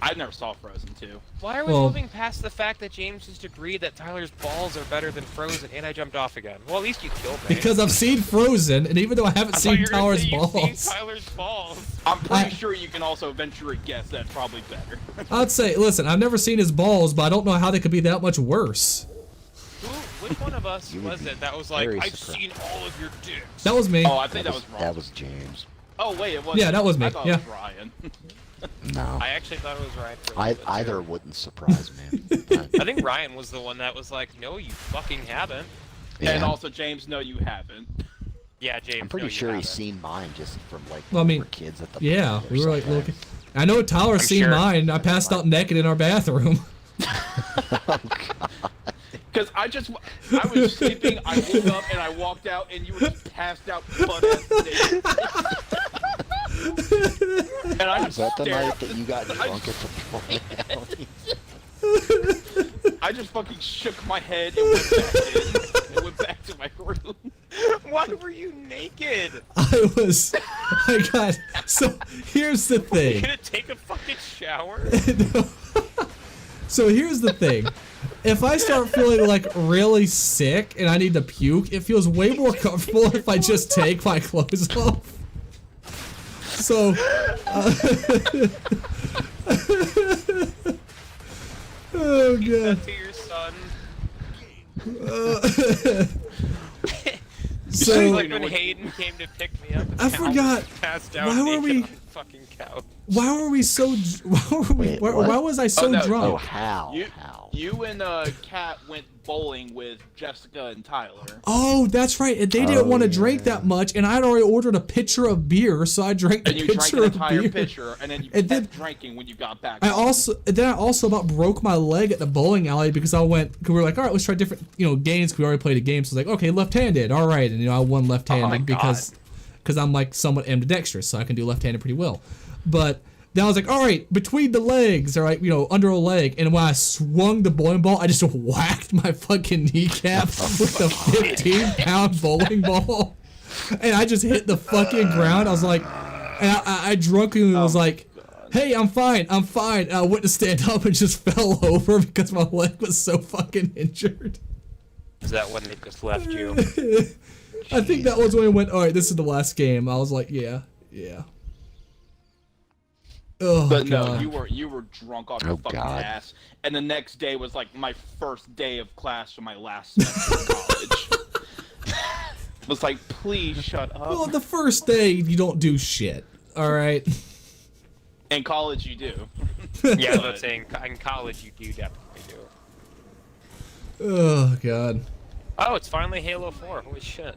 I never saw Frozen 2. Why are we Well- moving past the fact that James just agreed that Tyler's balls are better than Frozen, and I jumped off again? Well, at least you killed me. Because I've seen Frozen, and even though I haven't I thought seen you were gonna Tyler's say you've balls, seen Tyler's balls. I'm pretty I- sure you can also venture a guess that's probably better. I'd say, listen, I've never seen his balls, but I don't know how they could be that much worse. Which one of us You would was be it that was like, very I've surprised. seen all of your dicks? That was me. Oh, I think that was wrong. That was James. Oh wait, it was. Yeah, that was me, I thought yeah. it was Ryan. No. I actually thought it was Ryan. For a little bit, Either too. wouldn't surprise me. But, I think Ryan was the one that was like, no, you fucking haven't. yeah. And also, James, no, you haven't. Yeah, James. I'm pretty no, you sure he's haven't. seen mine just from like Well, I when mean, we were kids at the Yeah, bar or we were like something. looking. I know Tyler's I'm seen sure. mine. I passed out naked in our bathroom. Because I was sleeping, I woke up and I walked out and you were just passed out butt ass naked. And I Is just that the stared. night that you got drunk at the bowling alley? I just fucking shook my head and went back in. And went back to my room. Why were you naked? So here's the You thing. gonna take a fucking shower? So here's the thing. If I start feeling like really sick and I need to puke, it feels way more comfortable if I just take my clothes off. So, oh god. To your son. So Like when Hayden came to pick me up. I forgot. Passed out Why were naked we- on the fucking couch. why were we so? Wait, what? Why was I so no. Oh, drunk? how? You and Kat went bowling with Jessica and Tyler. Oh, that's right. And they didn't Oh, want to drink yeah. that much, and I'd already ordered a pitcher of beer, so I drank the And you drank pitcher an of entire beer. pitcher, and then you And kept then- drinking when you got back. I home. also about broke my leg at the bowling alley because we were like, all right, let's try different games. 'Cause we already played a game, so I was like, okay, left-handed, all right, and I won left-handed my because I'm like somewhat ambidextrous, so I can do left-handed pretty well. But then I was like, all right, between the legs, all right, under a leg, and when I swung the bowling ball, I just whacked my fucking kneecap with the 15-pound bowling ball, and I just hit the fucking ground. I was like, and I drunkenly was like, hey, I'm fine. And I went to stand up and just fell over because my leg was so fucking injured. Is that when they just left you? I think that was when we went, all right, this is the last game. I was like, yeah. Oh, But God. no, you were drunk off your Oh, fucking God. ass. And the next day was like my first day of class for my last semester of college. It was like, please shut up. Well, the first day, you don't do shit, all right? In college, you do. Yeah, that's saying in college you do definitely do. Oh, God. Oh, it's finally Halo 4. Holy shit.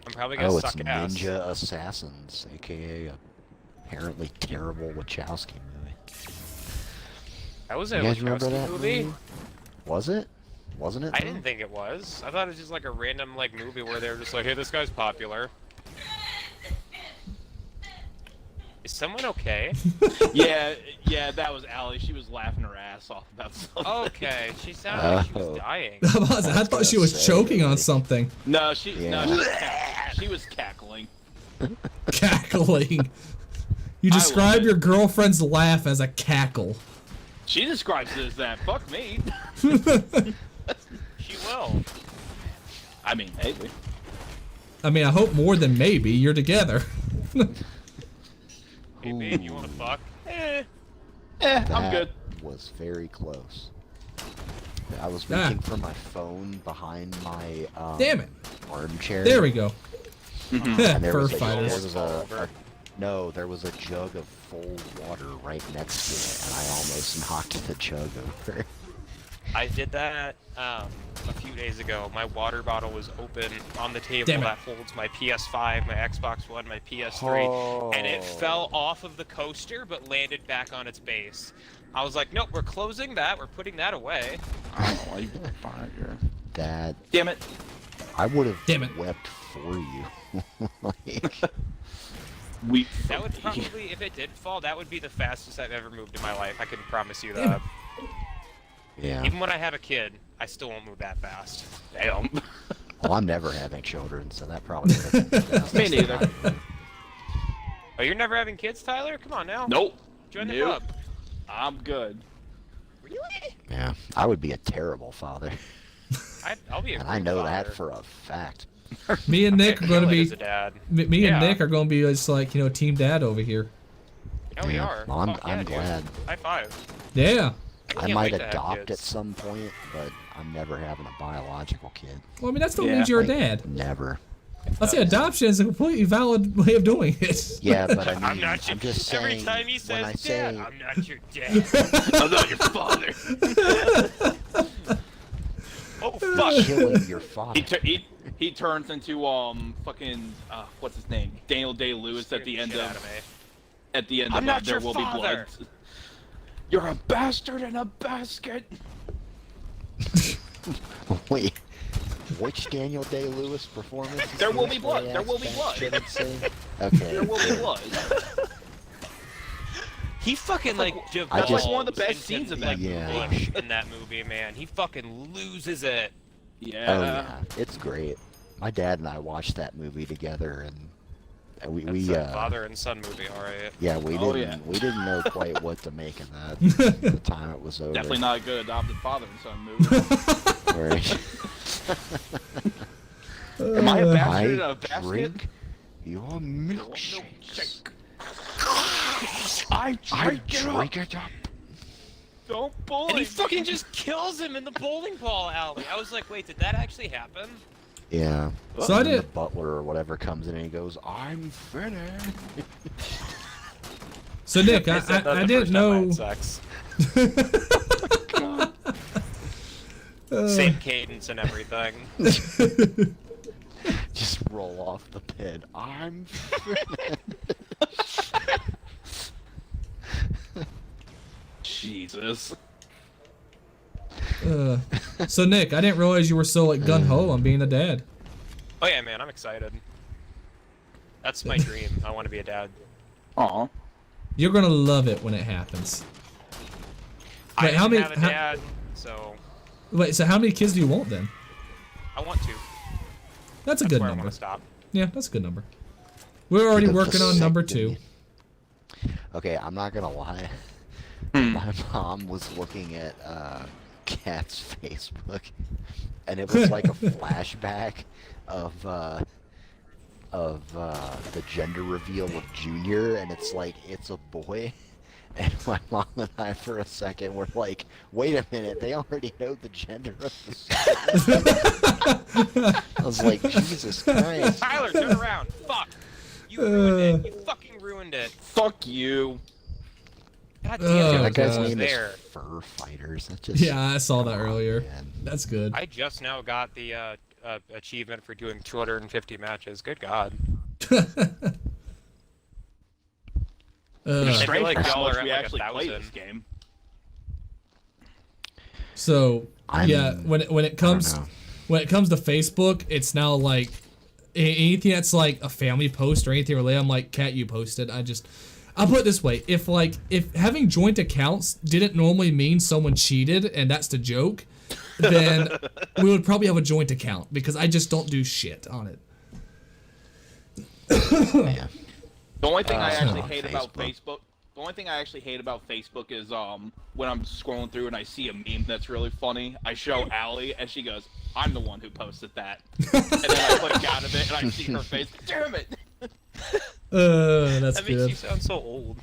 I'm probably gonna Oh, it's suck ass. Ninja Assassins, aka a apparently terrible Wachowski movie. That was a You guys remember Wachowski that movie? Was it? Wasn't it? I though? didn't think it was. I thought it was just like a random movie where they were just like, hey, this guy's popular. Is someone okay? Yeah, that was Allie. She was laughing her ass off about something. Okay, she sounded like she was Oh. dying. I thought she was say, choking on like- something. No, Yeah. she was cackling. Cackling. You I describe love it. your girlfriend's laugh as a cackle. She describes it as that. Fuck me. She will. I mean, maybe. I mean, I hope more than maybe. You're together. Hey, babe, you wanna fuck? I'm good. Was very close. I was reaching for my phone behind my Damn it. armchair. There we go. And there Fur was fighters. there was a jug of full water right next to it, and I almost knocked the jug over. I did that a few days ago. My water bottle was open on the table Damn it. that holds my PS5, my Xbox One, my PS3, and it fell off of the coaster but landed back on its base. I was like, nope, we're closing that. We're putting that away. Oh, you fire. That Damn it. I would have Damn it. wept for you. Like, That would probably, if it did fall, that would be the fastest I've ever moved in my life. I can promise you Damn that. yeah. Even when I have a kid, I still won't move that fast. Damn. Well, I'm never having children, so that probably would have Me neither. Oh, you're never having kids, Tyler? Come on now. Nope. Join the Nope. club. I'm good. Really? Yeah, I would be a terrible father, I'll be a and I great know father. that for a fact. Me and Nick are going to Kill it be as a dad. me and Yeah. Nick are going to be just like, team dad over here. Oh, we Yeah. are. Well, I'm Fuck yeah, dude. glad. High five. Yeah. I can't might wait to have adopt kids. at some point, but I'm never having a biological kid. Well, I mean, that still Yeah. means you're a Like, dad. Never. I'll say adoption is a completely valid way of doing it. Yeah, but I mean, I'm not your. I'm just saying. Every time he when I says, say, "Dad," I'm not your dad. I'm not your father. Oh fuck! killing your father. He turns into fucking what's his name? Daniel Day-Lewis at the end Shit out of me. at the end I'm of not There your Will Be father. Blood. You're a bastard in a basket. Wait, which Daniel Day-Lewis performance? is There Will this Be Blood. where There he Will Be acts Blood. shit and sing? Okay. There Will Be Blood. He fucking like That's like one of the best devolves scenes into, in that Yeah. Bush in that movie, man. He fucking loses it. Yeah. Oh yeah, it's great. My dad and I watched that movie together, and we That's a father and son movie, all right. yeah we Oh, didn't yeah. we didn't know quite what to make of that at the time it was over. Definitely not a good adopted father and son movie. Right. Am I a bastard in I a basket? drink your milkshakes. I I drink it up. drink it up. Don't bully. And he me. fucking just kills him in the bowling ball alley. I was like, wait, did that actually happen? Yeah. So I And then did. the butler or whatever comes in and he goes, "I'm finished." So Nick, I said that I the didn't first time I know. had sex. Same cadence and everything. Just roll off the bed. I'm finished. Jesus. So Nick, I didn't realize you were so like gun ho on being a dad. Oh yeah, man, I'm excited. That's my dream. I want to be a dad. Aw. You're gonna love it when it happens. I Wait, how don't many- have a how- dad, so Wait, so how many kids do you want then? I want to. That's a That's good where I number. want to stop. Yeah, that's a good number. We're already The working on number 2. vasectomy. Okay, I'm not gonna lie. My mom was looking at Kat's Facebook, and it was like a flashback of the gender reveal of Junior, and it's like it's a boy. And my mom and I, for a second, were like, "Wait a minute! They already know the gender of the son." I was like, "Jesus Christ!" Tyler, turn around. Fuck. You ruined it. You fucking ruined it. Fuck you. God Oh, damn it. That guy's God. name There. is Fur Fighters. That just Yeah, I saw that come on, earlier. man. That's good. I just now got the achievement for doing 250 matches. Good God. It's I strange feel like for how y'all much are at we like actually play 1,000. this game. So yeah, when it I comes don't know. when it comes to Facebook, it's now like anything that's like a family post or anything related. I'm like, Kat, you posted. I'll put it this way: if having joint accounts didn't normally mean someone cheated and that's the joke, then we would probably have a joint account because I just don't do shit on it. Yeah. The only thing I it's actually not on hate about Facebook. Facebook. The only thing I actually hate about Facebook is when I'm scrolling through and I see a meme that's really funny. I show Allie and she goes, "I'm the one who posted that," and then I click out of it and I see her face. Damn it! That's That good. makes you sound so old.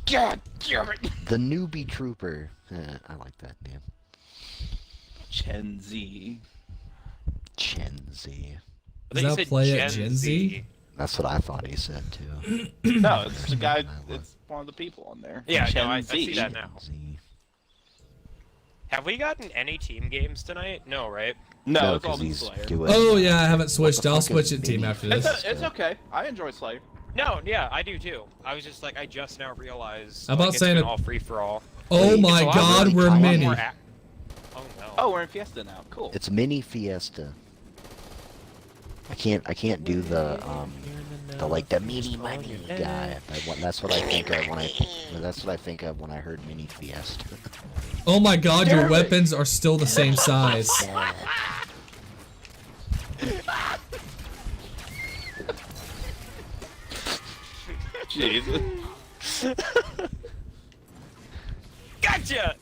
God damn it! The newbie trooper. I like that name. Gen Z. Gen Z. I Does thought you that said play at Gen Z? That's what I thought he said too. No, it's the guy. I love- It's one of the people on there. Yeah, Gen no, I Z. see that now. Z. Have we gotten any team games tonight? No, right? No, it's all because been he's Slayer. doing. Oh yeah, I haven't switched. the I'll fuck is switch it team mini after fiesta? this. It's okay. I enjoy Slayer. No, yeah, I do too. I was just like, I just now realized. How about like, it's saying been it- all free for all. Oh Wait, my so I'm God, really we're tired. mini. Oh no. Oh, we're in Fiesta now. Cool. It's mini fiesta. I can't do the the mini money guy. That's what I think of when I heard mini fiesta. Oh my God, your Damn it. weapons are still the same size. Jesus. Gotcha!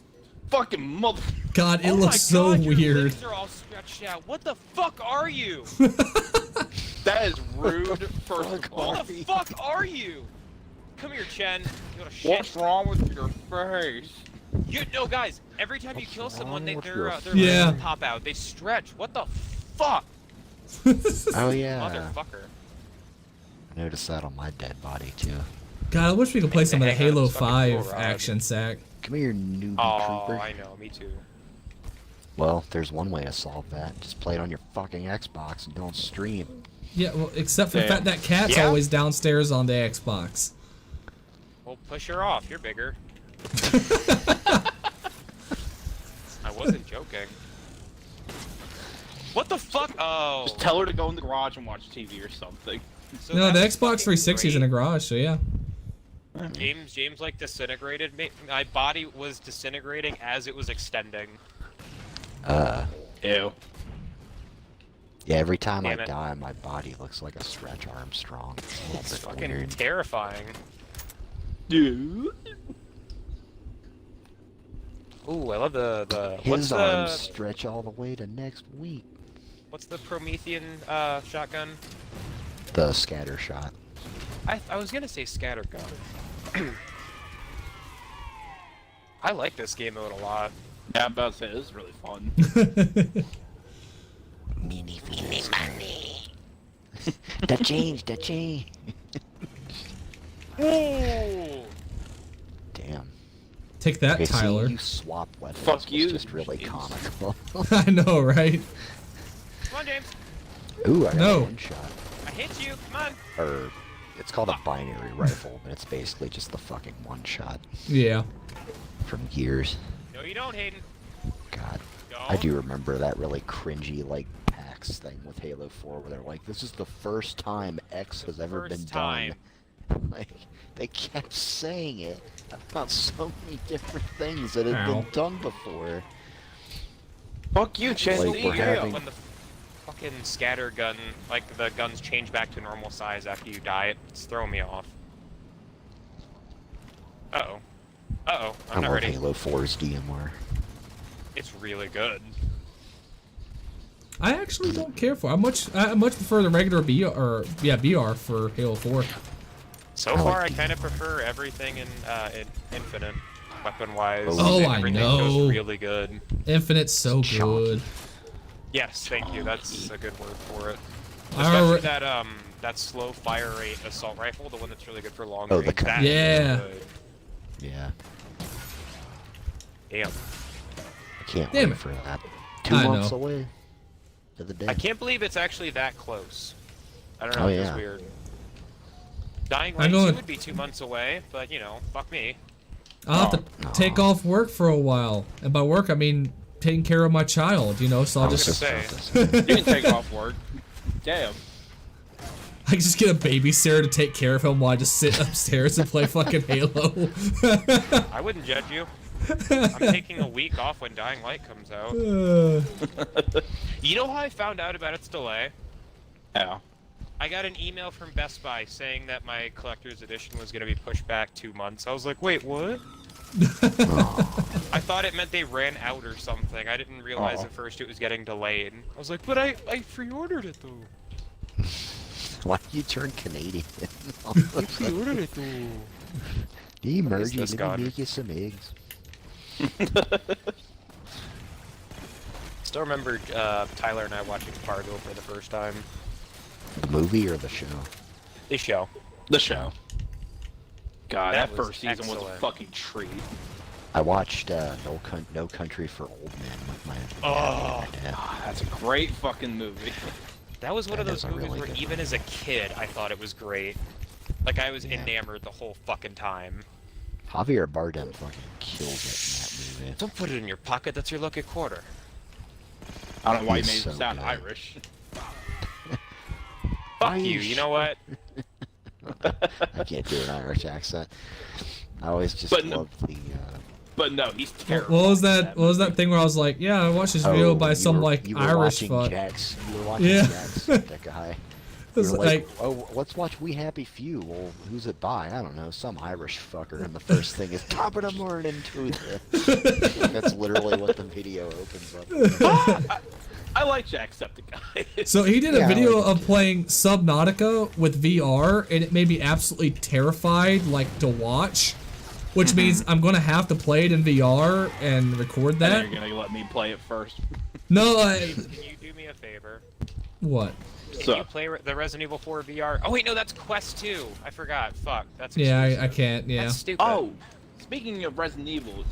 Fucking mother. God, it Oh my looks so God, your weird. legs are all stretched out. What the fuck are you? That is rude. First of all. What the fuck are you? Come here, Chen. You wanna shit? What's wrong with your face? No, guys. Every time you kill someone, wrong with their your Yeah. legs pop out. They stretch. What the fuck, Oh yeah. motherfucker? I noticed that on my dead body too. God, I wish we could play some of the Hang on, Halo it's fucking 5 cool, Rod. action sack. Come here, newbie Oh, trooper. I know. Me too. Well, there's one way to solve that. Just play it on your fucking Xbox and don't stream. Yeah, well, except for the Damn. fact that cat's Yeah. always downstairs on the Xbox. Well, push her off. You're bigger. I wasn't joking. What the fuck? Oh. Just tell her to go in the garage and watch TV or something. So No, the that's Xbox fucking 360 is in the great. garage, so yeah. James like disintegrated me. My body was disintegrating as it was extending. Ew. Yeah, every time Damn I it. die, my body looks like a Stretch Armstrong. It's a little It's bit fucking weird. terrifying. Dude. Ooh, I love the His what's arms the stretch all the way to next week. what's the Promethean shotgun? The scatter shot. I was gonna say scattergun. I like this game mode a lot. Yeah, I'm about to say this is really fun. Mini The change. Ooh. Damn. Take that, Okay, Tyler. see, you swap weapons. Fuck was you, just really James. comical. I know, right? Come on, James. Ooh, I got No. one shot. I hit you. Come on. Or, it's called a binary rifle, but it's basically just the fucking one shot Yeah. from years. No, you don't, Hayden. God. Don't. I do remember that really cringy, like, PAX thing with Halo 4 where they're like, this is the first time X has ever been First time. done. Like, they kept saying it about so many different things that had Ow. been done before. Fuck you, Chen. Like, we're having- When the fucking scatter gun, like the guns change back to normal size after you die, it's throwing me off. Uh-oh. Uh-oh. I I'm not love ready. Halo 4's DMR. It's really good. I actually don't care for. I much prefer the regular BR for Halo 4. So I like far, I the- kind of prefer everything in Infinite, weapon-wise. Oh, and I everything know. goes really good. Infinite's so Chonky. good. Yes, thank you. That's a good word for it. I Especially alre- that slow fire rate assault rifle, the one that's really good for long Oh, range. the That is Yeah. good. Yeah. Damn. I can't Damn wait it. for that. 2 I months know. away to the day. I can't believe it's actually that close. I don't know. Oh, It feels yeah. weird. Dying I'm Light 2 going- would be 2 months away, but you know, fuck me. I'll have to take off work for a while. And by work, I mean taking care of my child, you know, so I'll I was just... gonna just say. about to say. You can take off work. Damn. I just get a babysitter to take care of him while I just sit upstairs and play fucking Halo. I wouldn't judge you. I'm taking a week off when Dying Light comes out. You know how I found out about its delay? Yeah. I got an email from Best Buy saying that my collector's edition was going to be pushed back 2 months. I was like, wait, what? I thought it meant they ran out or something. I didn't realize Aw. at first it was getting delayed. I was like, but I pre-ordered it though. Why do you turn Canadian? Is Emerge, this let God? me make you some eggs. Still remember Tyler and I watching Fargo for the first time. The movie or the show? The show. The show. God, That that was first season was a excellent. fucking treat. I watched No Country for Old Men with my Oh, dad. that's a great fucking movie. That was one of That those is a movies really where good even one. as a kid, I thought it was great. Like, I was Yeah. enamored the whole fucking time. Javier Bardem fucking kills it in that movie. Don't put it in your pocket, that's your lucky quarter. I don't know why you He's made so it sound good. Irish. Fuck you, you know what? I can't do an Irish accent. I always just But no- loved the. But no, he's terrible. What was in that? What was that movie. thing where I was like, yeah, I watched this video by you some were- like you were Irish watching fuck. Jax, you were watching Yeah. Jax, that guy. You It's were like, oh, let's watch We Happy Few. Well, who's it by? I don't know, some Irish fucker. And the first thing is top of the morning to the. That's literally what the video opens up with. I like Jacksepticeye. so he did a Yeah, video like- of playing Subnautica with VR, and it made me absolutely terrified, like to watch. Which means I'm gonna have to play it in VR and record And that. you're gonna let me play it first. No, Can you do me a favor? what? Can So- you play the Resident Evil 4 VR? Oh wait, no, that's Quest 2. I forgot. Fuck, that's Yeah, I exclusive. can't. Yeah. That's stupid. Oh, speaking of Resident Evil,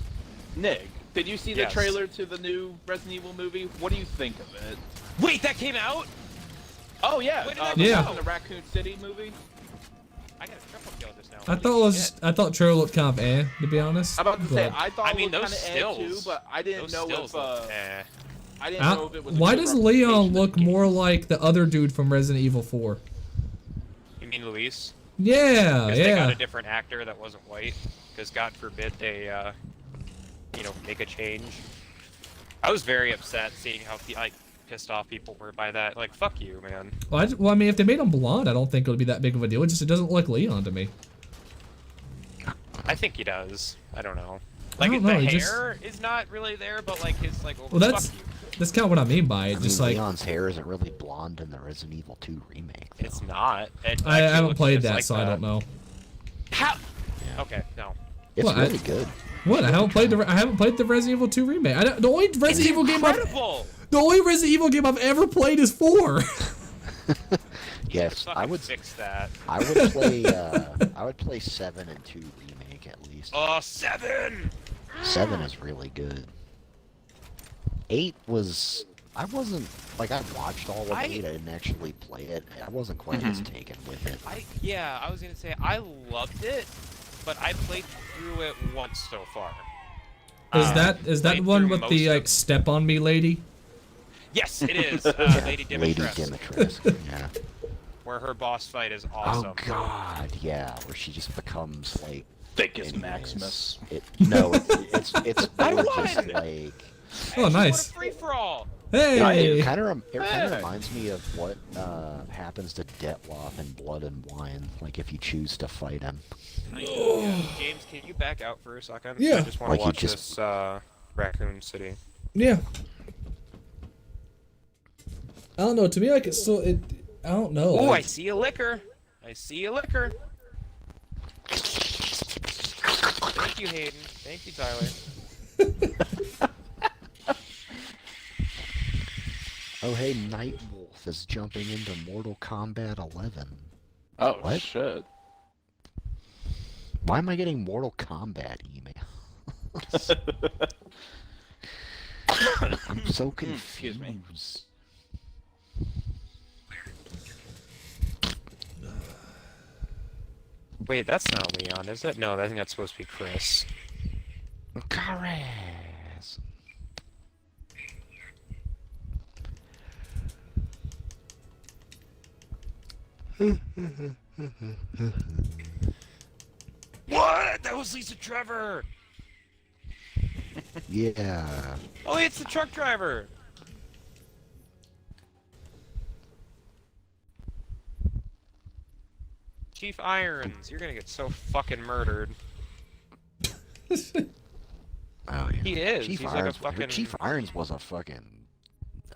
Nick, did you see the Yes. trailer to the new Resident Evil movie? What do you think of it? Wait, that came out? Oh yeah, When did that the come one out? in the Raccoon City movie. I got a triple kill just now. I Holy thought it was. shit. I thought trailer looked kind of to be honest. I'm about to say but- I thought I it mean, looked those kind of too, stills. but I didn't Those know stills if look I didn't know if it was. a Why good does Leon representation look of the game. more like the other dude from Resident Evil 4? You mean Luis? Yeah, Because they got yeah. a different actor that wasn't white. Because God forbid they, make a change. I was very upset seeing how pissed off people were by that. Like, fuck you, man. Well, I mean, if they made him blonde, I don't think it would be that big of a deal. It doesn't look like Leon to me. I think he does. I don't know. I Like, don't the know, he hair is not really there, but like his like over. Well, that's fuck you. that's kind of what I mean by I it. mean, Just like Leon's hair isn't really blonde in the Resident Evil 2 remake. Though. It's not. It I actually haven't looks played just that, like so I don't know. How? Yeah. Okay, no. It's Well, really good. What? I haven't played the Resident Evil 2 remake. The only Resident Evil game incredible. the only Resident Evil game I've ever played is 4. Yes, I would. fix that. I would play. I would play 7 and 2 remake at least. Oh, 7. 7 is really good. 8 was. I wasn't like I watched all of 8. I didn't actually play it. I wasn't quite as taken with it. I was gonna say I loved it, but I played through it once so far. Is that played the one through with most the of like step on me lady? Yes, it is. Yeah, Lady Lady Dimitrescu, Dimitrescu. Yeah. where her boss fight is awesome. Oh God, yeah, where she just becomes like Thick as anyways. Maximus. No, it's I more won! just like. Oh, nice. What a free for all. Hey. It kind of reminds me of what happens to Detloff in Blood and Wine. Like if you choose to fight him. James, can you back out for a second? Yeah. I just want to Like you watch just- this Raccoon City. Yeah. I don't know. To me, like it's still. I don't know. Oh, I like- see a liquor. I see a liquor. Thank you, Hayden. Thank you, Tyler. Oh hey, Nightwolf is jumping into Mortal Kombat 11. Oh What? shit. Why am I getting Mortal Kombat emails? I'm so Excuse me. confused. Wait, that's not Leon, is it? No, I think that's supposed to be Chris. Caress. What? That was Lisa Trevor! Yeah. Oh, it's the truck driver! Chief Irons, you're gonna get so fucking murdered. Oh yeah. He is. Chief He's Irons. like a fucking. Chief Irons was a fucking.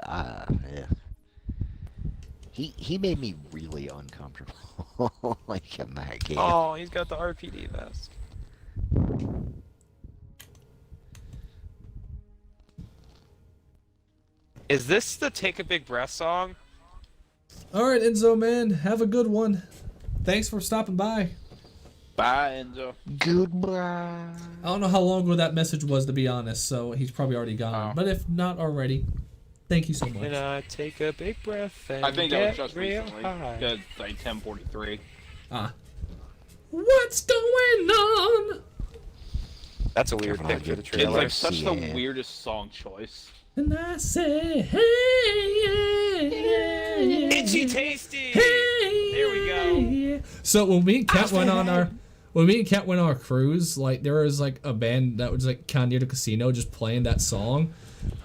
Yeah. He made me really uncomfortable, like in that game. Oh, he's got the RPD vest. Is this the Take a Big Breath song? All right, Enzo, man, have a good one. Thanks for stopping by. Bye, Enzo. Goodbye. I don't know how long ago that message was, to be honest, so he's probably already gone. Oh. But if not already, thank you so much. Can I take a big breath and I think that was get just real recently. high? Good, like 10:43. What's going on? That's a weird Careful, pick for the It's trailer. like such the Yeah. weirdest song choice. And I say, hey, yeah, yeah, Itchy tasty. hey, There we go. yeah. So when me and Kat went on our cruise, like there was like a band that was like kind of near the casino just playing that song.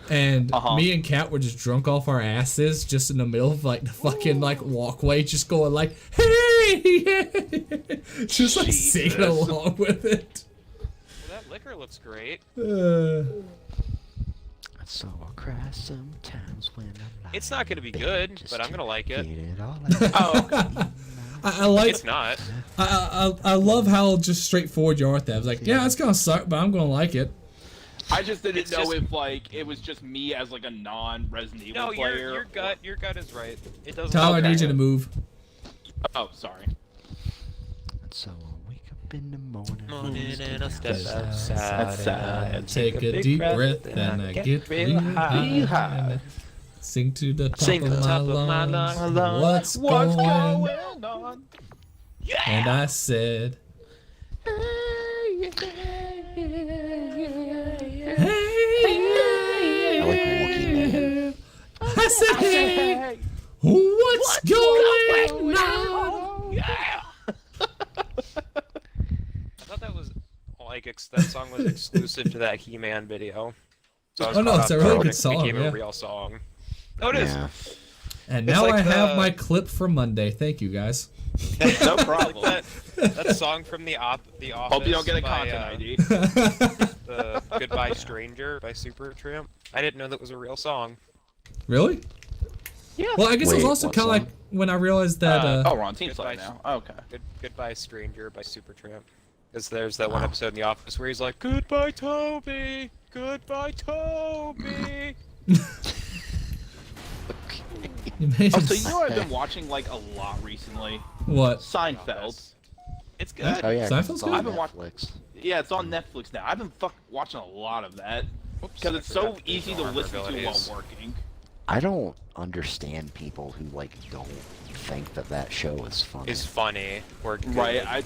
And me and Kat were just drunk off our asses, just in the middle of like the fucking like walkway, just going like, hey, yeah. Just like singing along with it. Well, that liquor looks great. So I'll cry sometimes when I'm It's not gonna be good, but I'm gonna like it. Get it all Oh, I like. it's not. I love how just straightforward you are with that. I was like, yeah, it's gonna suck, but I'm gonna like it. I just didn't It's know just- if like it was just me as like a non-Resident Evil No, player. your gut is right. It doesn't. Tyler, I Okay. need you to move. Oh, sorry. So I'll wake up in the morning. Morning and I'll step That's outside and Take a deep breath and I get real high. Sing to the top of my lungs. What's going on? And I said, I like Wookiee Man. I said, hey, what's going on? Yeah. I thought that was like that song was exclusive to that He-Man video. So I was Oh, no, caught it's a off really guard. good song, It became yeah. a real song. Oh, it is. Yeah. And It's now like I have the- my clip for Monday. Thank you, guys. No problem. Like that song from the Office. Hope you don't get a by, content ID. The Goodbye Stranger by Supertramp. I didn't know that was a real song. Really? Yeah. Well, I guess it was Wait, also what kind of song? like when I realized that. Oh, we're on Team Goodbye. Slide now. Oh, okay. Goodbye Stranger by Supertramp. Because there's that one episode in The Office where he's like, "Goodbye Toby, goodbye Toby." You made Oh, him so you know what I've been watching like a lot recently? what? Seinfeld. It's good. Oh yeah, 'cause Seinfeld's it's on good? I've been Netflix. Yeah, it's on Netflix now. I've been watching a lot of that because it's so easy to listen to while working. I don't understand people who like don't think that show is funny. Is funny or good. Right,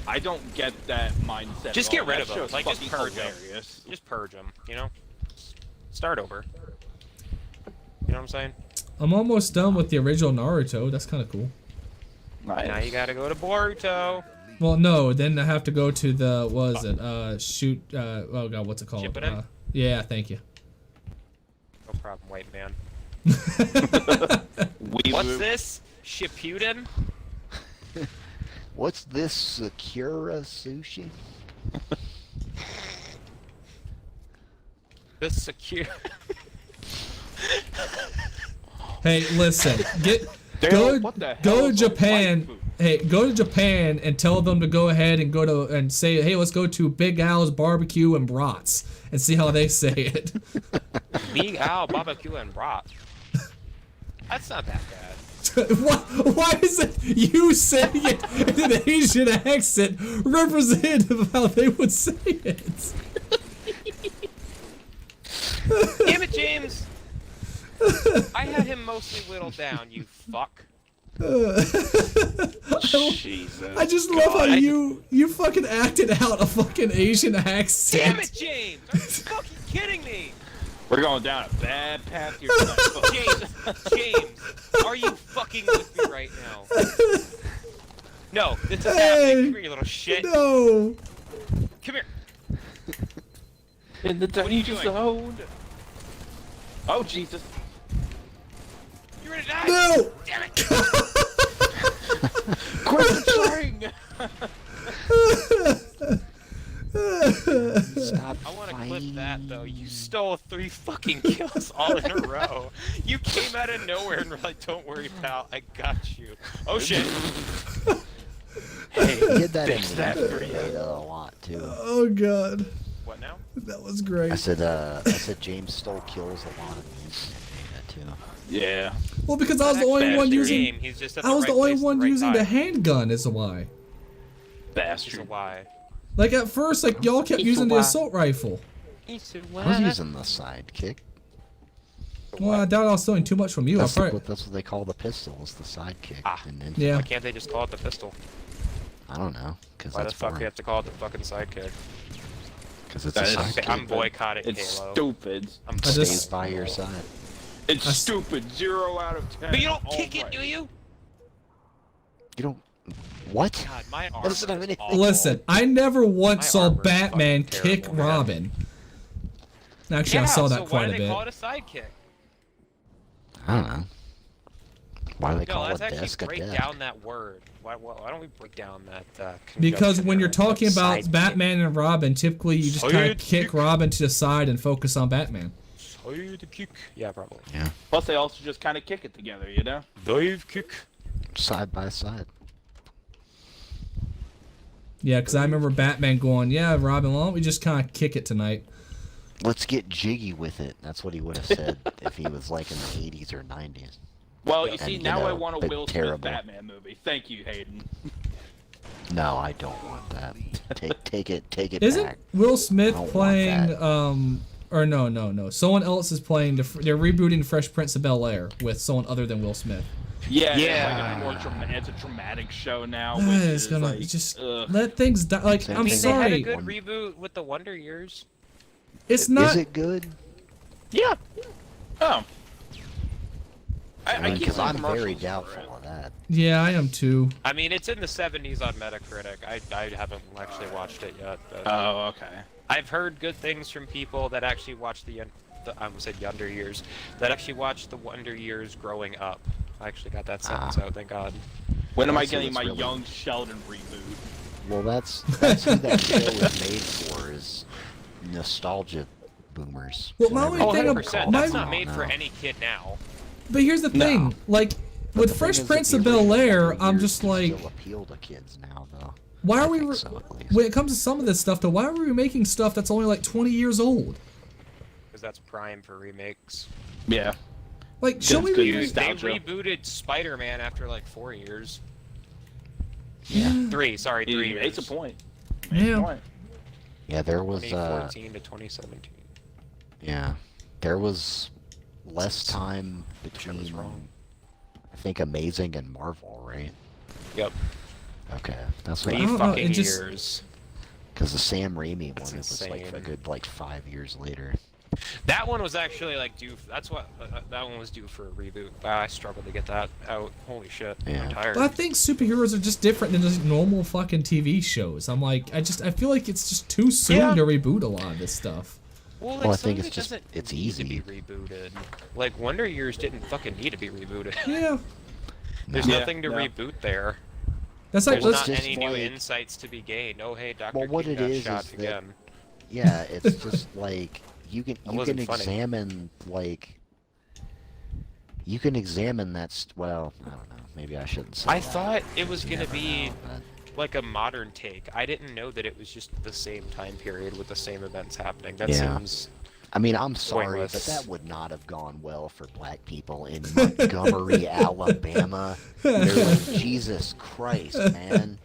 I don't get that mindset. Just at get all. rid That of them. show's Like, just fucking purge 'em. hilarious. Just purge them. You know. Start over. You know what I'm saying? I'm almost done with the original Naruto. That's kind of cool. Now you gotta go to Boruto. Well, no, then I have to go to the what is it? Shoot. Oh god, what's it called? Shippuden? Yeah, thank you. No problem, white man. We What's move- this? Shippuden? What's this Sakura sushi? This secure. Hey, listen, Daryl, what the hell go to is a Japan. white food? Hey, go to Japan and tell them to go ahead and say, hey, let's go to Big Al's Barbecue and Brats and see how they say it. Big Al, barbecue, and brat. That's not that bad. Why is it you saying it in an Asian accent representative of how they would say it? Damn it, James! I had him mostly whittled down, you fuck. Jesus. I just love how you fucking acted out a fucking Asian accent. Damn it, James! Are you fucking kidding me? We're going down a bad path here tonight. James, are you fucking with me right now? No, this is Hey, happening. Come here, you little shit. No. Come here. In the What are you danger doing? zone. Oh, Jesus. You ready to die? No. Damn it! Quit the string! Stop I want to clip fighting. that though. You stole 3 fucking kills all in a row. You came out of nowhere and were like, "Don't worry, pal, I got you." Oh shit. Hey, he did that Fix in that the for you. beta a lot too. Oh god, What now? that was great. I said James stole kills a lot of these beta too. Yeah. Well, because I was the Actually, only that's one the using. game. He's just at I was the right only place at one the right using the time. handgun. Is why. That's Bastard. why. Like at first, like y'all kept using the assault rifle. I was using the sidekick. Well, I doubt I was stealing too much from you. That's, I probably, that's what they call the pistol. Is the sidekick. Ah. And then, yeah. Why can't they just call it the pistol? I don't know, because Why the that's fuck do you boring. have to call it the fucking sidekick? Because it's That a is sidekick. I'm boycotting It's Halo. stupid. I'm I just- Stays by your side. It's I- stupid. 0 out of 10. But you don't all kick it, right. do you? You don't. What? God, my arm. doesn't have is anything- awful. Listen, I never once My saw armor is Batman fucking kick terrible, man. Robin. Actually, Yeah, I saw so that why quite do a they bit. call it a sidekick? I don't know. Why do they No, call it let's actually desk a break desk? down that word. Why don't we break down that? Because conjunction when you're there? talking about Sidekick. Batman and Robin, typically you just kind of kick Sidekick. Robin to the side and focus on Batman. Sidekick. Yeah, probably. Yeah. Plus, they also just kind of kick it together, you know? Dive kick. Side by side. Yeah, because I remember Batman going, "Yeah, Robin, why don't we just kind of kick it tonight?" Let's get jiggy with it. That's what he would have said if he was like in the 80s or 90s. Well, you And, see, you now I know, want a but Will Smith terrible. Batman movie. Thank you, Hayden. No, I don't want that. Take it Isn't back. Will I Smith don't want playing? that. Or no. Someone else is playing. They're rebooting Fresh Prince of Bel Air with someone other than Will Smith. Yeah, Yeah. It's, like a more it's a dramatic show now. That Which is is gonna like, just ugh. let things die. Like Same I'm thing. They had a sorry, good One- reboot with the Wonder Years. it's not. Is it good? Yeah. Oh. I keep Because seeing I'm very commercials for doubtful it. of that. Yeah, I am too. I mean, it's in the 70s on Metacritic. I haven't actually watched it yet. But Oh, okay. I've heard good things from people that actually watched I almost said Wonder Years. That actually watched the Wonder Years growing up. I actually got that sentence out, thank God. When am I That's getting what's my really- Young Sheldon reboot? Well, that's who that show is made for, is nostalgia boomers. Well, my Whatever only you thing wanna ab- call That's my- not them made for now. any kid now. But here's the thing, like But with the Fresh thing is that Prince the of Bel Air, original I'm years just can like, still appeal to kids now, though. why I are we? think so, at least. When it comes to some of this stuff, though, why are we making stuff that's only like 20 years old? Because that's prime for remakes. Yeah. Like, show me. good Dude, news. they Nostalgia. rebooted Spider-Man after like 4 years. Yeah. 3 He years. makes a point. Yeah. Point. Yeah, there was 2014 to 2017. yeah, there was less time Sure was between wrong. I think Amazing and Marvel, right? Yep. Okay, that's 3 I don't know, fucking it just- years. because the Sam Raimi That's one it was like a insane. good like 5 years later. That one was actually like due. That's what that one was due for a reboot. I struggled to get that out. Holy shit! Yeah. I'm tired. But I think superheroes are just different than just normal fucking TV shows. I'm like, I feel like it's just too soon Yeah. to reboot a lot of this stuff. Well, like, Well, I some think of it's it just- doesn't it's need to be easy. rebooted. Like Wonder Years didn't fucking need to be rebooted. Yeah, There's Yeah, nothing to no. reboot there. that's like There's let's not just any new like- insights to be gained. Oh hey, Dr. Well, what King it got is shot that- again. Yeah, it's just like you can wasn't funny. examine like you can examine well, I don't know. Maybe I shouldn't say. I that. thought it was You gonna never be know, but- like a modern take. I didn't know that it was just the same time period with the same events happening. That Yeah. seems I mean, I'm sorry, but pointless. that would not have gone well for black people in Montgomery, Alabama. They're like, Jesus Christ, man.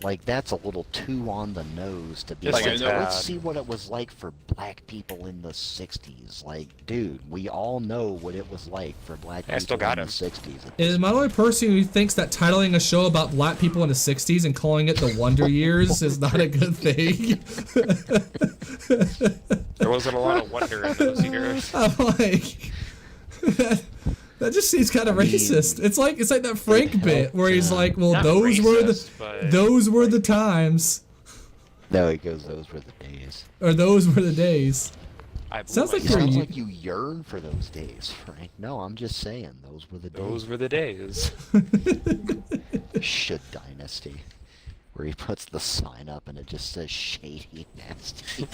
Like, that's a little too on the nose to be Just like, like let's bad. see what it was like for black people in the 60s. Like, dude, we all know what it was like for black I people still got in him. the 60s. Am I the only person who thinks that titling a show about black people in the 60s and calling it the Wonder Years is not a good thing? there wasn't a lot of wonder in those years. I'm like, that just seems kind of I mean, racist. It's like that Frank it bit helped, where he's like, well, Not those were racist, but, those were the times, No, it goes, those were the days. or those were the days. I blew Sounds like It you're- myself. sounds like you yearn for those days, Frank. No, I'm just saying, those were the days. Those were the days. Should Dynasty. where he puts the sign up and it just says shady nasty.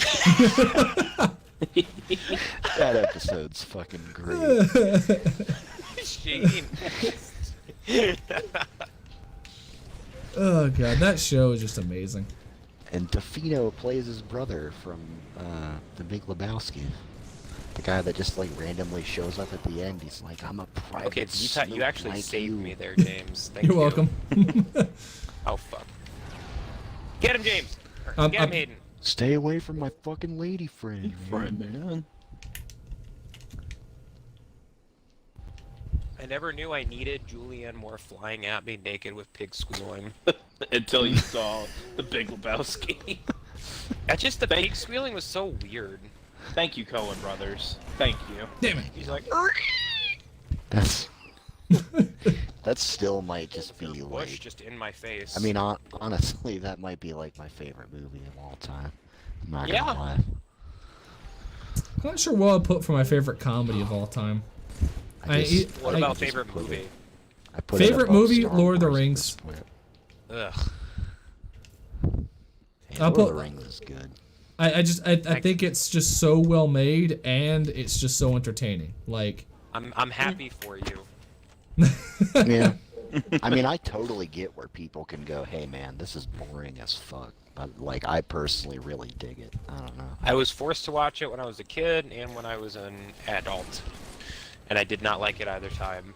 That episode's fucking great. Shady. Oh god, that show is just amazing. And Tofino plays his brother from The Big Lebowski. The guy that just like randomly shows up at the end. He's like, I'm a private Okay, snoop you actually like saved you. me there, James. Thank You're you. welcome. Oh fuck. Get him, James. Or, get him, Hayden. Stay away from my fucking lady friend. man. I never knew I needed Julianne Moore flying at me naked with pigs squealing. Until you saw The Big Lebowski. That's just the pig squealing was so weird. Thank you, Coen brothers. Thank you. Damn it. He's like, That's that still might just be Bush like. just in my face. I mean, honestly, that might be like my favorite movie of all time. I'm not Yeah. gonna lie. I'm not sure what I'd put for my favorite comedy of all time. what I- about just favorite put movie? I put it Favorite above movie, Star Lord of the Wars at Rings. this point. Ugh. Yeah, I'll Lord put- of the Rings is good. I think it's just so well made and it's just so entertaining. Like, I'm happy for you. Yeah. I mean, I totally get where people can go, hey man, this is boring as fuck. But like, I personally really dig it. I don't know. I was forced to watch it when I was a kid and when I was an adult, and I did not like it either time.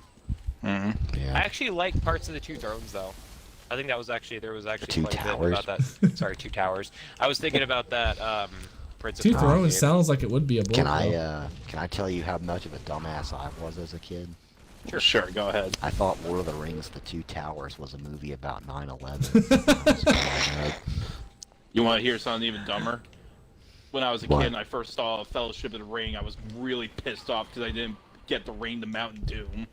I Yeah. actually like parts of the Two Thrones though. I think there was actually Two quite a bit Towers? about that. Sorry, Two Towers. I was thinking about that. Prince of Two Persia Thrones game. sounds like it would be a book. Can though. I tell you how much of a dumbass I was as a kid? Sure, go ahead. I thought Lord of the Rings: The Two Towers was a movie about 9/11. You want to hear something even dumber? When I was a What? kid and I first saw Fellowship of the Ring, I was really pissed off because I didn't get the ring to Mountain Doom.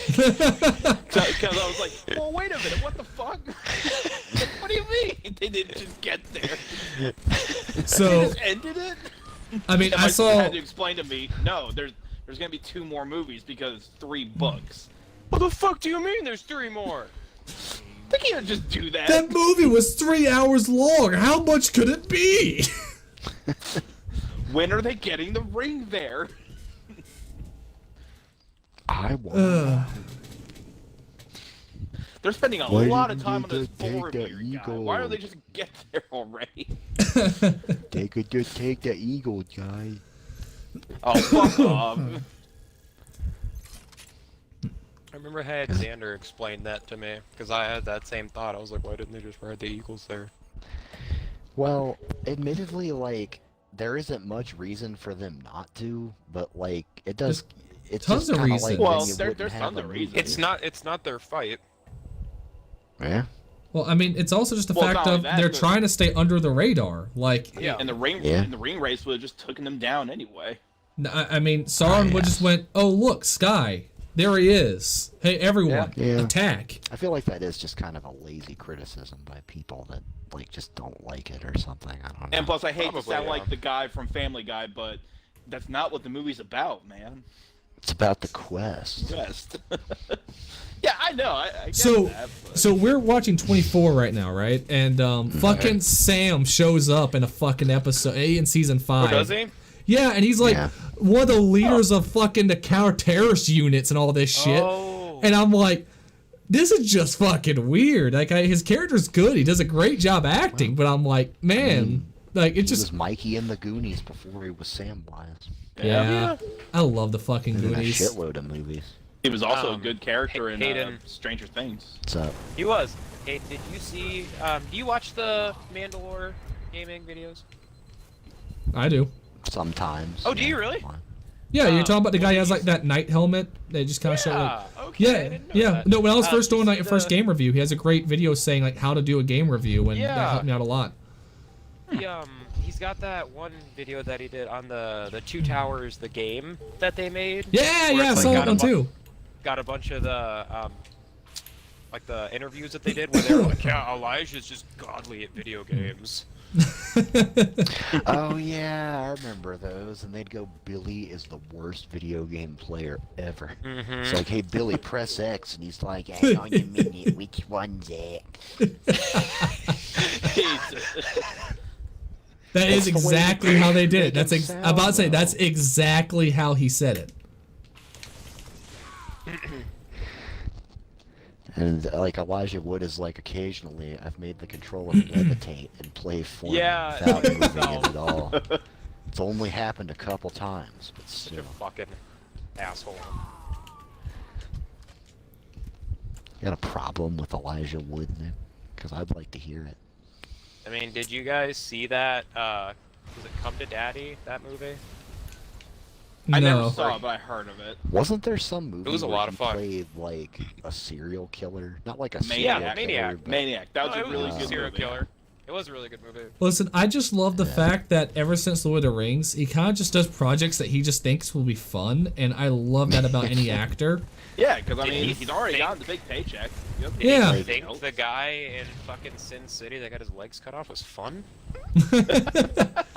Because I was like, well, wait a minute, what the fuck? Like, what do you mean? They didn't just get there. They So, just ended it? I mean, And I my saw. dad had to explain to me, no, there's gonna be 2 more movies because 3 books. What the fuck do you mean? There's 3 more. They can't just do that. That movie was 3 hours long. How much could it be? When are they getting the ring there? I want. They're spending a Why lot of didn't time you on this just take forward the here, guy. eagle? Why don't they just get there already? They could just take the eagle, guy. Oh, fuck off. I remember I had Xander explain that to me because I had that same thought. I was like, why didn't they just ride the Eagles there? Well, admittedly, like, there isn't much reason for them not to, but like, it does. It's tons just of kinda reason. like Well, when you there's wouldn't have tons a of movie. reasons. It's not their fight. Yeah. Well, I mean, it's also just the Well, fact not of only that, they're but- trying to stay under the radar. Like, Yeah. And the ring race would have just taken them down anyway. I mean, Sauron would just went, oh, look, Sky. There he is. Hey, everyone, Yeah. attack. I feel like that is just kind of a lazy criticism by people that like just don't like it or something. I don't know. And plus, I hate Probably, to sound yeah. like the guy from Family Guy, but that's not what the movie's about, man. It's about the quest. Just. Yeah, I know. I get So, that, but... so we're watching 24 right now, right? And fucking Sam shows up in a fucking episode, in season 5. Oh, does he? Yeah, and he's like Yeah. one of the leaders of fucking the counter-terrorist units and all this shit. Oh. And I'm like, this is just fucking weird. Like, his character's good. He does a great job acting, but I'm like, man, like, it He just, was Mikey in the Goonies before he was Samwise. yeah. I love the fucking In a Goonies. shitload of movies. He was also a good character in Hayden. Stranger Things. What's up? He was. Hey, did you see? Do you watch the Mandalore gaming videos? I do. Sometimes. Oh, do you yeah, really? fine. Yeah, you're talking about the guy who has movies. like that night helmet. They just kind of show like, Okay. I yeah, didn't know yeah. that. No, when I was first you doing like see a first the- game review, he has a great video saying like how to do a game review, and that Yeah. helped me out a lot. He's got that one video that he did on the Two Towers, the game that they made. Yeah, Where yeah, I it's, saw like, that got a one bu- too. Got a bunch of the like the interviews that they did where they were like, yeah, Elijah's just godly at video games. Oh yeah, I remember those. And they'd go, Billy is the worst video game player ever. It's like, hey Billy, press X, and he's like, hang on a minute, which one's X? That is That's the way exactly how they did it. make That's him I'm about to say sound, that's though. exactly how he said it. And like Elijah Wood is like, occasionally I've made the controller levitate and play for me Yeah, without like moving so. it at all. It's only happened a couple times, but Such a still. fucking asshole. You got a problem with Elijah Wood, Nick? Because I'd like to hear it. I mean, did you guys see that, was it Come to Daddy, that movie? I never No. saw it, but I heard of it. Wasn't there some movie was a where lot he of fun. played like a serial killer? Not like a Maniac. serial Maniac. killer, but Maniac. That was No, a it really was good serial movie. killer. It was a really good movie. Listen, I just love the Yeah. fact that ever since Lord of the Rings, he kind of just does projects that he just thinks will be fun, and I love that about any actor. Yeah, because I Did mean, he he's already think- gotten the big paycheck. Yep. Did Yeah. you think the guy in fucking Sin City that got his legs cut off was fun?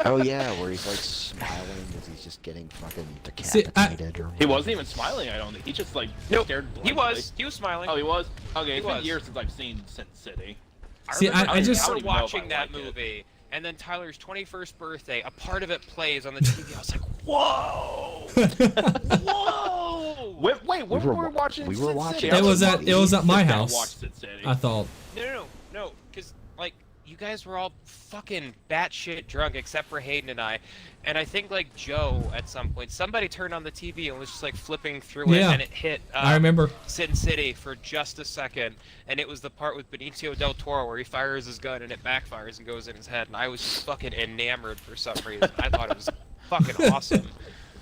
Oh yeah, where he's like smiling as he's just getting fucking See, decapitated or He wasn't even smiling, I don't think. He just like stared He blankly. was. He was smiling. Oh, he was? Okay, it's been was. years since I've seen Sin City. See, I just- I don't remember even know if watching I that liked it. movie, and then Tyler's 21st birthday, a part of it plays on the TV. I was like, whoa! Whoa! Wait, when We were were we watching we Sin were watching City? it. I It was at movie. it was at my Sit down, house. watch Sin City. I thought. No, because, like, you guys were all fucking batshit drunk except for Hayden and I. And I think, like, Joe, at some point, somebody turned on the TV and was just, like, flipping through it, Yeah. and it hit I remember. Sin City for just a second. And it was the part with Benicio del Toro where he fires his gun and it backfires and goes in his head. And I was just fucking enamored for some reason. I thought it was fucking awesome.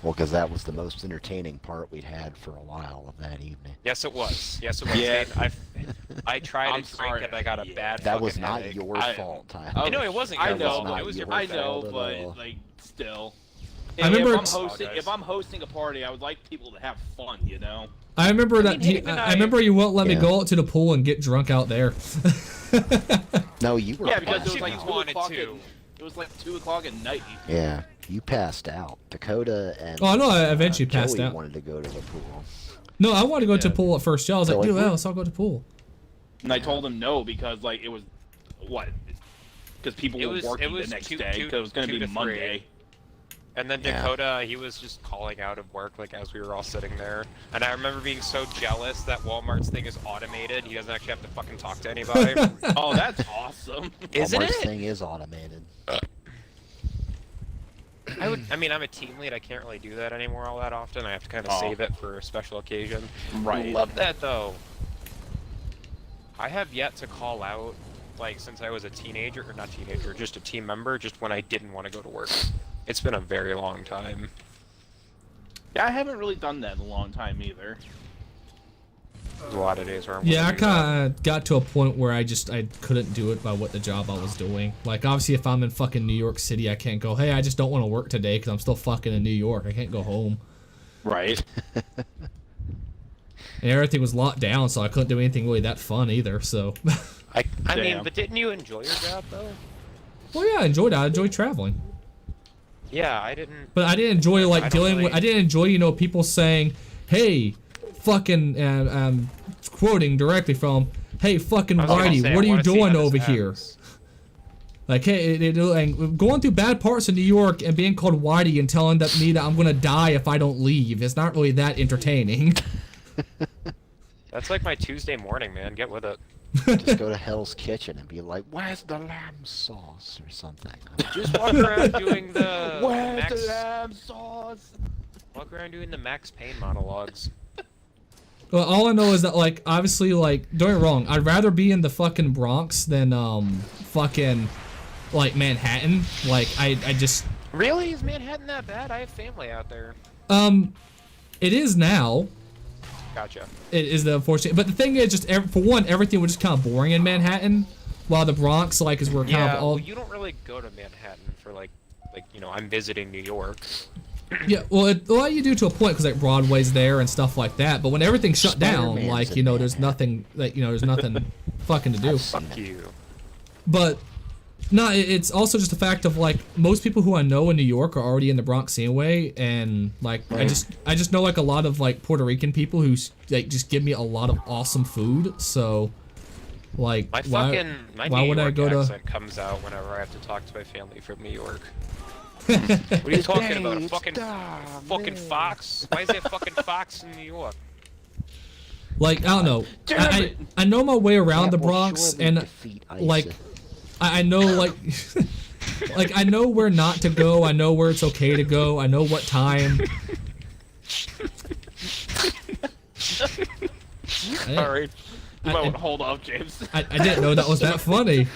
Well, because that was the most entertaining part we'd had for a while of that evening. Yes, it was. Yes, it was. Yeah. I tried I'm to drink sorry. and I got a Yeah. bad That fucking was not headache. your I- fault, Tyler. Oh, No, it wasn't I your know, fault. not It was your your I birthday. know, fault at but all. like still. I remember- If I'm hosting a party, I would like people to have fun, you know. I remember that. mean, Hayden and I I- remember you won't let me Yeah. go out to the pool and get drunk out there. No, you were. Yeah, because it passed was like you out. 2 wanted o'clock. to. It was like 2 o'clock at night. Yeah, you passed out. Dakota and Oh, I know, I eventually passed Joey out. wanted to go to the pool. No, I wanted to go to Yeah. pool at first. I was So, like, dude, like, well, let's all go to pool. And I told him no because like it was what? Because people It were was- working it was the next two- day two- because it was going 2 to to be 3. Monday. And then Yeah. Dakota, he was just calling out of work like as we were all sitting there. And I remember being so jealous that Walmart's thing is automated. He doesn't actually have to fucking talk to anybody. Oh, that's awesome. Isn't Walmart's it? thing is automated. I mean, I'm a team lead. I can't really do that anymore all that often. I have to kind of Oh. save it for a special occasion. Right. Love that though. I have yet to call out, like, since I was a teenager, or not teenager, just a team member, just when I didn't want to go to work. It's been a very long time. Yeah, I haven't really done that in a long time either. There's a lot of days where I'm Yeah, I gonna do that. kind of got to a point where I couldn't do it by what the job I was doing. Like, obviously, if I'm in fucking New York City, I can't go, hey, I just don't want to work today because I'm still fucking in New York. I can't go home. Right. And everything was locked down, so I couldn't do anything really that fun either, so. I mean, Damn. but didn't you enjoy your job though? Well, yeah, I enjoyed it. I enjoyed traveling. Yeah, I didn't. But I didn't enjoy, like, I don't dealing with, really- I didn't enjoy, you know, people saying, hey, fucking, quoting directly from, hey, fucking I was gonna Whitey, say, I what are you wanna see doing how this over here? ends. Like, hey, and going through bad parts of New York and being called Whitey and telling me that I'm gonna die if I don't leave is not really that entertaining. That's like my Tuesday morning, man. Get with it. Just go to Hell's Kitchen and be like, "Where's the lamb sauce?" or something. Just walk around doing the Where's Max, the lamb sauce? walk around doing the Max Payne monologues. Well, all I know is that, like, obviously, like, don't get me wrong, I'd rather be in the fucking Bronx than, fucking, like, Manhattan. Like, I just, Really? Is Manhattan that bad? I have family out there. it is now. Gotcha. It is the unfortunate, but the thing is, just for one, everything was just kind of boring in Manhattan, while the Bronx, like, is where kind Yeah, of all. well, you don't really go to Manhattan for like, you know, I'm visiting New York. Yeah, well, you do to a point because like Broadway's there and stuff like that. But when everything's shut down, Spider-Man's like, in you know, there's Manhattan. nothing, like, you know, there's nothing fucking to do. Fuck you. But no, it's also just a fact of, like, most people who I know in New York are already in the Bronx anyway, and like I just know, like, a lot of, like, Puerto Rican people who, like, just give me a lot of awesome food. So Like, My why New would I York go to? accent comes out whenever I have to talk to my family from New York. What are you talking about? A fucking fox? Why is there a fucking fox in New York? Like, I don't know. I know my way around the That will Bronx, surely and defeat like, ISIS. I know like, like I know where not to go. I know where it's okay to go. I know what time. Sorry. You might want to hold off, James. I didn't know that was that funny.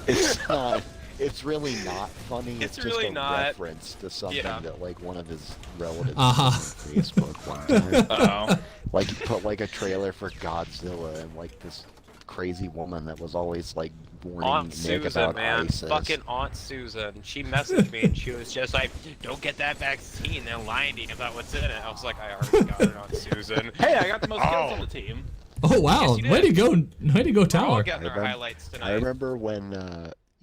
It's not. It's really not funny. It's just really a not. reference to something that like one of his relatives Uh-huh. on Facebook one time. Uh-oh. Like he put like a trailer for Godzilla and like this crazy woman that was always like warning Aunt Nick Susan, about man. ISIS. Fucking Aunt Susan. She messaged me and she was just like, don't get that vaccine. They're lying about what's in it. I was like, I already got it, Aunt Susan. Hey, I got the most kills on the team. Oh wow! Yes, you Way did. to go! Way to go, We're all Tower. getting our highlights I tonight. remember when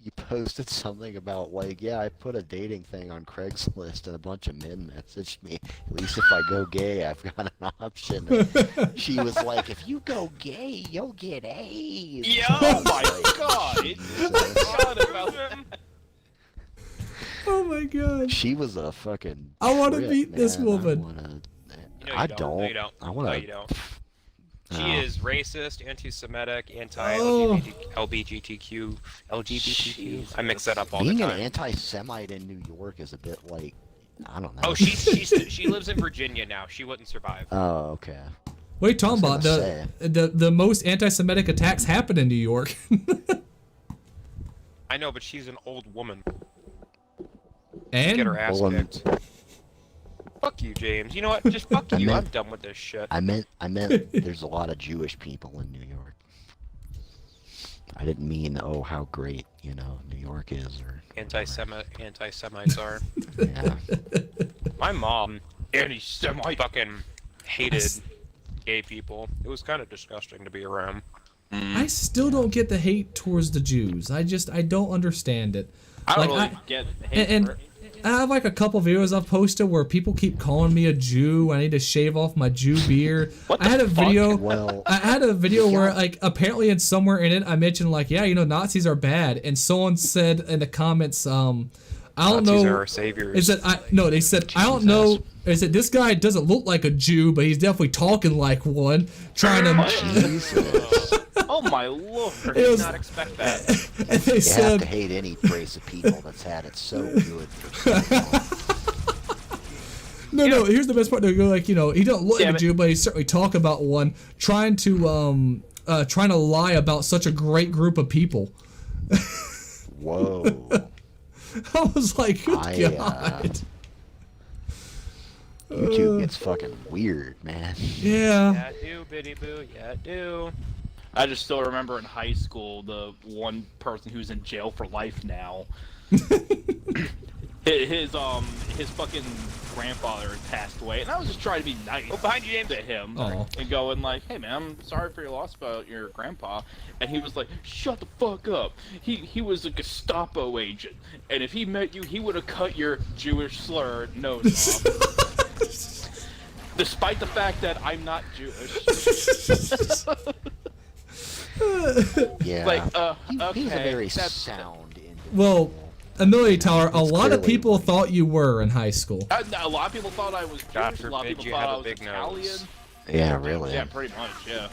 you posted something about like, yeah, I put a dating thing on Craigslist and a bunch of men messaged me. At least if I go gay, I've got an option. And she was like, if you go gay, you'll get AIDS. Yo, I was my like, God. Jesus. Forgot about that. Oh my god! She was a fucking. I wanna trip, meet this man. woman. No, you I don't. don't. No, you don't. I want to. No, you don't. She Oh. is racist, anti-Semitic, Oh. LGBTQ. I mix that up all Being the an time. anti-Semite in New York is a bit like, I don't know. Oh, she lives in Virginia now. She wouldn't survive. Oh, okay. What are you talking I about? was gonna The most anti-Semitic attacks happen in New York. I know, but she's an old woman. And Get her ass Well, kicked. Fuck you, James. You know what? Just fuck you. I'm done with this shit. I meant there's a lot of Jewish people in New York. I didn't mean, oh, how great, New York is, or Anti-Semites are. yeah. My mom, anti-Semite, fucking hated gay people. It was kind of disgusting to be around. I still don't get the hate towards the Jews. I don't understand it. I don't Like, really get hate and for it. I have like a couple videos I've posted where people keep calling me a Jew. I need to shave off my Jew beard. What I had a the fuck? video. Well, I had a video where like apparently in somewhere in it I mentioned like, yeah, Nazis are bad, and someone said in the comments, I don't Nazis know. are our saviors. They said they said I don't know. They said this guy doesn't look like a Jew, but he's definitely talking like one. Trying to. Jesus. Oh my lord. I It did was- not expect that. And they You have said to hate any race of people that's had it so good for so long. no. Here's the best part. They go like, he don't look like Damn a it. Jew, but he certainly talk about one. Trying to lie about such a great group of people. Whoa. I was like, good I, God. YouTube gets fucking weird, man. Yeah. Yeah, I do, Biddy Boo. Yeah, I do. I just still remember in high school, the one person who's in jail for life now. His fucking grandfather had passed away, and I was just trying to be nice Oh, behind you, James. to him Aw. and going like, "Hey man, I'm sorry for your loss about your grandpa," and he was like, "Shut the fuck up. He was a Gestapo agent, and if he met you, he would have cut your Jewish slur nose off." Despite the fact that I'm not Jewish. Yeah. Like, He's a okay, very that's- sound individual. Well, Amelia Tower, a It's lot of clearly people funny. thought you were in high school. A lot of people thought I was God Jewish. A lot of forbid people you thought have I a was big Italian. nose. Yeah, really. Yeah, pretty much. Yeah.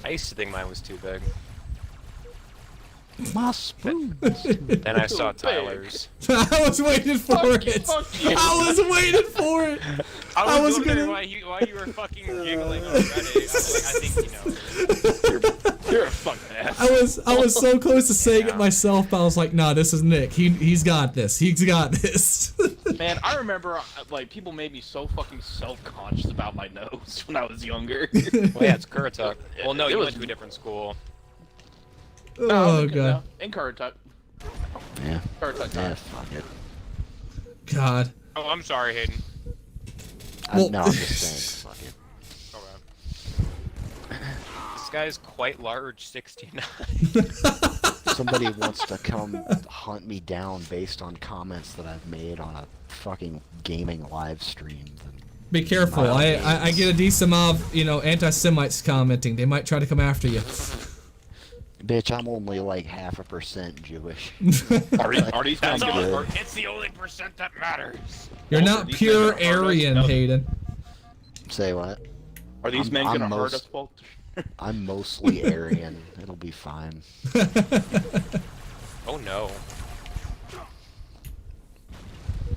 I used to think mine was too big. My spoon. Then I saw Too big. Tyler's. I was waiting for Fuck you, it. fuck you. I was waiting for it. I was wondering gonna- why you were fucking giggling already. I was like, I think you know. You're a fucking ass. I was so close to saying Yeah. it myself, but I was like, nah, this is Nick. He's got this. He's got this. Man, I remember like people made me so fucking self-conscious about my nose when I was younger. Well, yeah, it's Currituck. Well, no, It you was- went to a different school. Oh No, god. in Currituck. Yeah. Currituck. Yeah, fuck it. God. Oh, I'm sorry, Hayden. Well- No, I'm just saying, fuck it. Okay. This guy's quite large, 69. Somebody wants to come hunt me down based on comments that I've made on a fucking gaming live stream, then Be careful. I get a decent amount of, you know, anti-Semites commenting. They might try to come after you. Bitch, I'm only like 0.5% Jewish. Are these That's men all. gonna, It's the only percent that matters. You're Also, not these pure men are hard Aryan, as- Hayden. Say what? Are these men I'm gonna hurt most- us both? I'm mostly Aryan. It'll be fine. Oh no.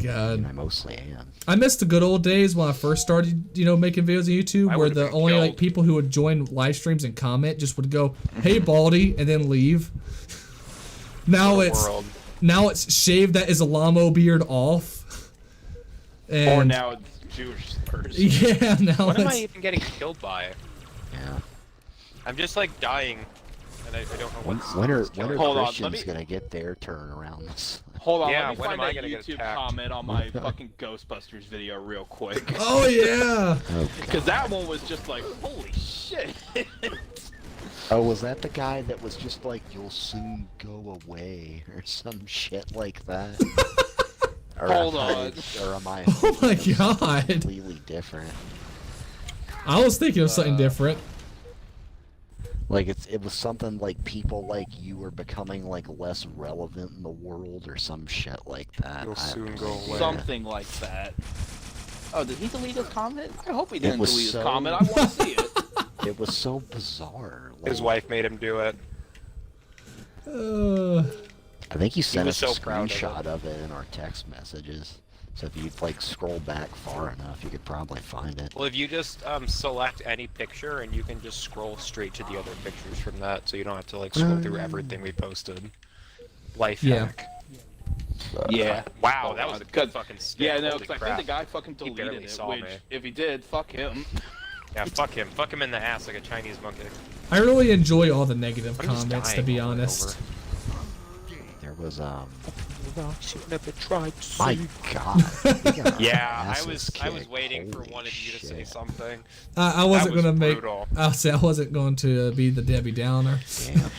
God. I mostly am. I missed the good old days when I first started, you know, making videos on YouTube, I where would've the been only like killed. people who would join live streams and comment just would go, "Hey, Baldy," and then leave. Now What a it's world. now it's shave that Islamo beard off. And Or now it's Jewish slurs. yeah, now What am I it's even getting killed by? Yeah. I'm just like dying, and I don't know When, what's when are what's killing me. Hold on, Christians let me- gonna get their turn around this? Hold on, Yeah, let me when find am I that gonna get YouTube attacked? comment on my fucking Ghostbusters video real quick. oh yeah. Oh, Because that one was just like, holy shit. oh, was that the guy that was just like, "You'll soon go away" or some shit like that? Or Hold am I- on. Or am I? Oh my thinking of something God. Completely different. I was thinking of something different. Like it was something like people like you were becoming like less relevant in the world or some shit like that. You'll I have soon no go idea. away. Something like that. Oh, did he delete his comment? I hope he didn't was delete so- his comment. I want to see it. It was so bizarre. His like, wife made him do it. I think you sent was us a so proud of it. screenshot of it in our text messages. So if you like scroll back far enough, you could probably find it. Well, if you just select any picture and you can just scroll straight to the other pictures from that, so you don't have to like scroll through everything we posted. Life Yeah. hack. Yeah. Wow, Hold that on, was a 'cause- good fucking skit. Yeah, no, Holy because I crap. think the guy fucking He deleted barely it, saw which, me. if he did, fuck him. Yeah, fuck him. Fuck him in the ass like a Chinese monkey. I really enjoy all the negative I'm just comments, to dying be over and honest. There was Never tried my God. we got our Yeah, I asses was kicked. waiting for Holy one of you to say shit. something. I wasn't That was gonna make. brutal. I'll say I wasn't going to be the Debbie Downer. Damn.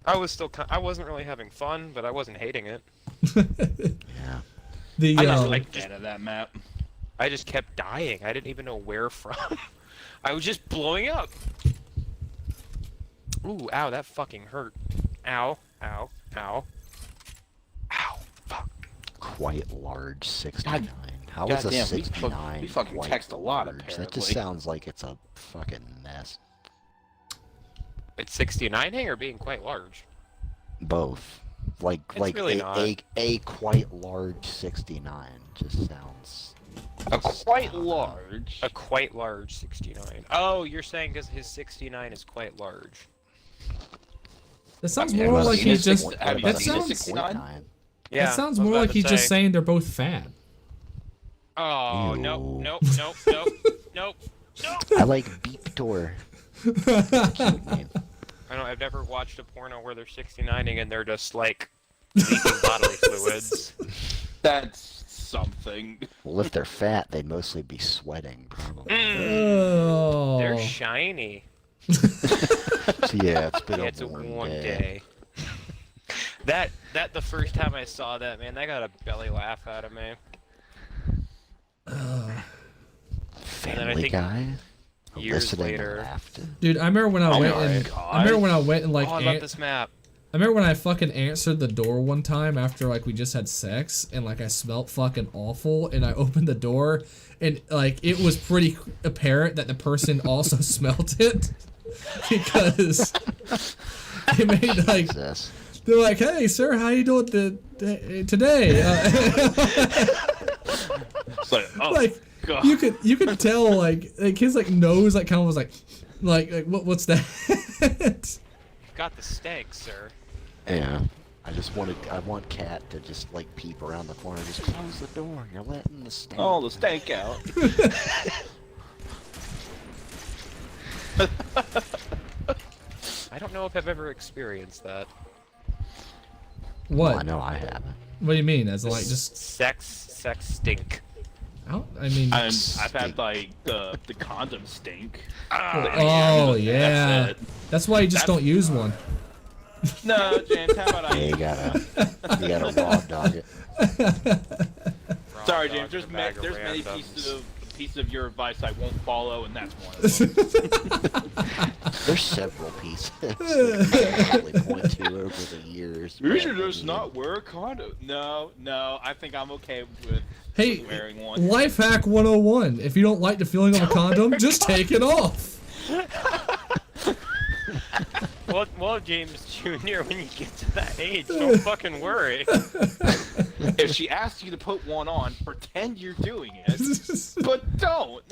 I was still. I wasn't really having fun, but I wasn't hating it. Yeah. The I just I'm like a fan of that map. I just kept dying. I didn't even know where from. I was just blowing up. Ooh, ow, that fucking hurt. Ow, ow, ow. Ow, fuck. Quite large 69. How God is a damn, 69 we fucking quite text a lot, large? That apparently. just sounds like it's a fucking mess. It's 69ing or being quite large? Both. Like It's really not. a quite large 69 just sounds A quite large. A quite large 69. Oh, you're saying because his 69 is quite large. that sounds Yeah, more well, like seen a he's just. six- have you That seen a sounds. 69? Yeah. That sounds I was more about like to he's just say. saying they're both fat. Oh, Ew. nope, nope, nope, nope, nope, nope. I like Beep Door. Cute name. I know, I've never watched a porno where they're 69ing and they're just like leaking bodily fluids. That's something. Well, if they're fat, they'd mostly be sweating, probably. Oh. They're shiny. So, yeah, it's been Yeah, a it's a warm warm day. day. That the first time I saw that, man, that got a belly laugh out of me. Family think Guy. years Eliciting later- laughter. Dude, I remember when I went my and God. I remember when I went and like Oh, I love this map. I remember when I fucking answered the door one time after like we just had sex and like I smelled fucking awful and I opened the door and like it was pretty apparent that the person also smelled it because it made like Jesus. they're like, "Hey sir, how you doing today?" It's like, oh, Like God. you could tell like his like nose like kind of was like what's that? Got the stank, sir. Yeah. I want Kat to just like peep around the corner, just close the door. You're letting the stank. Oh, the stank out. I don't know if I've ever experienced that. Well, I What? know I haven't. What do you mean? As in, like just sex stink. I mean. I've had like the condom stink. Oh yeah. That's it. That's why you just don't use one. No, James, how about Yeah, I? you gotta raw dog it. Sorry, Raw James. dog in a bag of There's many randoms. pieces of piece of your advice I won't follow, and that's one of them. There's several pieces that I probably point to over the years. You but, should I just mean, not wear a condom. No, I think I'm okay with Hey, wearing one. life hack 101. If you don't like the feeling of a condom, just take it off. Well, James Jr., when you get to that age, don't fucking worry. If she asks you to put one on, pretend you're doing it, but don't.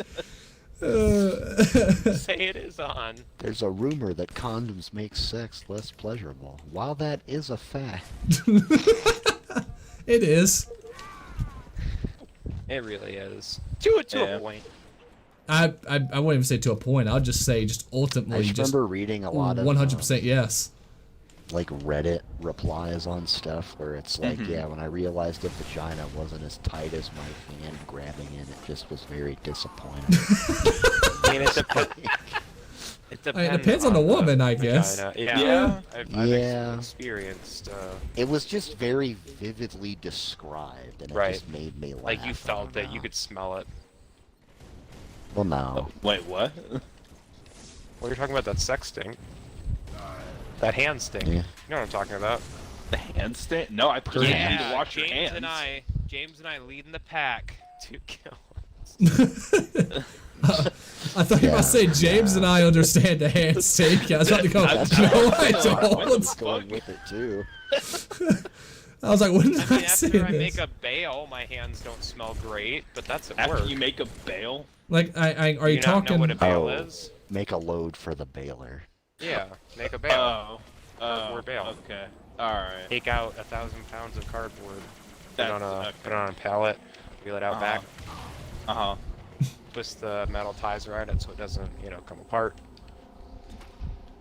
Say it is on. There's a rumor that condoms make sex less pleasurable. While that is a fact, It is. It really is. To a point. I wouldn't even say to a point. I'll just say just I ultimately just remember reading a lot of 100% yes. like Reddit replies on stuff where it's like, Mm-hmm. yeah, when I realized the vagina wasn't as tight as my hand grabbing in, it just was very disappointing. I mean, it depends. It depends on the woman, I guess. vagina. Yeah. I've Yeah. experienced. It was just very vividly described, and it Right. just made me laugh. Like you I felt don't it, you know. could smell it. Well, no. Wait, what? Well, you're talking about that sex stink. That hand stink. Yeah. You know what I'm talking about. The handstand? No, I heard you need to wash your hands. James and I lead in the pack to kill. I thought you were about to say James and I understand the handshake. I was about to go, That's- no, I What don't. the Going with it too. I was like, when did I mean, I say after I this? make a bail, my hands don't smell great, but that's at After work. you make a bail? Like, are you not talking? know what a bail Oh. is? Make a load for the baler. Yeah, make a bail. Oh. bail. Okay. Alright. Take out 1,000 pounds of cardboard. Put That's it on a pallet. Wheel it out back. Uh-huh. Twist the metal ties around it so it doesn't, come apart.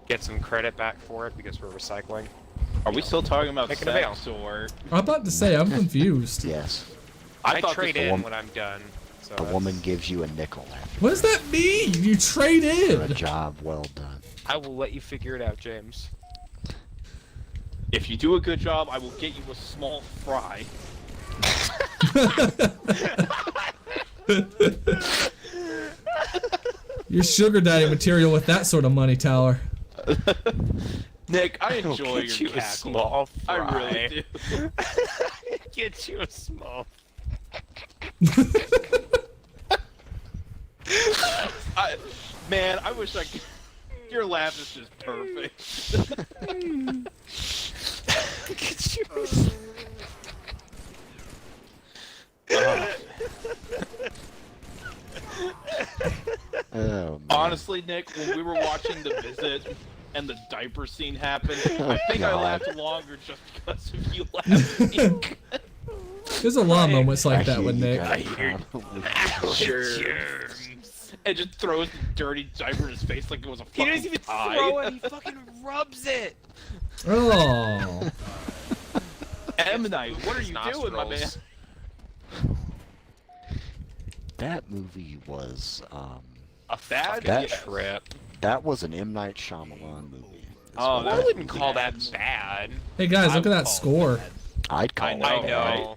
Get some credit back for it because we're recycling. Are we still talking about Making a bail. sex, or... I'm about to say, I'm confused. Yes. I thought trade this- in wom- when I'm done. So A that's- woman gives you a nickel after What does that mean? You trade for a in. job well done. I will let you figure it out, James. If you do a good job, I will get you a small fry. You're sugar daddy material with that sort of money, Tyler. Nick, I I'll enjoy get your you a cackle. small I fry. really do. Get you a small. Man, I wish I could... Your laugh is just perfect. Get you a Oh, man. Honestly, Nick, when we were watching The Visit and the diaper scene happened, I think I God. laughed longer just because of you laughing. There's a lot of moments I like that hear with you Nick. guys probably- germs. And just throws the dirty diaper in his face like it was a He fucking doesn't even pie. throw it. He fucking rubs it. Oh. M. Night, what are you doing, my man? Nostrils. That movie was A Bad fucking That- trip. that was an M. Night Shyamalan movie. is Oh, what I that wouldn't was call bad. that bad. Hey guys, I look at would that call it score. bad. I'd call I it know, I bad. know.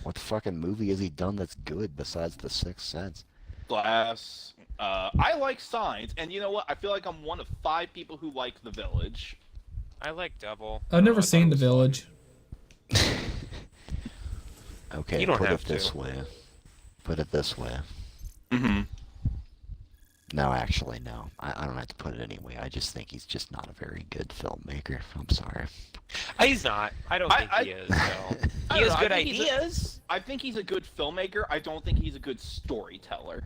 What fucking movie has he done that's good besides The Sixth Sense? Glass. I like Signs, and you know what? I feel like I'm one of 5 people who like The Village. I like Double. I've never I thought seen it The was fun. Village. Okay, You don't put have it this to. way. Put it this way. Mm-hmm. No, actually, no. I don't have to put it anyway. I just think he's just not a very good filmmaker. I'm sorry. He's not. I don't think he is, though. I He don't has know, I good think he's a- ideas. I think he's a good filmmaker. I don't think he's a good storyteller.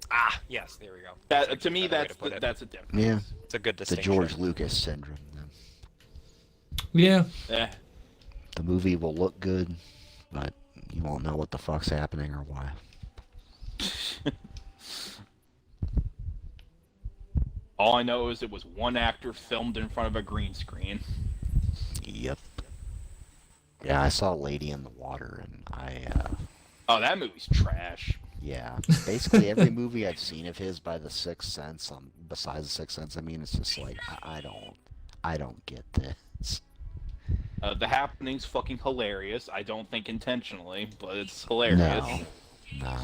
Ah, yes, there we go. That, That's to a me, better way that's to put it. that's a difference. Yeah, It's a good the distinction. George Lucas syndrome. Yeah. Eh. The movie will look good, but you won't know what the fuck's happening or why. All I know is it was one actor filmed in front of a green screen. Yep. Yeah, I saw Lady in the Water, and Oh, that movie's trash. yeah. Basically, every movie I've seen of his by The Sixth Sense, besides The Sixth Sense, I mean, it's just like, I don't get this. The Happening's fucking hilarious. I don't think intentionally, but it's hilarious. No.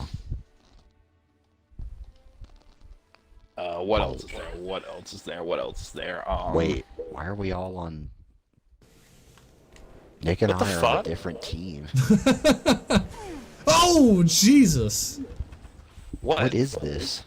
What else is there? What else is there? What else is there? Wait, why are we all on? Nick and What the I are on fuck? a different team. Oh, Jesus. What is this?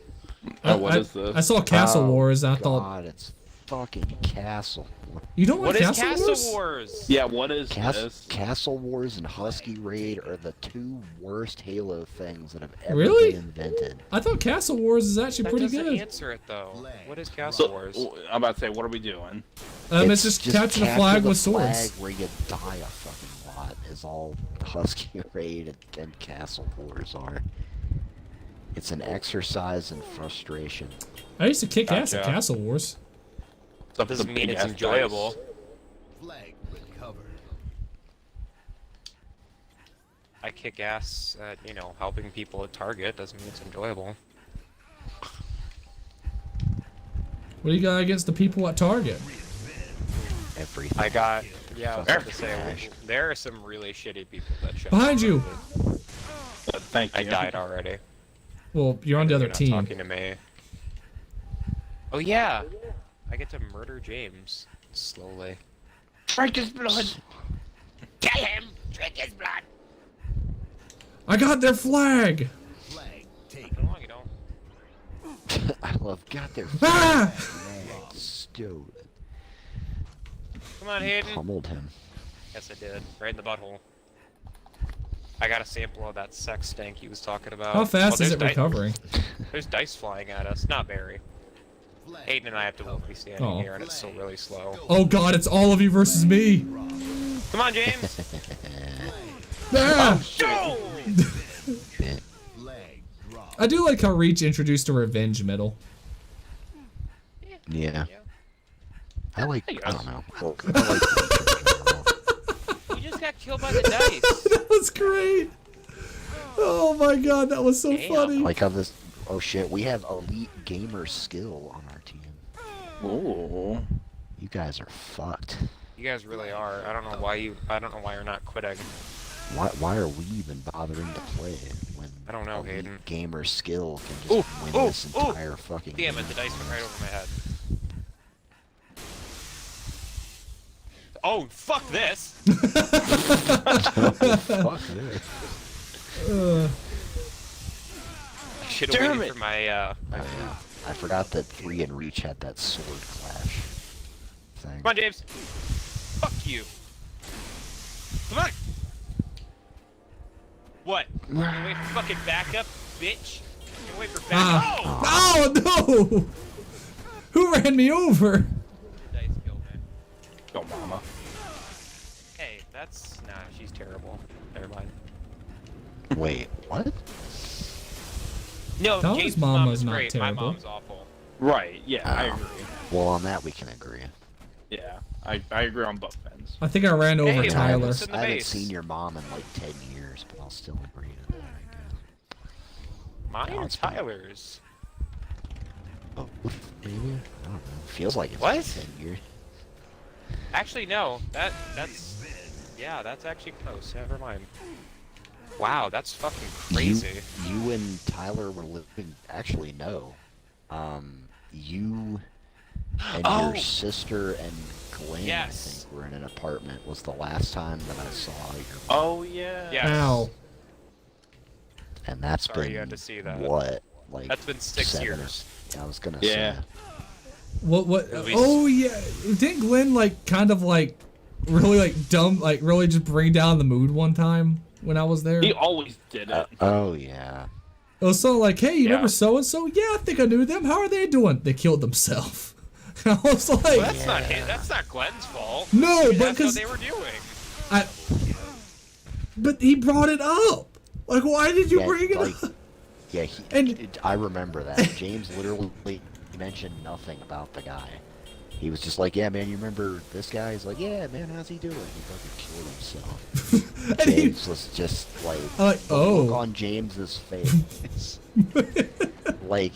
What is this? I saw Castle Oh, Wars. And I thought, God, it's fucking Castle. you don't What like is Castle Wars? Wars? Yeah, what is this? Castle Wars and Husky Raid are the two worst Halo things that have ever Really? been invented. I thought Castle Wars is actually That pretty doesn't good. answer it though. What is Castle So, Wars? I'm about to say, what are we doing? It's just capture the flag with swords. Flag where you die a fucking lot is all Husky Raid and Castle Wars are. It's an exercise in frustration. I used to kick ass at Gotcha. Castle Wars. Stuff Doesn't with mean big it's ass enjoyable. dice. Flag recovered. I kick ass at, you know, helping people at Target. Doesn't mean it's enjoyable. What do you got against the people at Target? Everything. I got, yeah, I was about to say, Trash. there are some really shitty people that shop. Behind you. Thank you. I died already. Well, you're on the other You're not team. talking to me. Oh yeah, I get to murder James slowly. Drink his blood. Kill him! Drink his blood! I got their flag. Flag taken. No, you don't. I love got their Ah! flag stowed. Come on, Hayden. Pummeled him. Yes, I did. Right in the butthole. I got a sample of that sex stank he was talking about. How fast Oh, is it there's recovering? There's dice flying at us. Not very. Flag Hayden and I have to both be standing Oh. here, and it's still really slow. Oh God, it's all of you versus me. Come on, James! Ah! Flag dropped. I do like how Reach introduced a revenge medal. Yeah. I like. Hey, I guys. don't know. I like You just got killed by the dice! That was great. Oh my God, that was so Damn. funny. like how this. Oh shit, we have elite gamer skill on our team. Ooh. You guys are fucked. You guys really are. I don't know why you're not quitting. Why are we even bothering to play when I don't know, elite Hayden. gamer skill can just win this entire fucking Damn game? it, the dice went right over my head. Oh, fuck this! Fuck this. I should have Damn waited it. for my, Oh, yeah. I forgot that 3 and Reach had that sword clash thing. Come on, James! Fuck you! Come on! What? You gonna wait for fucking backup, bitch? You gonna wait for backup? Ah. Oh no! Who ran me over? The dice killed me. Go, mama. Hey, that's... Nah, she's terrible. Never mind. Wait, what? No, Tyler's James' mom mom was is not great. terrible. My mom's awful. Right, yeah, I Oh. agree. Well, on that we can agree. Yeah, I agree on both ends. I think I ran over Hey, Tyler. what's in the I haven't base? seen your mom in like 10 years, but I'll still agree to that, I guess. Mine Yeah, or it's fine. Tyler's? Oh, maybe? I don't know. Feels like it's What? been 10 years. Actually, no. That's... Yeah, that's actually close. Never mind. Wow, that's fucking crazy. You and Tyler were living. Actually, no. You and Oh! your sister and Glenn, Yes. I think, were in an apartment. Was the last time that I saw your. Oh, yeah. Yes. Ow. And that's Sorry been you had to see that. what, like That's been 6 7 or- years. I was gonna Yeah. say. What? At least- Oh yeah. Didn't Glenn like kind of like really like dumb like really just bring down the mood one time when I was there? He always did it. Oh yeah. It was so like, hey, you Yeah. remember so and so? Yeah, I think I knew them. How are they doing? They killed themselves. I was like, Well, that's not Yeah. that's not Glenn's fault. no, I mean, but that's what because they were doing. but he brought it up. Like, why did you Yeah, bring it like- up? Yeah, And- I remember that. James literally mentioned nothing about the guy. He was just like, yeah, man, you remember this guy? He's like, yeah, man, how's he doing? He fucking killed himself. And he, James was just like, like, the look oh, on James's face. Like,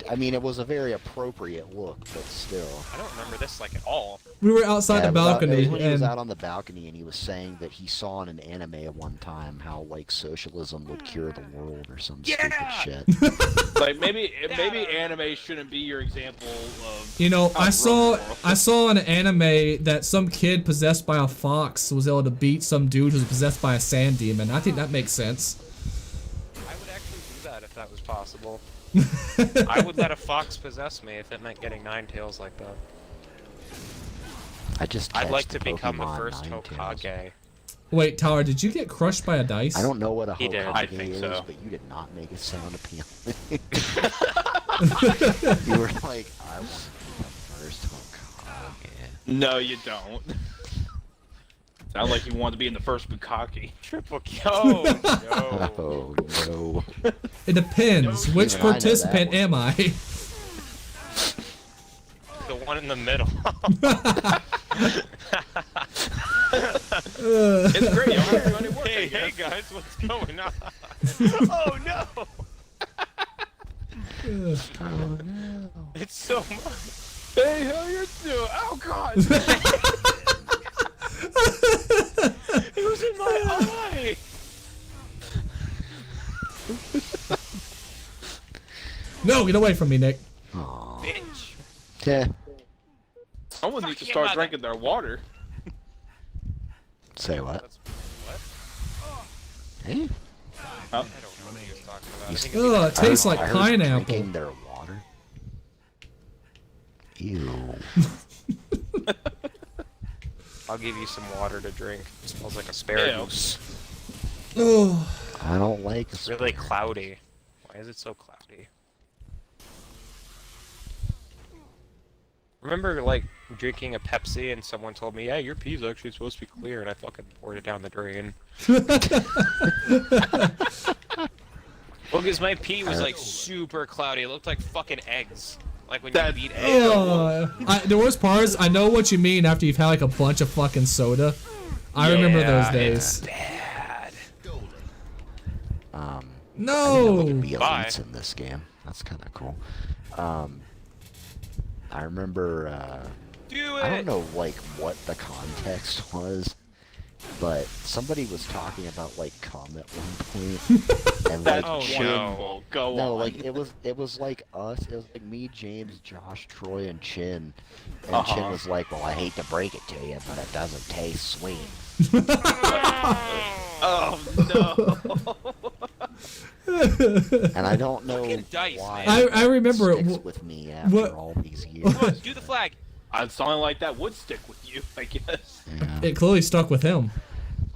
I mean, it was a very appropriate look, but still. I don't remember this like at all. We were outside the Yeah, it was out- it balcony, was when he was and out on the balcony, and he was saying that he saw in an anime at one time how like socialism would cure the world or some stupid shit. Like maybe anime shouldn't be your example of. you know, how I to saw run the world. I saw in an anime that some kid possessed by a fox was able to beat some dude who was possessed by a sand demon. I think that makes sense. I would actually do that if that was possible. I would let a fox possess me if it meant getting 9 tails like that. I'd like to become the first Hokage. Wait, Tyler, did you get crushed by a dice? I don't know what a He did. Hokage I think is, so. but you did not make it sound appealing. You were like, I want to be the first Hokage. No, you don't. Sound like you want to be in the first Bukkake. Triple kill. Oh, no. Oh no. It depends. Which even I know that participant one. am I? The one in the middle. It's great. You don't have to do any work. Hey, hey guys, what's going on? Oh no! Oh no. It's so much. Hey, how you doing? Oh God! It was in my eye. No, get away from me, Nick. Aw. Bitch. Yeah. Someone needs to Fuck start him, drinking their water. Say what? That's, what? Hey? I don't know what he was talking about. I think it's Ugh, it tastes I like heard pineapple. Drinking their water. Ew. I'll give you some water to drink. It smells like asparagus. Oh, I don't like It's really cloudy. Why is it so cloudy? Remember, like, drinking a Pepsi and someone told me, yeah, your pee's actually supposed to be clear, and I fucking poured it down the drain. Well, because my pee was, like, super cloudy. It looked like fucking eggs. Like when you beat eggs. the worst part is I know what you mean after you've had like a bunch of fucking soda. I remember those days. It's bad. I No. didn't know there could be Bye. elites in this game. That's kind of cool. I remember. Do it! I don't know like what the context was, but somebody was talking about like cum at one point, and like Oh, Chin. no. Go No, on. like it was like us. It was like me, James, Josh, Troy, and Chin. And Chin was like, "Well, I hate to break it to you, but it doesn't taste sweet." Oh no! And I don't know Fucking dice, why. man. I remember it. Sticks with me after what- all these years. Come on, do the flag. Something like that would stick with you, I guess. Yeah. It clearly stuck with him.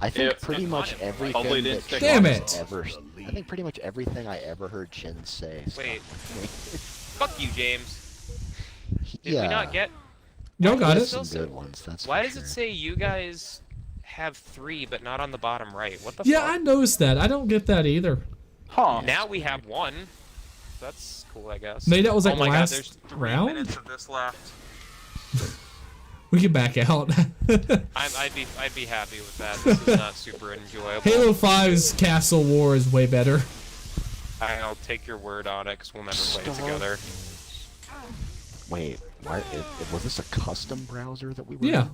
I think It pretty stuck much on him. everything Hopefully it didn't that stick Damn Chin it. ever. I think pretty much everything I ever heard Chin say. stuck Wait. with me. Fuck you, James. Did Yeah, we not get... Y'all got there's it. some good ones. That's Why for does it sure. say you guys have 3 but not on the bottom right? What the Yeah, I fuck? noticed that. I don't get that either. Huh? Now we have 1. That's cool, I guess. Maybe that was like oh my last God, there's 3 round? minutes of this left. We can back out. I'd be happy with that. This is not super enjoyable. Halo 5's Castle War is way better. I'll take your word on it because we'll never play it together. Wait, why? Was this a custom browser that we were? Yeah. in?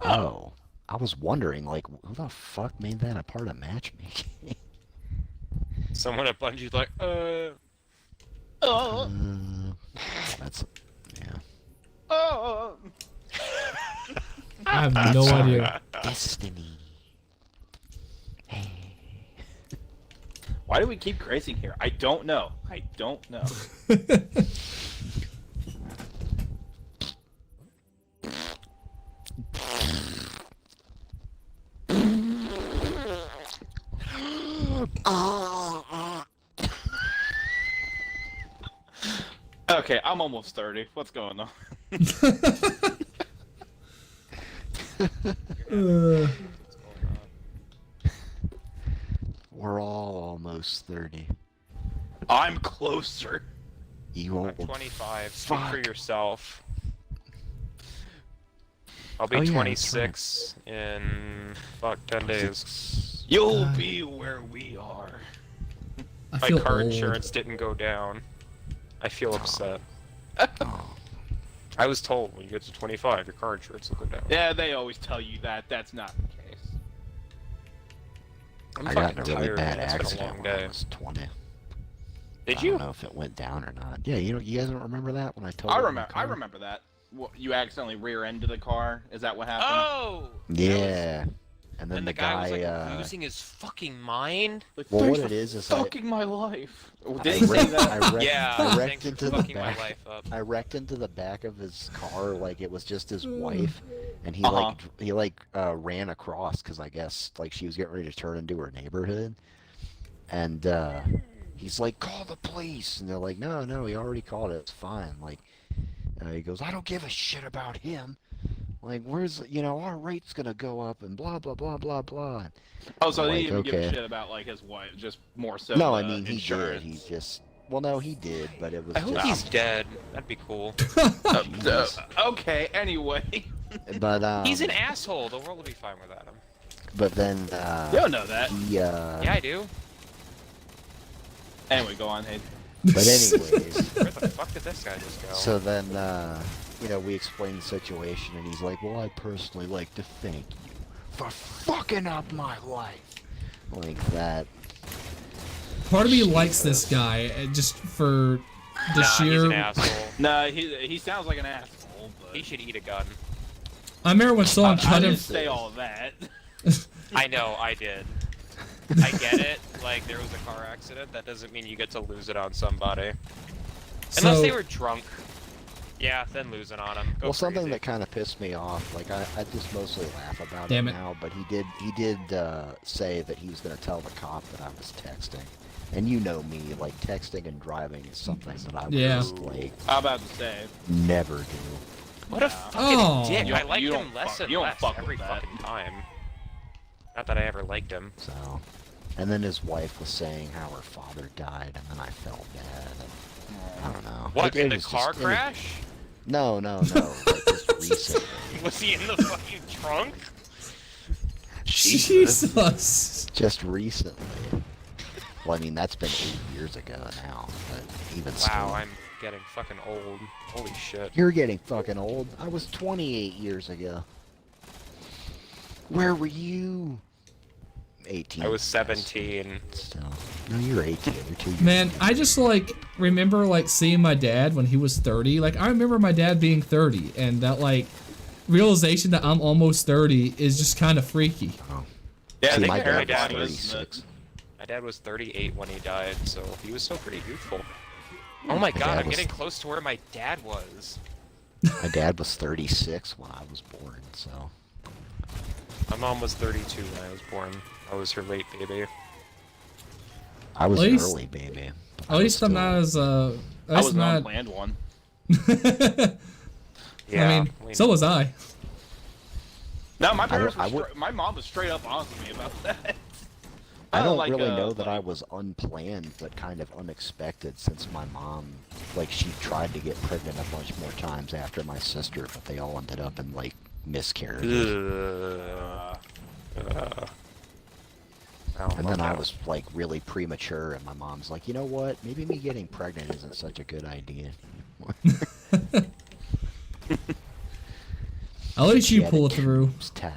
Oh, I was wondering, like, who the fuck made that a part of matchmaking? Someone at Bungie's like, That's, yeah. I have no idea. Destiny. Hey. Why do we keep grazing here? I don't know. I don't know. Okay, I'm almost 30. What's going on? We're all almost 30. I'm closer. You I'm old 25. Speak for fuck. yourself. I'll be Oh, yeah, that's 26 in 10 days. You'll be where we are. I My feel car old. insurance didn't go down. I feel upset. I was told when you get to 25, your car insurance will go down. Yeah, they always tell you that. That's not the case. I'm I got in fucking a really tired, bad man. It's been a accident long when I day. was 20. Did I you? don't know if it went down or not. Yeah, you guys don't remember that when I told I you? remember. I remember that. You accidentally rear-ended the car. Is that what happened? Oh! Yeah. And then And the guy was guy, like losing his fucking mind. Like, well, thanks what for it is fucking my life. I Did he say wrecked- that? I wrecked, Yeah, I thanks wrecked for into the fucking my back. life up. I wrecked into the back of his car like it was just his wife, and he Uh-huh. ran across because I guess like she was getting ready to turn into her neighborhood, and he's like, call the police, and they're like, no, he already called it, it's fine. Like he goes, I don't give a shit about him. Like, where's, our rate's gonna go up and blah blah blah blah blah. Oh, so I'm they like, didn't even give a okay. shit about like his wife, just more so. No, the I mean he insurance. did. He just, well, no, he did, but it was I hope just. he's dead. That'd be cool. Jesus. Okay. Anyway. But He's an asshole. The world would be fine without him. But then You don't know that. he Yeah, I do. Anyway, go on, Hayden. But anyways, Where the fuck did this guy just go? so then we explained the situation, and he's like, "Well, I personally like to thank you for fucking up my life," like that. Part of me likes this guy just for the Nah, sheer. he's an asshole. No, he sounds like an asshole. But He should eat a gun. I remember when someone I cut him. didn't say all of that. I know, I did. I get it. Like, there was a car accident. That doesn't mean you get to lose it on somebody. Unless So- they were drunk. Yeah, then losing on them. Go Well, something crazy. that kind of pissed me off, like I just mostly laugh about Damn it it. now, but he did say that he was going to tell the cop that I was texting. And you know me, like texting and driving is something that I would Yeah. just like I'm about to say. never do. What a fucking Oh. dick. You I don't- liked you him don't less fuck- and you don't less fuck every with that. fucking time. Not that I ever liked him. So, and then his wife was saying how her father died, and then I felt bad. And I don't know. What, Like, it in the was car just- crash? No, like, just recently. Was he in the fucking trunk? Jesus. Just recently. Well, I mean, that's been 8 years ago now, but even still. Wow, I'm getting fucking old. Holy shit. You're getting fucking old. I was 28 years ago. Where were you? 18. I was yes. 17. Still. No, you're 18. You're 2 years. Man, I just remember seeing my dad when he was 30. Like I remember my dad being 30, and that realization that I'm almost 30 is just kind of freaky. Oh. Yeah, I See, think my my dad dad was was 36. My dad was 38 when he died, so he was still pretty youthful. Oh my god, dad I'm was- getting close to where my dad was. My dad was 36 when I was born, so. My mom was 32 when I was born. I was her late baby. I was At an least- early baby. but At I least was I'm not as at I least was I'm an not. unplanned one. Yeah, I mean, so was I. No, my parents I were would- my mom was straight up honest with me about that. I don't like, really know that like- I was unplanned, but kind of unexpected since my mom, she tried to get pregnant a bunch more times after my sister, but they all ended up in, miscarriages. And then I was, really premature, and my mom's like, you know what? Maybe me getting pregnant isn't such a good idea. I'll let you She had pull a it through. tubes tied.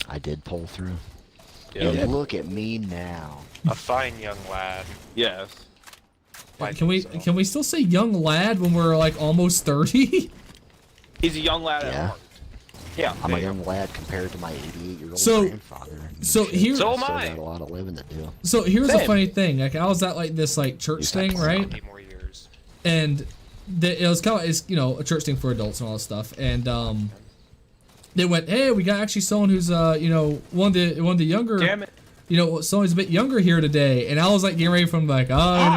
I did pull through. Yeah. And look at me now. A fine young lad. Yes. I Can we think so. still say young lad when we're almost 30? He's a young lad Yeah. at heart. Yeah. I'm a there you young lad compared to my 88-year-old So- grandfather. so Shit, here- So I am still I. got a lot of living to do. So here's the Same. funny thing. I was at this church You thing, got right? 8 more years. And it was kind of a church thing for adults and all that stuff. And they went, hey, we got actually someone who's one of the younger. Damn it. Someone who's a bit younger here today. And I was getting ready from they're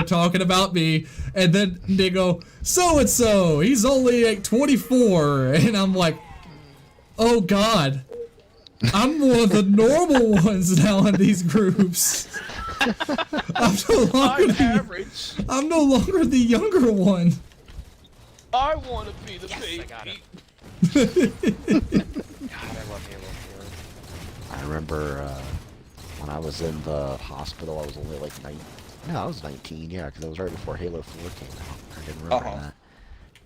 talking about me. And then they go, so and so, he's only 24. And I'm like, oh God, I'm one of the normal ones now in these groups. I'm no longer the younger one. I want to be the Yes, baby. I got it. God, I love Halo 4. I remember when I was in the hospital, I was only No, I was 19, yeah, because it was right before Halo 4 came out. I didn't remember that.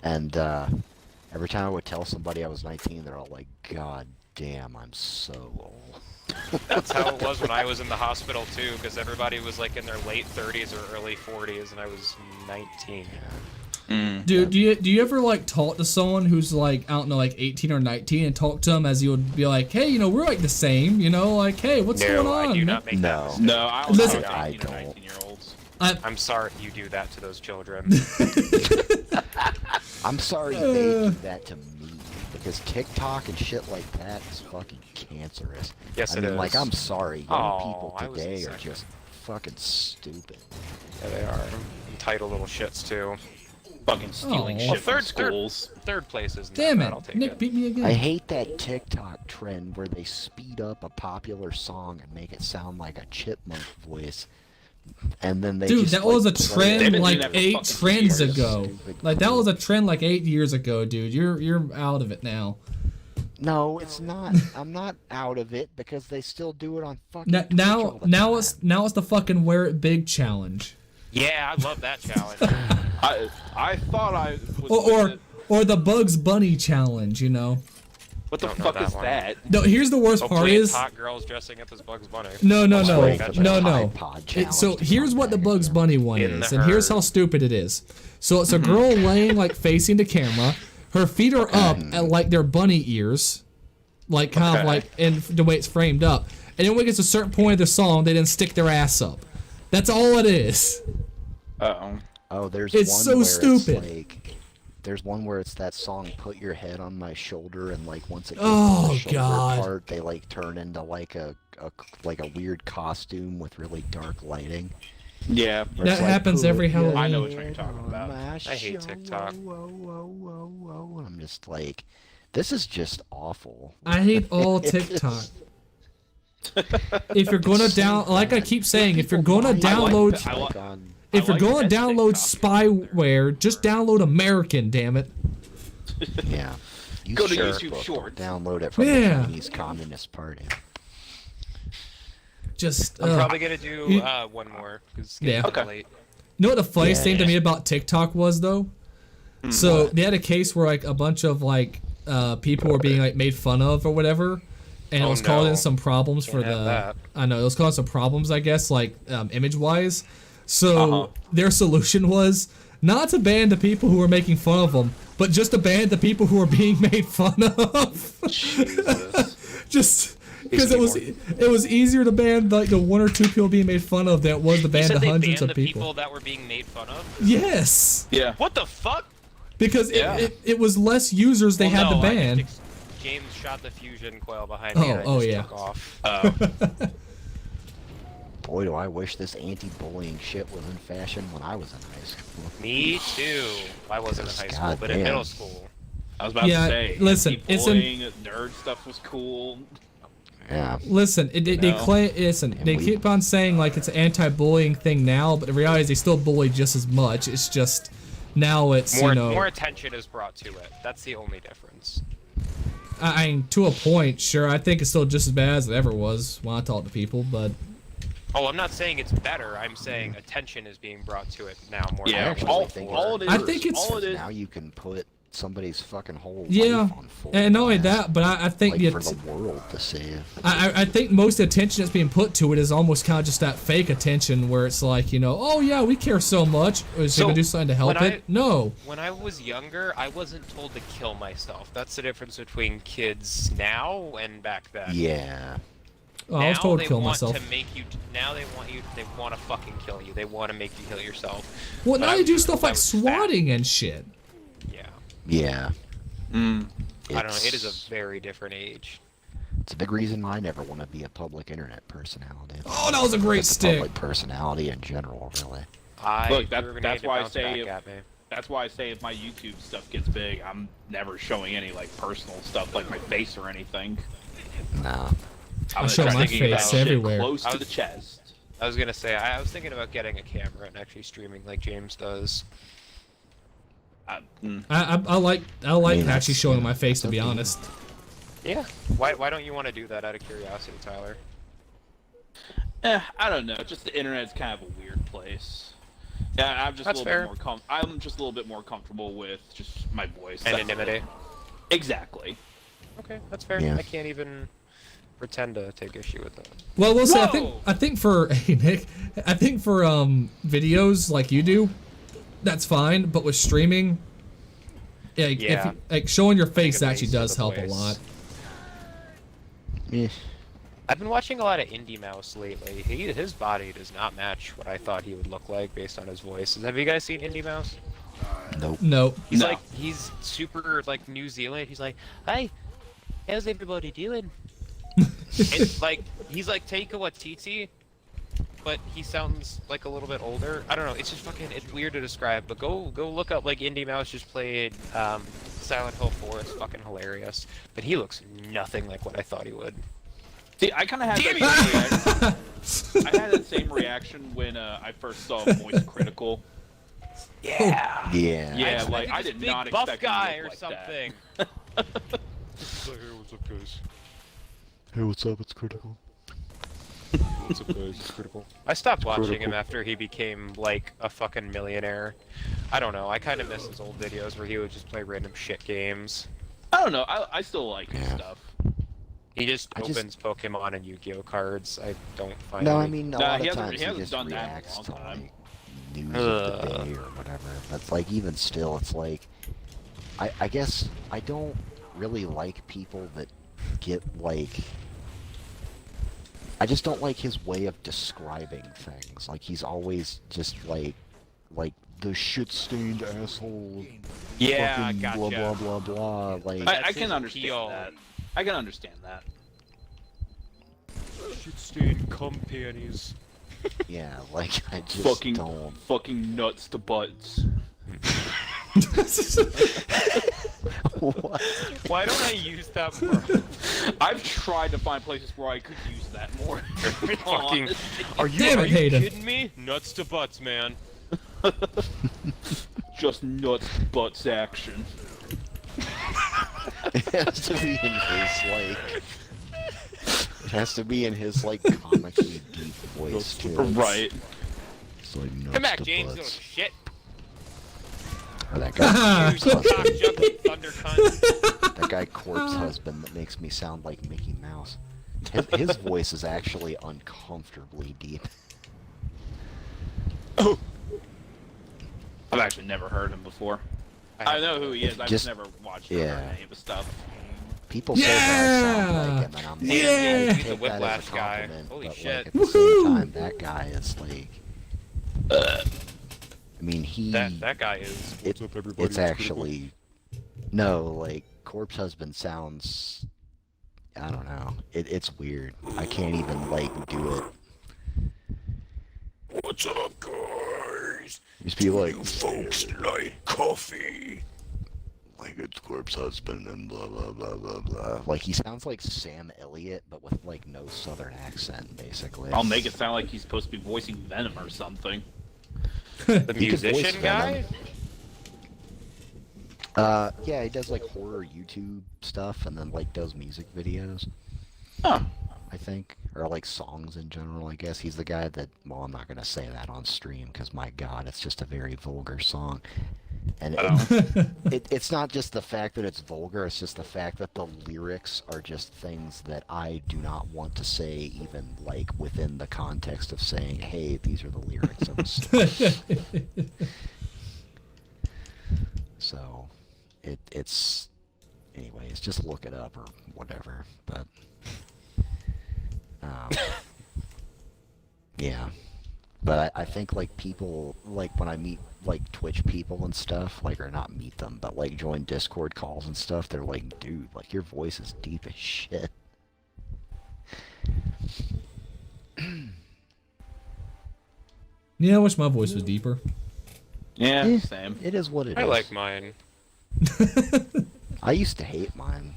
And every time I would tell somebody I was 19, they're all like, God damn, I'm so old. That's how it was when I was in the hospital too, because everybody was like in their late 30s or early 40s, and I was 19. Dude, do you ever like talk to someone who's like, I don't know, like 18 or 19 and talk to them as you would be like, hey, you know, we're like the same, you know, like, hey, what's going on? I do not make that mistake. No, I don't Listen, know I 18 or don't. 19-year-olds. I'm sorry you do that to those children. I'm sorry they do that to me, because TikTok and shit like that is fucking cancerous. Yes, I it mean, is. like, I'm sorry, young Aw, I people was in today are second. just fucking stupid. Yeah, they are. Entitled little shits too. Fucking stealing Aw. shit Well, from third schools. third place isn't Damn that it, bad, I'll take Nick it. beat me again. I hate that TikTok trend where they speed up a popular song and make it sound like a chipmunk voice. And then they Dude, just, that like, was a play trend They've been like doing that for 8 fucking trends years. ago. Stupid Like that group. was a trend like 8 years ago, dude. You're out of it now. No, it's not. I'm not out of it because they still do it on fucking Twitch Now all the now time. it's the fucking wear it big challenge. Yeah, I love that challenge. I thought I was Or with it. or the Bugs Bunny challenge, you know. What the Don't know fuck that is one. that? No, here's the worst part Hopefully it's is hot girls dressing up as Bugs Bunny. no. It's like No. the Tide Pod challenge So to here's come what the back Bugs again. Bunny one In is, the and here's herd. how stupid it is. So it's a girl laying like facing the camera. Her feet are up at like their bunny ears, like kind of Okay. like in the way it's framed up. And then when it gets to a certain point of the song, they then stick their ass up. That's all it is. Uh-oh. Oh, there's It's one so where stupid. It's like, there's one where it's that song "Put Your Head on My Shoulder," and like once it gets Oh, to the shoulder God. part, they like turn into like a weird costume with really dark lighting. Yeah. Where it's That like, happens "Put every your Halloween." I know what head you're talking on about. my I hate shoulder." TikTok. Whoa, whoa, whoa, whoa, whoa. I'm just like, this is just awful. I hate all It's- TikTok. If you're gonna so down, like I bad. keep saying, if you're People gonna buy it, download, I like- on- if you're like gonna that download TikTok. spyware, just download American, damn it. yeah. You Go to sure YouTube don't Shorts. Download it from Yeah. the Chinese Communist Party. Just I'm probably gonna do one more because it's getting Yeah. kinda Okay. late. You know what the funniest Yeah, thing to yeah. me about TikTok was though? So they had a case where like a bunch of like people were being like made fun of or whatever, and it Oh, was causing no. some problems for Can't have the. that. I know it was causing some problems, I guess, like image wise. So their solution was not to ban the people who were making fun of them, but just to ban the people who were being made fun of. Jesus. Just because it was easier to ban like the one or two people being made fun of than it was to You ban said the they hundreds banned of the people. people that were being made fun of? Yes, Yeah. What the fuck? because Yeah. it was less users they had Well, to no, ban. James shot the fusion coil behind me and I Oh, just yeah. took off. Boy, do I wish this anti-bullying shit was in fashion when I was in high school. Me too. I wasn't in high school, but in Goddamn. middle school. I was about Yeah, to say. listen, it's in- bullying, nerd stuff was cool. Yeah. Listen, they No. claim. Listen, they we- keep on saying like it's an anti-bullying thing now, but the reality is they still bully just as much. It's just now it's More you know. more attention is brought to it. That's the only difference. I mean, to a point, sure. I think it's still just as bad as it ever was when I talk to people, but Oh, I'm not saying it's better. I'm saying attention is being brought to it now more Yeah, than actually ever all, think before. all it is. I think it's- all it is. Now you can put somebody's fucking whole yeah, life on full and not only blast, that, but I think like for the the world to see. I think most attention that's being put to it is almost kind of just that fake attention where it's like, you know, oh yeah, we care so much. Is So, gonna do something to help when it? No. When I was younger, I wasn't told to kill myself. That's the difference between kids now and back then. Yeah. Oh, I was Now told they to kill want myself. to make you. Now they want to fucking kill you. They want to make you kill yourself. Well, But now I they do was stuff told I like was fat. swatting and shit. Yeah. Yeah. I don't know. It is It's- a very different age. It's a big reason why I never want to be a public internet personality. Oh, that was a great Just a stick. public personality in general, really. Look, threw a grenade that's to why I bounce say back at me. That's why I say if my YouTube stuff gets big, I'm never showing any like personal stuff like my face or anything. No. I'm show just my thinking about face shit everywhere. close I to was- the chest. I was gonna say I was thinking about getting a camera and actually streaming like James does. I like mean, actually that's- showing my face, to be okay. honest. Yeah. Why don't you want to do that out of curiosity, Tyler? I don't know. Just the internet's kind of a weird place. Yeah, I'm just That's a little bit more I'm just a little bit more comfortable with just my voice. Anonymity. Exactly. Okay, that's fair. Yeah. I can't even pretend to take issue with that. Well, we'll say Whoa! I think for hey Nick, I think for videos like you do, that's fine. But with streaming, yeah, Yeah. like showing your face a actually base of does the help a voice. lot. Yeah. I've been watching a lot of Indie Mouse lately. His body does not match what I thought he would look like based on his voice. Have you guys seen Indie Mouse? Nope. No. He's super like New Zealand. He's like, "Hi, how's everybody doing?" It's like he's like Taika Waititi, but he sounds like a little bit older. I don't know. It's just it's weird to describe. But go look up like Indie Mouse just played Silent Hill 4. It's fucking hilarious. But he looks nothing like what I thought he would. See, I kind of had that same reaction. I had that same reaction when I first saw Voice Critical. Yeah. Yeah. Yeah, like I this did big not buff expect guy him to or look like something. What's up, guys? Hey, what's up? It's Critical. What's up, guys? It's critical. I stopped watching him after he became like a fucking millionaire. I don't know. I kind of miss his old videos where he would just play random shit games. I don't know. I still like his Yeah. stuff. He just I just- opens Pokemon and Yu-Gi-Oh cards. I don't find. No, any- I mean a Nah, lot he of hasn't- times he he hasn't just done that in a reacts long to time. like news of the day or whatever. But like even still, it's like I guess I don't really like people that get like. I just don't like his way of describing things. Like he's always just like the shit-stained asshole. Yeah, fucking gotcha. blah blah blah blah. Like I That's can his understand appeal. that. I can understand that. Shit stained cum panties. yeah, like I just Fucking don't. fucking nuts to butts. What? Why don't I use that more? I've tried to find places where I could use that more. Fucking. Are you, Damn it, are you Hayden. kidding me? Nuts to butts, man. Just nuts to butts action. It has to be in his like. It has to be in his like comically deep voice too. Right. It's like nuts Come back, to James. Little butts. shit. Or that guy, You cock juggling thunder cunt. that guy corpse husband that makes me sound like Mickey Mouse. His voice is actually uncomfortably deep. I've actually never heard him before. I know who he is. I've just never watched or yeah. heard any of his stuff. People say that I sound like him, and I'm like, Yeah! I He's take the that Whiplash as a guy. compliment, Holy but shit. like at the same time, that guy is like. I mean, he. That guy is. What's up, everybody? It's actually no, like corpse husband sounds. I don't know. It's weird. I can't even like do it. What's up, guys? Just be like, Folks like coffee. like it's corpse husband and blah blah blah blah blah. Like he sounds like Sam Elliott, but with like no southern accent, basically. I'll make it sound like he's supposed to be voicing Venom or something. The He could voice musician guy? Venom. Yeah, he does like horror YouTube stuff and then like does music videos. Huh. I think, or like songs in general. I guess he's the guy that. Well, I'm not gonna say that on stream because my God, it's just a very vulgar song. And it's not just the fact that it's vulgar, it's just the fact that the lyrics are just things that I do not want to say, even like within the context of saying, hey, these are the lyrics of a song. So, it's... Anyways, just look it up or whatever, but... yeah. But I think, like, people, like, when I meet, like, Twitch people and stuff, like, or not meet them, but, like, join Discord calls and stuff, they're like, dude, like, your voice is deep as shit. Yeah, I wish my voice was deeper. Yeah, Eh, same. It is what it is. I like mine. I used to hate mine.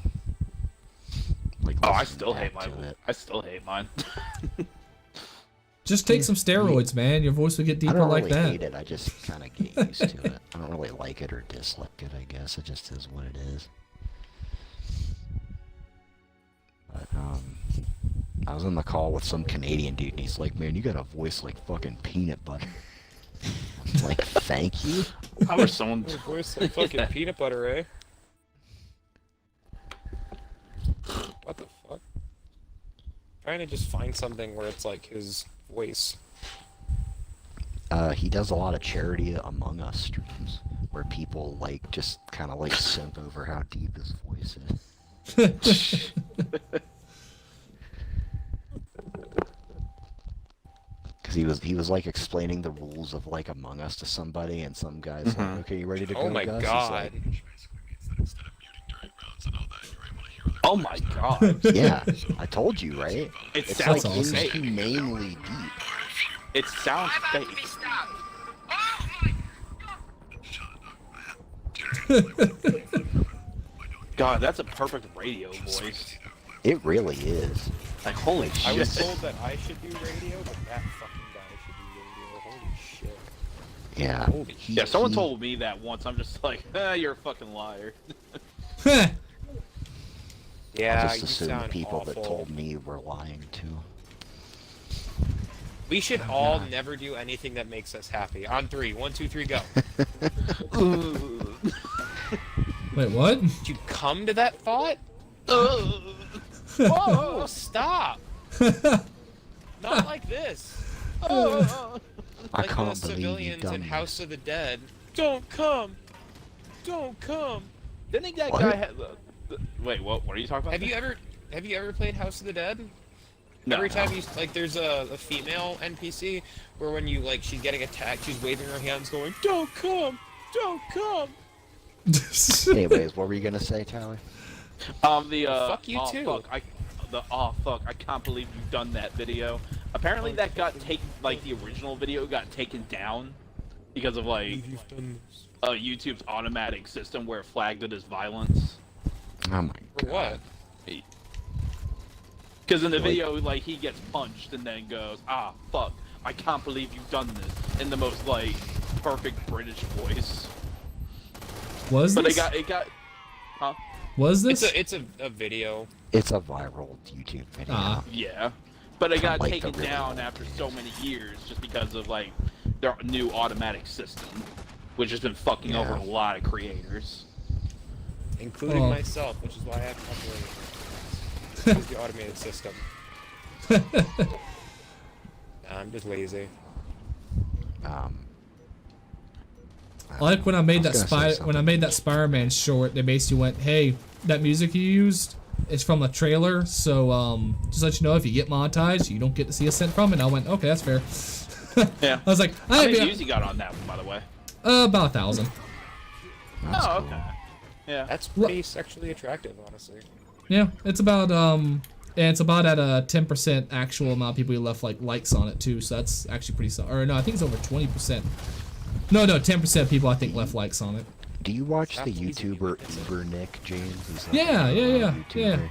Like, Oh, I listening still back hate mine. to it. I still hate mine. Just take some steroids, man. Your voice will get I deeper don't like really that. hate it, I just kind of get used to it. I don't really like it or dislike it, I guess. It just is what it is. But, I was on the call with some Canadian dude, and he's like, "Man, you got a voice like fucking peanut butter." I'm like, "Thank you." I wish someone. Your voice like fucking peanut butter, eh? What the fuck? Trying to just find something where it's like his voice. He does a lot of charity Among Us streams where people like just kind of like simp over how deep his voice is. Because he was like explaining the rules of like Among Us to somebody, and some guy's like, "Okay, you ready to go?" Oh my Gus?" He's god. like, Oh my god. yeah, I told you, right? It It's sounds like fake. inhumanely deep. It sounds fake. God, that's a perfect radio voice. It really is. Like, holy I was shit. told that I should do radio, but that fucking guy should do radio. Holy shit. Yeah. Holy Yeah, someone told me that once. I'm just like, you're a fucking liar. I Yeah, just you assumed sound people awful. that told me were lying too. We should all never do anything that makes us happy. On 3, 1, 2, 3, go. Wait, what? Did you come to that thought? Whoa, stop! Not like this. I Like can't the believe you've civilians done in this. House of the Dead. Don't come! Don't come! Didn't that What? guy have wait, what are you talking about? Have you ever played House of the Dead? No. Every time you like, there's a female NPC where when you like she's getting attacked, she's waving her hands, going, "Don't come! Don't come!" Anyways, what were you gonna say, Tyler? Fuck you too. Fuck, I can't believe you've done that video. Apparently that got taken, like the original video got taken down because of like YouTube's automatic system where it flagged it as violence. Oh my For god. what? Because in the video, like, he gets punched and then goes, "Ah, fuck, I can't believe you've done this," in the most, like, perfect British voice. Was But this? it got, huh? Was this? It's a video. It's a viral YouTube video. Ah. Yeah. But it got Like the taken really down old after days. so many years just because of, like, their new automatic system, which has been fucking over a lot of creators. Including Oh. myself, which is why I have calculated. Use the automated system. I'm just lazy. I Like when I made that was gonna say Spider-Man short, they basically went, "Hey, that music you used is from the trailer, so just let you know if you get monetized, you don't get to see a cent from it." And I went, "Okay, that's fair." Yeah. I was like, How many "I views you got on that one, by the way? about 1,000." That's Oh, cool. okay. Yeah. That's pretty sexually attractive, honestly. Yeah, it's about and it's about at a 10% actual amount of people who left like likes on it too, so that's actually pretty solid. Or no, I think it's over 20%. No, 10% of people I think left likes on it. Do you watch the Stop teasing me, YouTuber that's it. Uber Nick James? He's like Yeah, a yeah. YouTuber.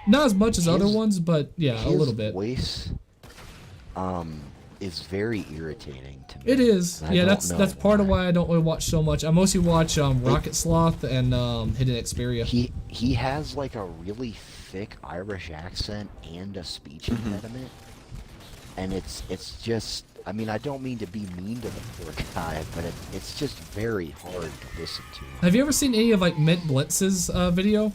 Not as much as other His- ones, but yeah, a little bit. His voice, is very irritating to me. It is. I Yeah, don't that's know part of why I don't really watch so much. I mostly watch Rocket Sloth and Hidden Xperia. He has like a really thick Irish accent and a speech impediment, and it's just. I mean, I don't mean to be mean to the poor guy, but it's just very hard to listen to. Have you ever seen any of like Mint Blitz's video?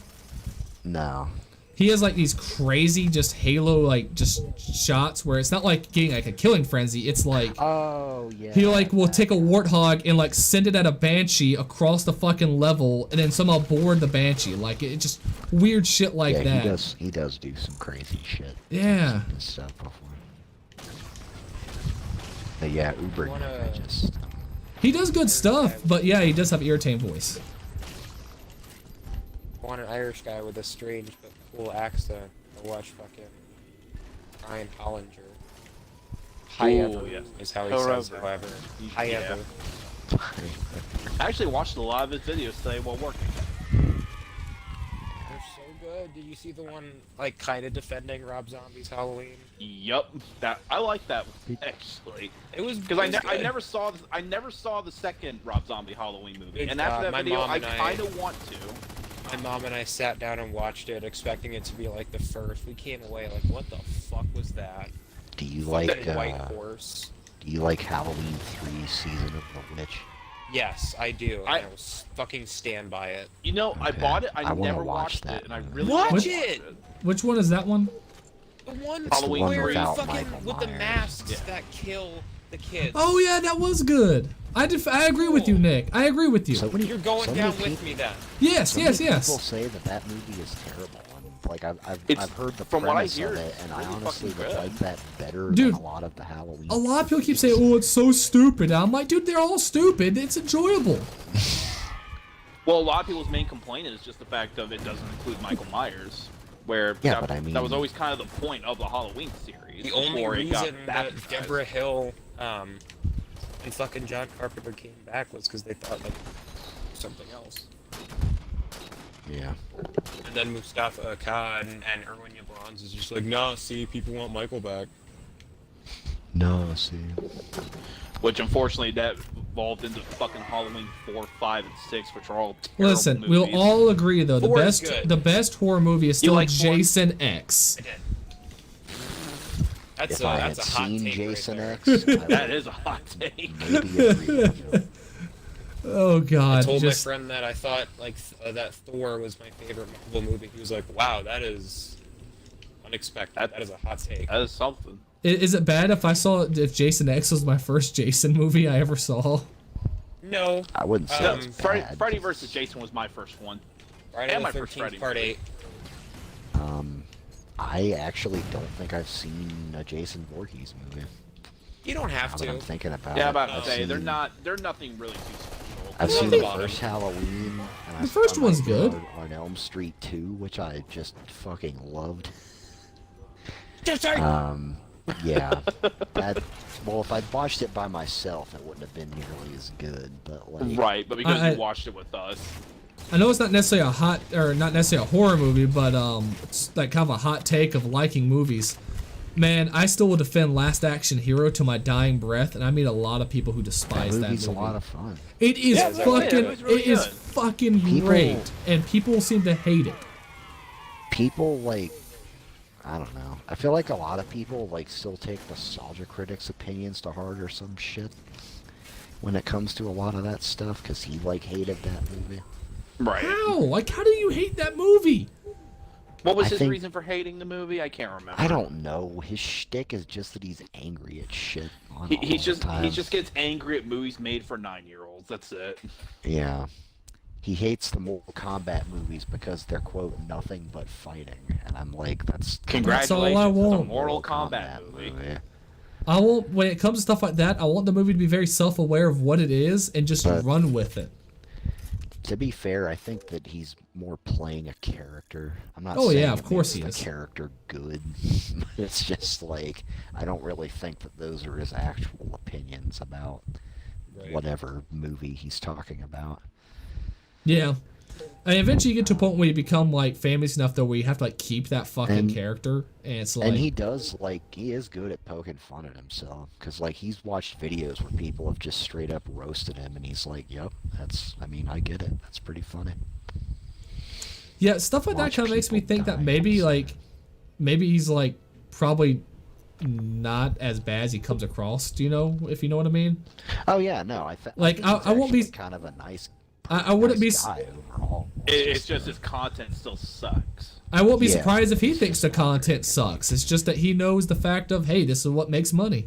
No. He has like these crazy just Halo like just shots where it's not like getting like a killing frenzy. It's like Oh yeah. he like will take a warthog and like send it at a banshee across the fucking level and then somehow board the banshee. Like it just weird shit like yeah, that. He does do some crazy shit Yeah. and stuff before. But yeah, Uber Nick, I just. He does good stuff, but yeah, he does have an irritating voice. I want an Irish guy with a strange but cool accent to watch fucking Ryan Hollinger. However yeah. is how he However. says however. Yeah. However. I actually watched a lot of his videos today while working. They're so good. Did you see the one like kind of defending Rob Zombie's Halloween? Yup, that I like that one, actually. It was Because I good. never saw the second Rob Zombie Halloween movie, Good and after God, that my video, mom I and I- kind of want to. My mom and I sat down and watched it, expecting it to be like the first. We came away like, what the fuck was that? Do you Fucking like White Horse. Do you like Halloween 3 Season of the Witch? Yes, I do. And I will fucking stand by it. You know, I Okay. bought it. I wanna never watch watched that it, and I movie. really Watch want to it! watch it. Which one is that one? The one It's the Halloween one where without fucking Michael with the Myers. masks Yeah. that kill the kids. Oh yeah, that was good. I agree with you, Nick. I agree with you. So many, You're going so down many with me then. Yes, so yes, many yes. People say that movie is terrible. And, like I've It's- heard the from what I premise hear, of it, it's and I really honestly fucking would good. like that better Dude, than a lot of the Halloween. A lot of people keep saying, "Oh, it's so stupid." I'm like, dude, they're all stupid. It's enjoyable. Well, a lot of people's main complaint is just the fact of it doesn't include Michael Myers, where Yeah, that, but I mean- that was always kind of the point of the Halloween series. The only before it got reason that baptized. Deborah Hill and fucking John Carpenter came back was because they thought like something else. Yeah. And then Mustafa Akkad and Erwin Yablans is just like, no, see, people want Michael back. No, see. Which unfortunately that evolved into fucking Halloween 4, 5, and 6, which are all terrible Listen, movies. we'll all agree though, Four is good. the best horror movie is You still like four? Jason X. I did. That's If I had that's a hot seen take Jason right there. X, I That would is a hot take. maybe agree with you. Oh I God, told just my friend that I thought like that Thor was my favorite Marvel movie. He was like, "Wow, that is unexpected. That is a hot take." That is something. is it bad if Jason X was my first Jason movie I ever saw? No. I wouldn't say Um, it's Freddy, bad. Freddy vs. Jason was my first one. Friday And the my first 13th, Freddy Part movie. 8. I actually don't think I've seen a Jason Voorhees movie. You don't have Now that I'm to. thinking about Yeah, it. I'm about I've to say they're seen- nothing really too special. I've They're seen on the the bottom. first Halloween. And I The first saw one's Nightmare good. On Elm Street 2, which I just fucking loved. Yeah. Well, if I'd watched it by myself, it wouldn't have been nearly as good. But like, Right, but because I- you watched it with us. I know it's not necessarily not necessarily a horror movie, but it's like kind of a hot take of liking movies. Man, I still will defend Last Action Hero to my dying breath, and I meet a lot of people who that despise that movie's movie. a lot of fun. It is Yeah, fucking, it was really it is good. fucking People- great, and people seem to hate it. People like, I don't know. I feel like a lot of people like still take nostalgia critics' opinions to heart or some shit when it comes to a lot of that stuff because he like hated that movie. Right. How? Like, how do you hate that movie? What was I his think- reason for hating the movie? I can't remember. I don't know. His shtick is just that he's angry at shit. All the He time. just gets angry at movies made for 9-year-olds. That's it. Yeah. He hates the Mortal Kombat movies because they're, quote, nothing but fighting. And I'm like, that's... Congratulations, all I it's a want. Mortal Kombat movie. I want, when it comes to stuff like that, I want the movie to be very self-aware of what it is and just But- run with it. To be fair, I think that he's more playing a character. I'm not Oh, saying yeah, of it course makes he the is. character good. It's just like, I don't really think that those are his actual opinions about Right. whatever movie he's talking about. Yeah. And eventually you get to a point where you become like famous enough though where you have to like keep that fucking And- character, and it's like And he does, like, he is good at poking fun at himself. Because, like, he's watched videos where people have just straight up roasted him, and he's like, yep, I mean, I get it. That's pretty funny. yeah, stuff like that watch kind of makes me people think that die maybe on like he's like probably not as bad as he comes across. Do you know if you know what I mean? Oh, yeah, no, I think Like, he's I won't be- actually kind of a nice I wouldn't be nice guy overall. It's just his content still sucks. I won't be Yeah. surprised if he thinks the content sucks. It's just that he knows the fact of, hey, this is what makes money.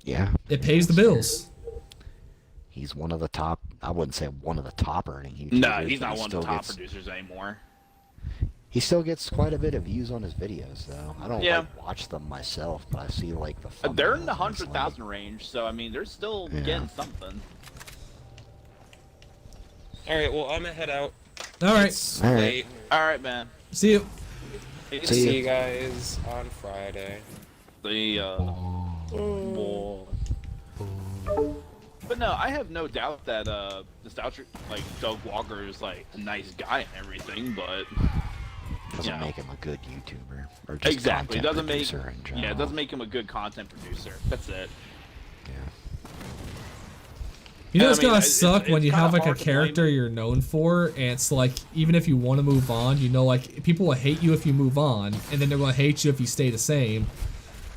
Yeah. It pays the bills. He's one of the top, I wouldn't say one of the top earning YouTubers. No, he's but not he one of the still top gets- producers anymore. He still gets quite a bit of views on his videos, though. I don't Yeah. like watch them myself, but I see like the. They're in the thumbnails, and it's 100,000 range, so I mean, they're still Yeah. getting something. Alright, well, I'm gonna head out. All right. It's All right. late. All right, man. See you. Hate to See see ya. you guys on Friday. But no, I have no doubt that nostalgic, like Doug Walker is like a nice guy and everything, but Doesn't Yeah. make him a good YouTuber or just exactly, it content doesn't make producer in general. it doesn't make him a good content producer. That's it. Yeah. You know, And it's I mean, gonna suck when it's you kinda have like a hard to blame character you're known for, and it's like even if you want to move on, you know, like people will hate you if you move on, and then they're gonna hate you if you stay the same.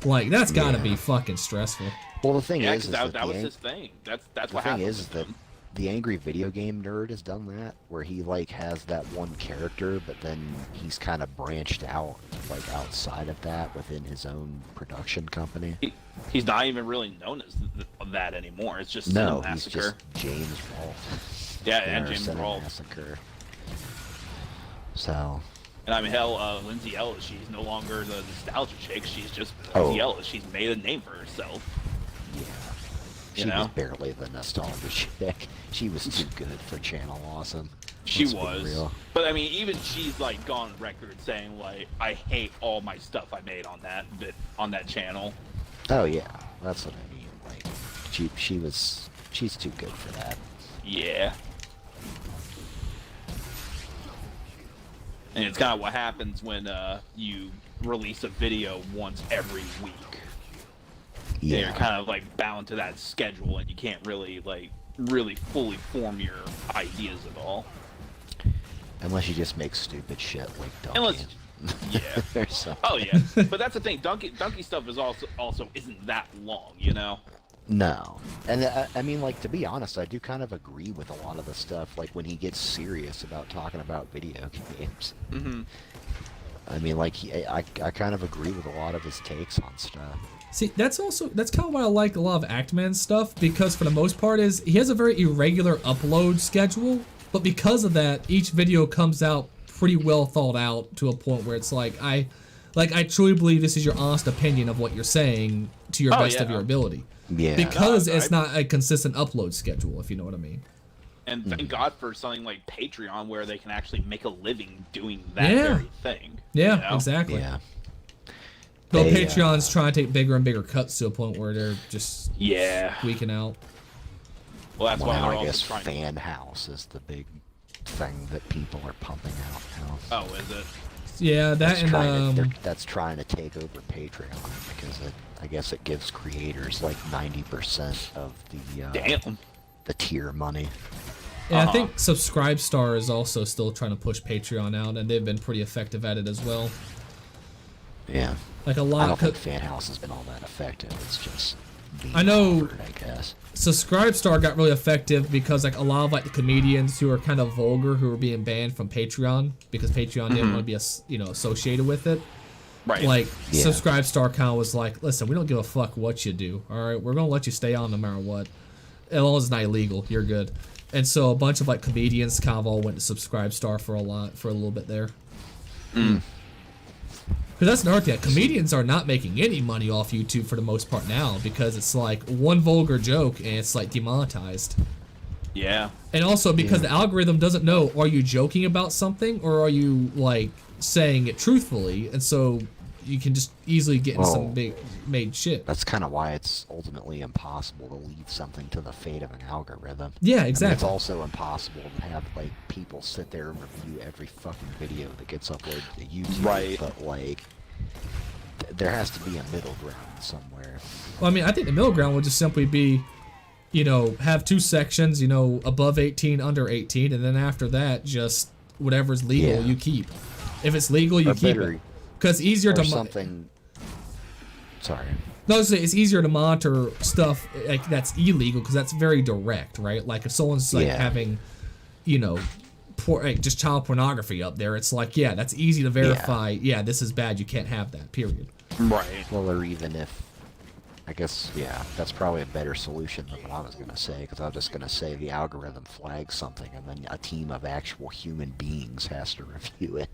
Like that's gotta be fucking stressful. Well, the thing Yeah, is, because is that was his thing. That's the what thing happened. is that the angry video game nerd has done that, where he like has that one character, but then he's kind of branched out, like outside of that, within his own production company. He's not even really known as that anymore. It's just No, Cinema he's Massacre. just James Rolfe. Yeah, and James Cinema Rolfe. Massacre. So. And I mean, hell, Lindsay Ellis, she's no longer the nostalgia chick. She's just Oh. Lindsay Ellis. She's made a name for herself. Yeah. You She know? was barely the nostalgia chick. She was too good for Channel Awesome. She Let's be was. real. But I mean, even she's like gone on record saying like, I hate all my stuff I made on that channel. Oh yeah, that's what I mean. Like, she's too good for that. Yeah. And it's kind of what happens when you release a video once every week. Yeah. You're kind of like bound to that schedule, and you can't really fully form your ideas at all. Unless you just make stupid shit like Donkey. Unless, yeah. Or something. Oh yeah, but that's the thing. Donkey stuff is also isn't that long, you know. No. And I mean, like, to be honest, I do kind of agree with a lot of the stuff, like when he gets serious about talking about video games. Mm-hmm. I mean, like, I kind of agree with a lot of his takes on stuff. See, that's kind of why I like a lot of Actman stuff, because for the most part is he has a very irregular upload schedule, but because of that, each video comes out pretty well thought out to a point where it's like I truly believe this is your honest opinion of what you're saying to your best of your ability. Yeah. Because it's not a consistent upload schedule, if you know what I mean. And thank God for something like Patreon, where they can actually make a living doing that Yeah. very thing. Yeah, you know? exactly. Yeah. Though They, Patreon's trying to take bigger and bigger cuts to a point where they're just Yeah. squeaking out. Well, that's Well, why now they're I guess also trying. Fan House is the big thing that people are pumping out now. Oh, is it? Yeah, that and That's trying to take over Patreon because I guess it gives creators like 90% of Damn. the tier money. I think Subscribestar is also still trying to push Patreon out, and they've been pretty effective at it as well. Yeah. Like a I lot. don't think Fan House has been all that effective. It's just being I know- offered, I guess. Subscribestar got really effective because like a lot of like the comedians who are kind of vulgar who were being banned from Patreon because Patreon didn't want to be associated with it. Right. Like Yeah. Subscribestar kind of was like, listen, we don't give a fuck what you do. All right, we're gonna let you stay on no matter what, as long as it's not illegal. You're good. And so a bunch of like comedians kind of all went to Subscribestar for a little bit there. Because that's another thing. Comedians are not making any money off YouTube for the most part now because it's like one vulgar joke and it's like demonetized. Yeah. And also because the algorithm doesn't know, are you joking about something or are you like saying it truthfully? And so you can just easily get into some big made shit. That's kind of why it's ultimately impossible to leave something to the fate of an algorithm. Yeah, I mean, exactly. it's also impossible to have like people sit there and review every fucking video that gets uploaded to YouTube. Right. But like, there has to be a middle ground somewhere. Well, I mean, I think the middle ground would just simply be, have two sections, above 18, under 18, and then after that, just whatever's legal, you keep. If it's legal, you Or keep better- it. Because easier Or to something. Sorry. No, it's easier to monitor stuff like that's illegal because that's very direct, right? Like if someone's like having, just child pornography up there, it's like, yeah, that's easy to verify. Yeah, this is bad. You can't have that. Period. Right. Well, or even if, I guess, yeah, that's probably a better solution than what I was going to say, because I was just going to say the algorithm flags something, and then a team of actual human beings has to review it.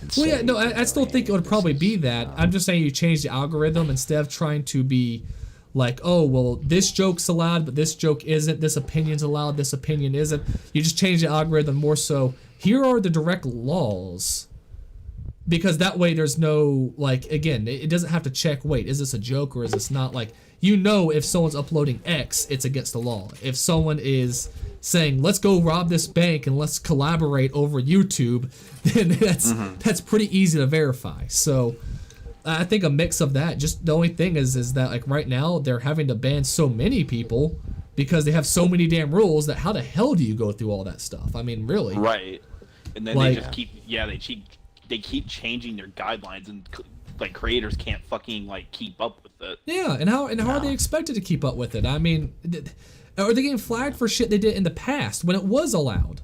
And Well, yeah, say, no, I still think it would probably be that. I'm just saying you change the algorithm instead of trying to be like, oh, well, this joke's allowed, but this joke isn't. This opinion's allowed, this opinion isn't. You just change the algorithm more so, here are the direct laws. Because that way there's no, like, again, it doesn't have to check, wait, is this a joke or is this not? Like, if someone's uploading X, it's against the law. If someone is saying, let's go rob this bank and let's collaborate over YouTube, then that's pretty easy to verify. So I think a mix of that. Just the only thing is that like right now they're having to ban so many people because they have so many damn rules that how the hell do you go through all that stuff? I mean, really? Right. And then Like- they just they keep changing their guidelines, and like creators can't fucking like keep up with it. Yeah, and how are they expected to keep up with it? I mean, are they getting flagged for shit they did in the past when it was allowed?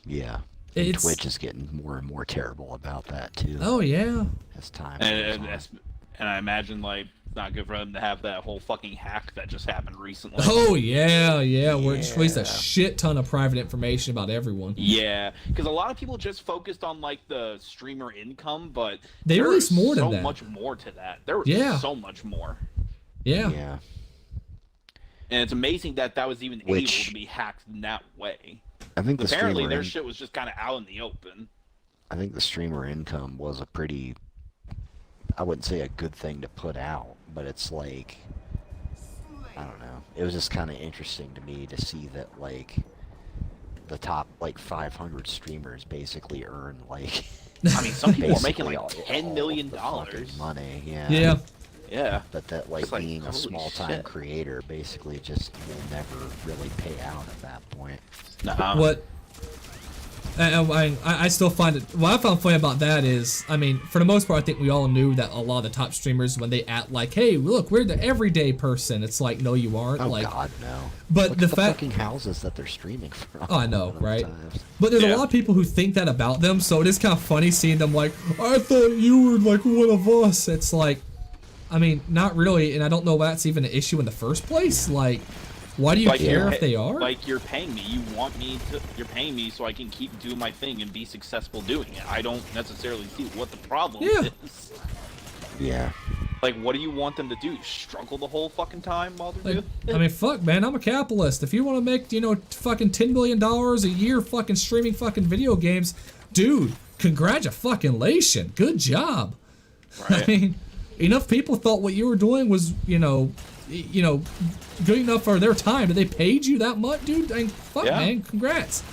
Yeah. It's- Twitch is getting more and more terrible about that too. Oh yeah. As time And, goes on. and I imagine like it's not good for them to have that whole fucking hack that just happened recently. Oh yeah, where it just released a Yeah. shit ton of private information about everyone. Yeah, because a lot of people just focused on like the streamer income, but They there released is more than so that. much more to that. There was Yeah. so much more, Yeah. Yeah. and it's amazing that that was even able Which- to be hacked in that way. I think the Apparently, streamer their shit was just kind of out in the open. I think the streamer income was a pretty, I wouldn't say a good thing to put out, but it's like, I don't know. It was just kind of interesting to me to see that like the top like 500 streamers basically earn like I mean, some people are making basically like all- $10 all million. the fucking money. Yeah. Yeah. Yeah. But that like It's like, being a holy small time shit. creator basically just will never really pay out at that point. Nah. What I still find it. What I found funny about that is, I mean, for the most part, I think we all knew that a lot of the top streamers, when they act like, "Hey, look, we're the everyday person," it's like, no, you aren't. Oh like, God, no! but Look the at the fact- fucking houses that they're streaming from. Oh, I know, a lot of the right? times. But there's Yeah. a lot of people who think that about them, so it is kind of funny seeing them like, I thought you were like one of us. It's like, I mean, not really, and I don't know why that's even an issue in the first place. Like, why do you care you're if they are? Like, you're paying me. You're paying me so I can keep doing my thing and be successful doing it. I don't necessarily see what the problem Yeah. is. Yeah. Like, what do you want them to do? Struggle the whole fucking time while they're Like, doing I mean, fuck, man, I'm a capitalist. If you want to make, fucking $10 million a year fucking streaming fucking video games, dude, congratulations. Good job. I Right. mean, enough people thought what you were doing was, good enough for their time. Did they paid you that much, dude? I mean, fuck, Yeah. man, congrats.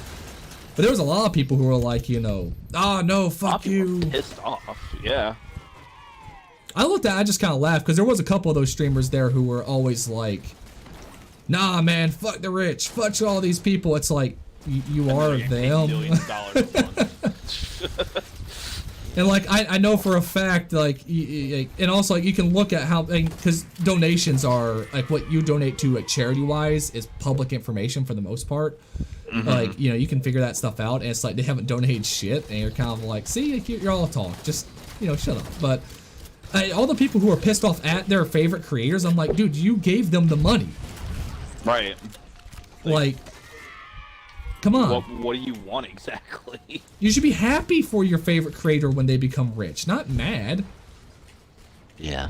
But there was a lot of people who were like, oh, no, fuck People you. are pissed off. Yeah. I just kind of laughed because there was a couple of those streamers there who were always like, nah, man, fuck the rich, fuck all these people. It's like, you are They're getting paid them. millions of dollars a month. And like, I know for a fact, like, and also like you can look at how, because donations are, like what you donate to like charity-wise is public information for the most part. Like, you can figure that stuff out, and it's like they haven't donated shit, and you're kind of like, see, you're all talk, just, shut up. But all the people who are pissed off at their favorite creators, I'm like, dude, you gave them the money. Right. Like, come on. What do you want exactly? You should be happy for your favorite creator when they become rich, not mad. Yeah.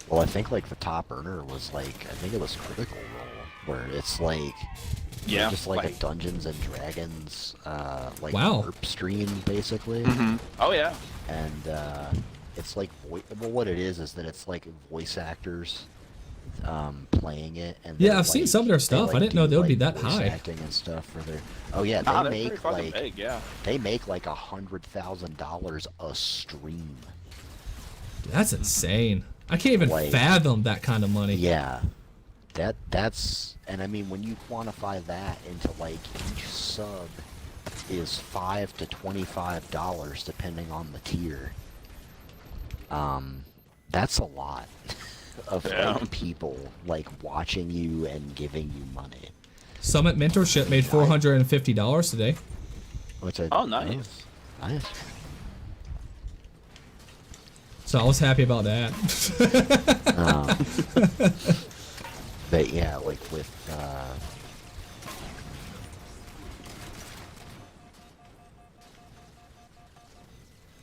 Well, I think like the top earner was like, I think it was Critical Role, where it's like, Yeah. just like a Dungeons and Dragons, like Wow. LARP stream basically, Oh yeah. and it's like, well, what it is that it's like voice actors, playing it, and Yeah, they're, I've seen like- some of their they, stuff. I like, didn't know do, they would be like, that voice high. acting and stuff for their. Oh yeah, they Nah, they're pretty make fucking like big, yeah. they make like $100,000 a stream. That's insane. I can't even Like- fathom that kind of money. Yeah, that's and I mean when you quantify that into like each sub is $5 to $25 depending on the tier. That's a lot of Yeah. like people like watching you and giving you money. Summit Mentorship made $450 today. Which I Oh, nice. nice. So I was happy about that. But yeah, like with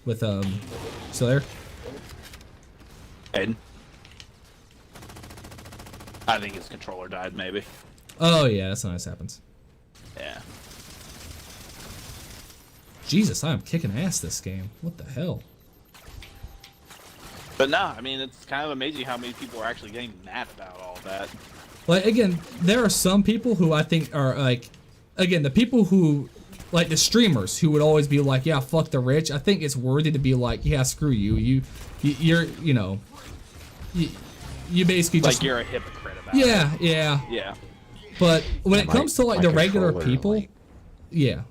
With, still there? Aiden. I think his controller died, maybe. Oh, yeah, that's nice happens. Yeah. Jesus, I am kicking ass this game. What the hell? But nah, I mean, it's kind of amazing how many people are actually getting mad about all that. Like, again, there are some people who I think are, like, again, the people who, like, the streamers who would always be like, yeah, fuck the rich. I think it's worthy to be like, yeah, screw you. You're, you basically just... Like, you're a hypocrite about Yeah, yeah. Yeah. But when it My- comes to like my the regular controller, people, like- yeah.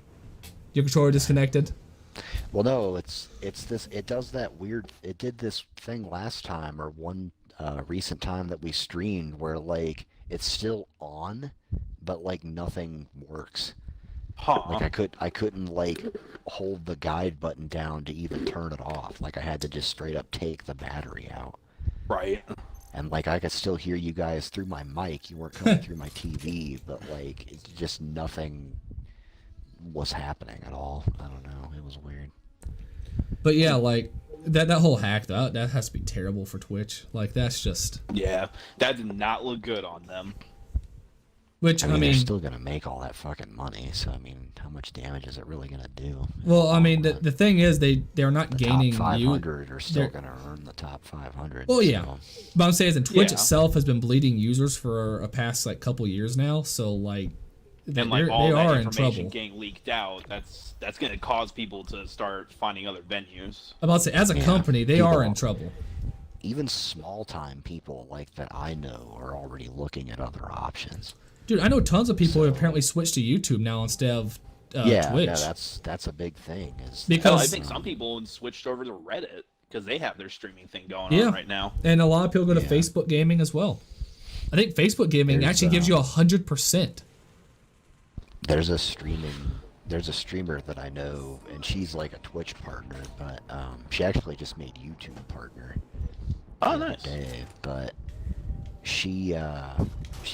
Your controller disconnected? Well, no, it's this. It does that weird. It did this thing last time, or one recent time that we streamed, where like it's still on, but like nothing works. Huh. Like I couldn't like hold the guide button down to even turn it off. Like I had to just straight up take the battery out. Right. And like I could still hear you guys through my mic. You weren't coming through my TV, but like it's just nothing was happening at all. I don't know. It was weird. But yeah, like that whole hack that has to be terrible for Twitch. Like that's just Yeah. That did not look good on them. which I I mean, mean, they're still gonna make all that fucking money. So I mean, how much damage is it really gonna do? well, I mean the thing is they're not The gaining top 500 are still they're- gonna earn the top 500. Well, yeah. so- But I'm saying is, Twitch Yeah. itself has been bleeding users for a past like couple years now. So like, And like all they that are in information trouble. getting leaked out, that's going to cause people to start finding other venues. I'm about to say, as a Yeah, company, they people- are in trouble. Even small time people like that I know are already looking at other options. Dude, I know tons of people who apparently switched to YouTube now instead of Yeah, Twitch. no, that's a big thing. Is Because- Hell, I think some people switched over to Reddit because they have their streaming thing going Yeah. on right now. And a lot of people go to Yeah. Facebook gaming as well. I think Facebook gaming There's, actually gives you 100%. there's a streamer that I know, and she's like a Twitch partner, but she actually just made YouTube partner. Oh, the other nice. day, but she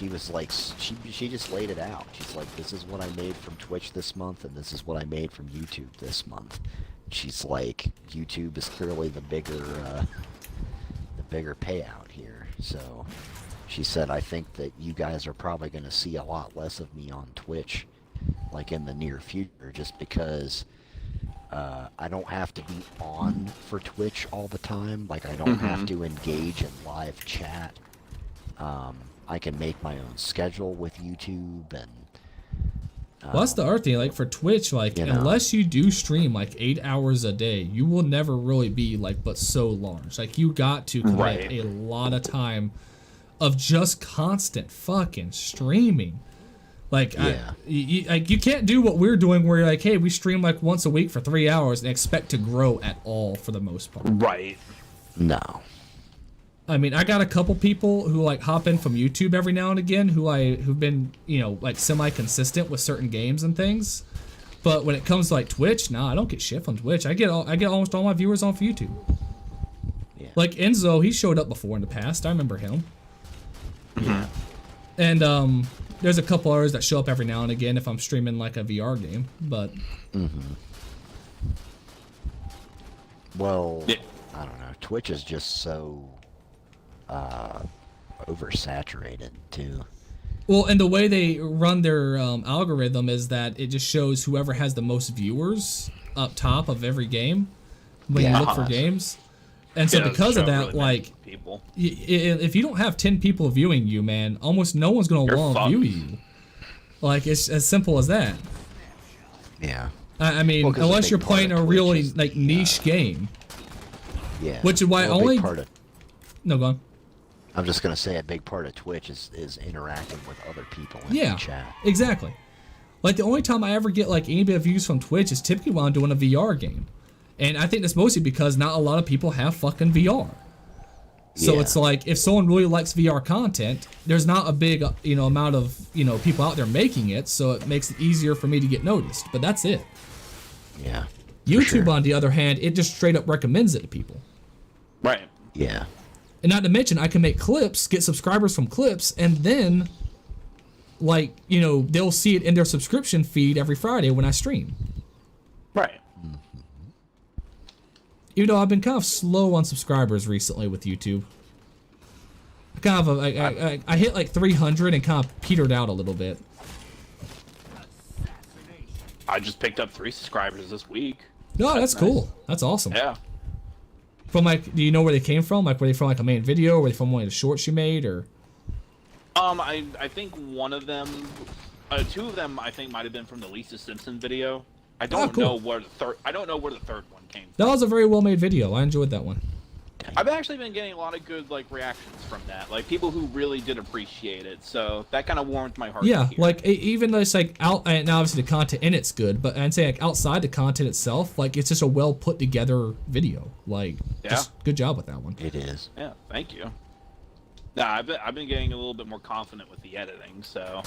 was like she just laid it out. She's like, this is what I made from Twitch this month, and this is what I made from YouTube this month. She's like, YouTube is clearly the bigger payout here. So she said, I think that you guys are probably going to see a lot less of me on Twitch, like in the near future, just because I don't have to be on for Twitch all the time. Like I don't have to engage in live chat. I can make my own schedule with YouTube, and Well, that's the other thing. Like for Twitch, like You know. unless you do stream like 8 hours a day, you will never really be like but so large. Like you got to commit Right. a lot of time of just constant fucking streaming. Like Yeah. you can't do what we're doing where you're like, hey, we stream like once a week for 3 hours and expect to grow at all for the most part. Right. no. I mean, I got a couple people who like hop in from YouTube every now and again who've been, you know, like semi-consistent with certain games and things. But when it comes to like Twitch, nah, I don't get shit from Twitch. I get almost all my viewers off YouTube. Yeah. Like Enzo, he showed up before in the past. I remember him. Yeah. And there's a couple others that show up every now and again if I'm streaming like a VR game. But Well, Yeah. I don't know. Twitch is just so oversaturated too. well, and the way they run their algorithm is that it just shows whoever has the most viewers up top of every game when you Yeah. look for games. And so Yeah, because of show that, really many like, people. if you don't have 10 people viewing you, man, almost no one's gonna You're want to fucked. view you. Like it's as simple as that. Yeah. I mean, Well, 'cause a unless big you're part playing of a Twitch really is like the, niche game. Yeah. Which is why Well, a big only- part of, No, go on. I'm just gonna say a big part of Twitch is interacting with other people in Yeah, the chat. exactly. Like the only time I ever get like any bit of views from Twitch is typically when I'm doing a VR game, and I think that's mostly because not a lot of people have fucking VR. So Yeah. it's like if someone really likes VR content, there's not a big amount of people out there making it, so it makes it easier for me to get noticed. But that's it. Yeah. for YouTube, sure. on the other hand, it just straight up recommends it to people. Right. Yeah. And not to mention, I can make clips, get subscribers from clips, and then, like, they'll see it in their subscription feed every Friday when I stream. Right. Even though I've been kind of slow on subscribers recently with YouTube. I hit like 300 and kind of petered out a little bit. I just picked up 3 subscribers this week. No, that's nice. cool. That's awesome. Yeah. From like, do you know where they came from? Like, were they from like a main video? Or were they from one of the shorts you made? Or I think one of them, 2 of them, I think might have been from the Lisa Simpson video. I don't cool. know where the third. I don't know where the third one came from. that was a very well made video. I enjoyed that one. I've actually been getting a lot of good like reactions from that, like people who really did appreciate it. So that kind of warmed my heart. Yeah, to hear. like even though it's like out, and obviously the content in it's good, but I'd say like outside the content itself, like it's just a well put together video. Like, just good job with that one. It is. Yeah, thank you. Nah, I've been getting a little bit more confident with the editing, so.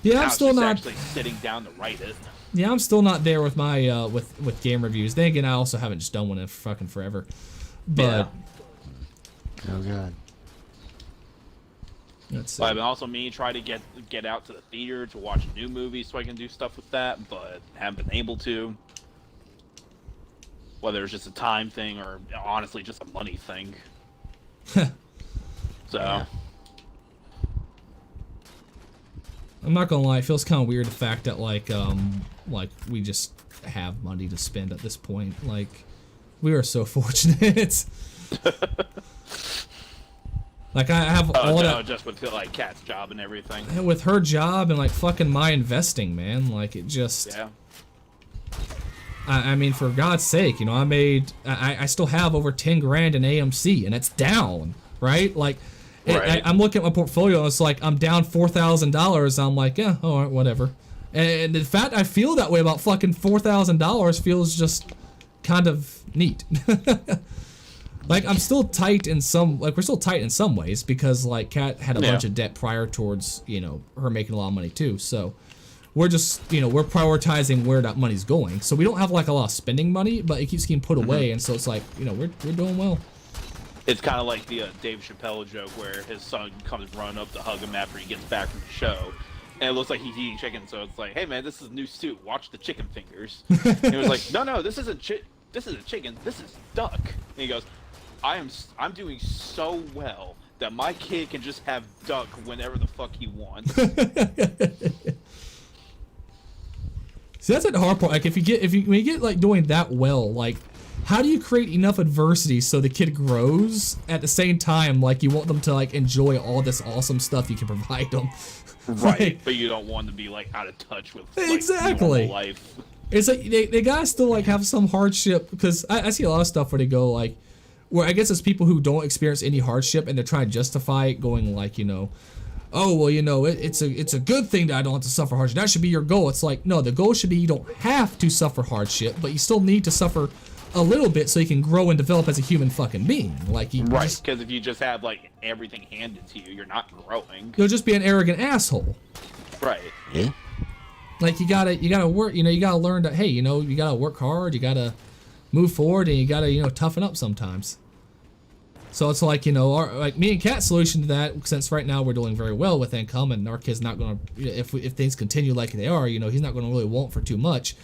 Yeah, Now I'm it's still just not. actually sitting down to write it. Yeah, I'm still not there with my with game reviews. Then again, I also haven't just done one in fucking forever. But Oh god. let's see. But I've been also try to get out to the theater to watch new movies so I can do stuff with that, but haven't been able to. Whether it's just a time thing or honestly just a money thing. So. Yeah. I'm not gonna lie, it feels kind of weird the fact that like we just have money to spend at this point. Like, we are so fortunate. Like I have all that just with like Kat's job and everything. with her job and like fucking my investing, man. Like it just. Yeah. I mean, for God's sake, you know, I still have over 10 grand in AMC, and it's down, right? Like. Right. I'm looking at my portfolio and it's like I'm down $4,000. I'm like, yeah, all right, whatever. And the fact I feel that way about fucking $4,000 feels just kind of neat. Like I'm still tight in some, like we're still tight in some ways because like Kat had a bunch of debt prior towards, you know, her making a lot of money too. So we're just, you know, we're prioritizing where that money's going. So we don't have like a lot of spending money, but it keeps getting put away, and so it's like, you know, we're doing well. It's kind of like the Dave Chappelle joke where his son comes running up to hug him after he gets back from the show. And it looks like he's eating chicken, so it's like, hey man, this is new soup. Watch the chicken fingers. And he was like, no, this isn't this isn't chicken. This is duck. And he goes, I'm doing so well that my kid can just have duck whenever the fuck he wants. See, that's the hard part. Like, when you get like doing that well, like, how do you create enough adversity so the kid grows at the same time? Like, you want them to like enjoy all this awesome stuff you can provide them, Right, like, but you don't want to be like out of touch with like, exactly normal life. It's like they gotta still like have some hardship, because I see a lot of stuff where they go like, where I guess it's people who don't experience any hardship and they're trying to justify it, going like, you know, oh well, you know, it's a good thing that I don't have to suffer hardship. That should be your goal. It's like, no, the goal should be you don't have to suffer hardship, but you still need to suffer a little bit so you can grow and develop as a human fucking being. Like, you Right, because if you just have like everything handed to you, you're not growing. you'll just be an arrogant asshole. Right. Yeah. Like, you gotta work, you know, you gotta learn that, hey, you know, you gotta work hard, you gotta move forward, and you gotta, you know, toughen up sometimes. So it's like, you know, like me and Kat's solution to that, since right now we're doing very well with income, and our kid's not gonna, if things continue like they are, you know, he's not gonna really want for too much,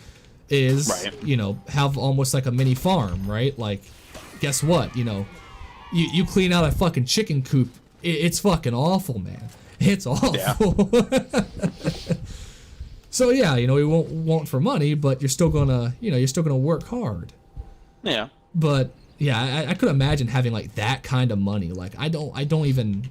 is, Right. you know, have almost like a mini farm, right? Like, guess what, you know, you clean out a fucking chicken coop, it's fucking awful, man. It's awful. Yeah. So yeah, you know, we won't want for money, but you're still gonna, you know, you're still gonna work hard. Yeah. But yeah, I could imagine having like that kind of money. Like, I don't even,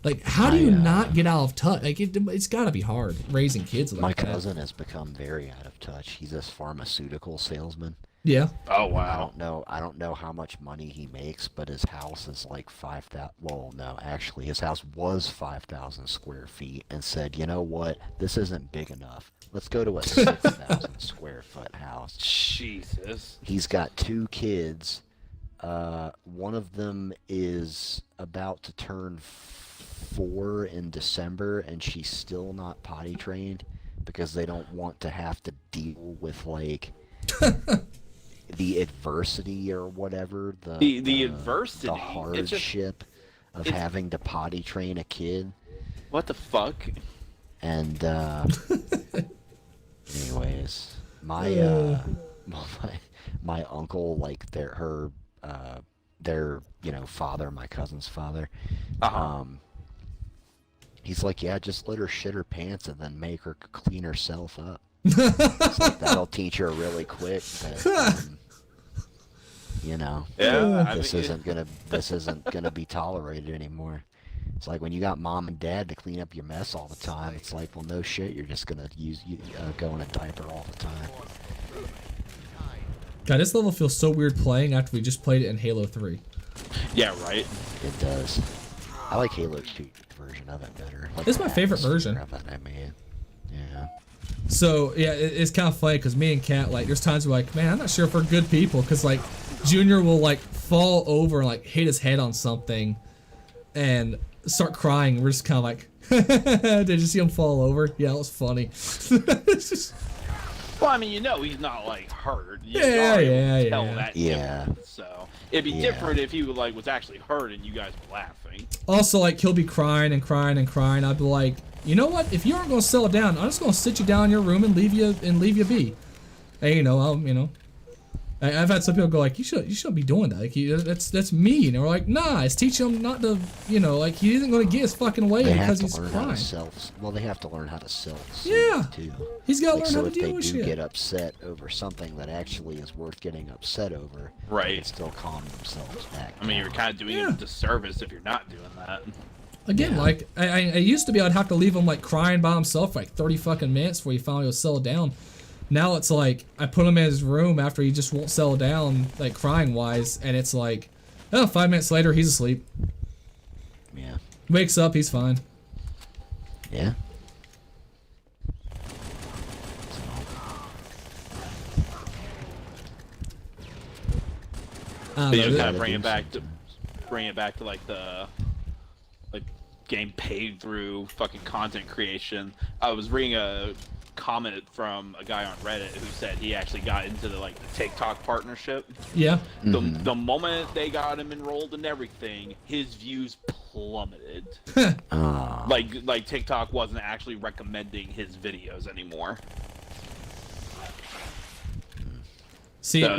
like, how do you not get out of touch? Like, it's gotta be hard raising kids like My that. cousin has become very out of touch. He's a pharmaceutical salesman. Yeah. Oh I wow. don't know how much money he makes, but his house is like 5,000. Well, no, actually, his house was 5,000 square feet, and said, you know what? This isn't big enough. Let's go to a 6,000 square foot house. Jesus. He's got 2 kids. One of them is about to turn 4 in December, and she's still not potty trained because they don't want to have to deal with like the adversity or whatever, The adversity. the It's just, hardship of it's- having to potty train a kid. what the fuck? And anyways, my uncle, like their you know, father, my cousin's father, he's like, yeah, just let her shit her pants and then make her clean herself up. It's like, that'll teach her really quick that, you know, Yeah, this isn't gonna be tolerated anymore. It's like when you got mom and dad to clean up your mess all the time. It's like, well, no shit, you're just gonna go in a diaper all the time. God, this level feels so weird playing after we just played it in Halo 3. Yeah, right. It does. I like Halo 2 version of it better. Like It's my favorite version. of it, I mean. Yeah. So yeah, it's kind of funny because me and Kat, like, there's times we're like, man, I'm not sure if we're good people, because like Junior will like fall over and like hit his head on something and start crying. We're just kind of like, did you see him fall over? Yeah, it was funny. It's just, Well, I mean, you know, he's not like hurt. You Yeah, are able yeah, to tell yeah. that Yeah. difference, so it'd be Yeah. different if he like was actually hurt and you guys were laughing. also, like, he'll be crying and crying and crying. I'd be like, you know what? If you aren't gonna settle down, I'm just gonna sit you down in your room and leave you be. And you know, I've had some people go like, you shouldn't be doing that. Like, that's mean. And we're like, nah, it's teaching him not to, like, he isn't gonna get his fucking way They because have he's to learn crying. how to self. Well, they have to learn how to self. Yeah. Too. He's gotta Like, learn so how to if deal they with do shit. get upset over something that actually is worth getting upset over, Right. they can still calm themselves back. I mean, you're down. kind of doing him a disservice if you're not doing that. Again, Yeah. like, I used to be, I'd have to leave him, like, crying by himself for, like, 30 fucking minutes before he finally would settle down. Now it's like, I put him in his room after he just won't settle down, like, crying-wise, and it's like, oh, 5 minutes later, he's asleep. Yeah. Wakes up, he's fine. Yeah. I don't But know, you th- kind of bring it back to like the game paid through fucking content creation. I was reading a comment from a guy on Reddit who said he actually got into the TikTok partnership. yeah. The moment they got him enrolled and everything, his views plummeted. Ah. Like TikTok wasn't actually recommending his videos anymore. See, So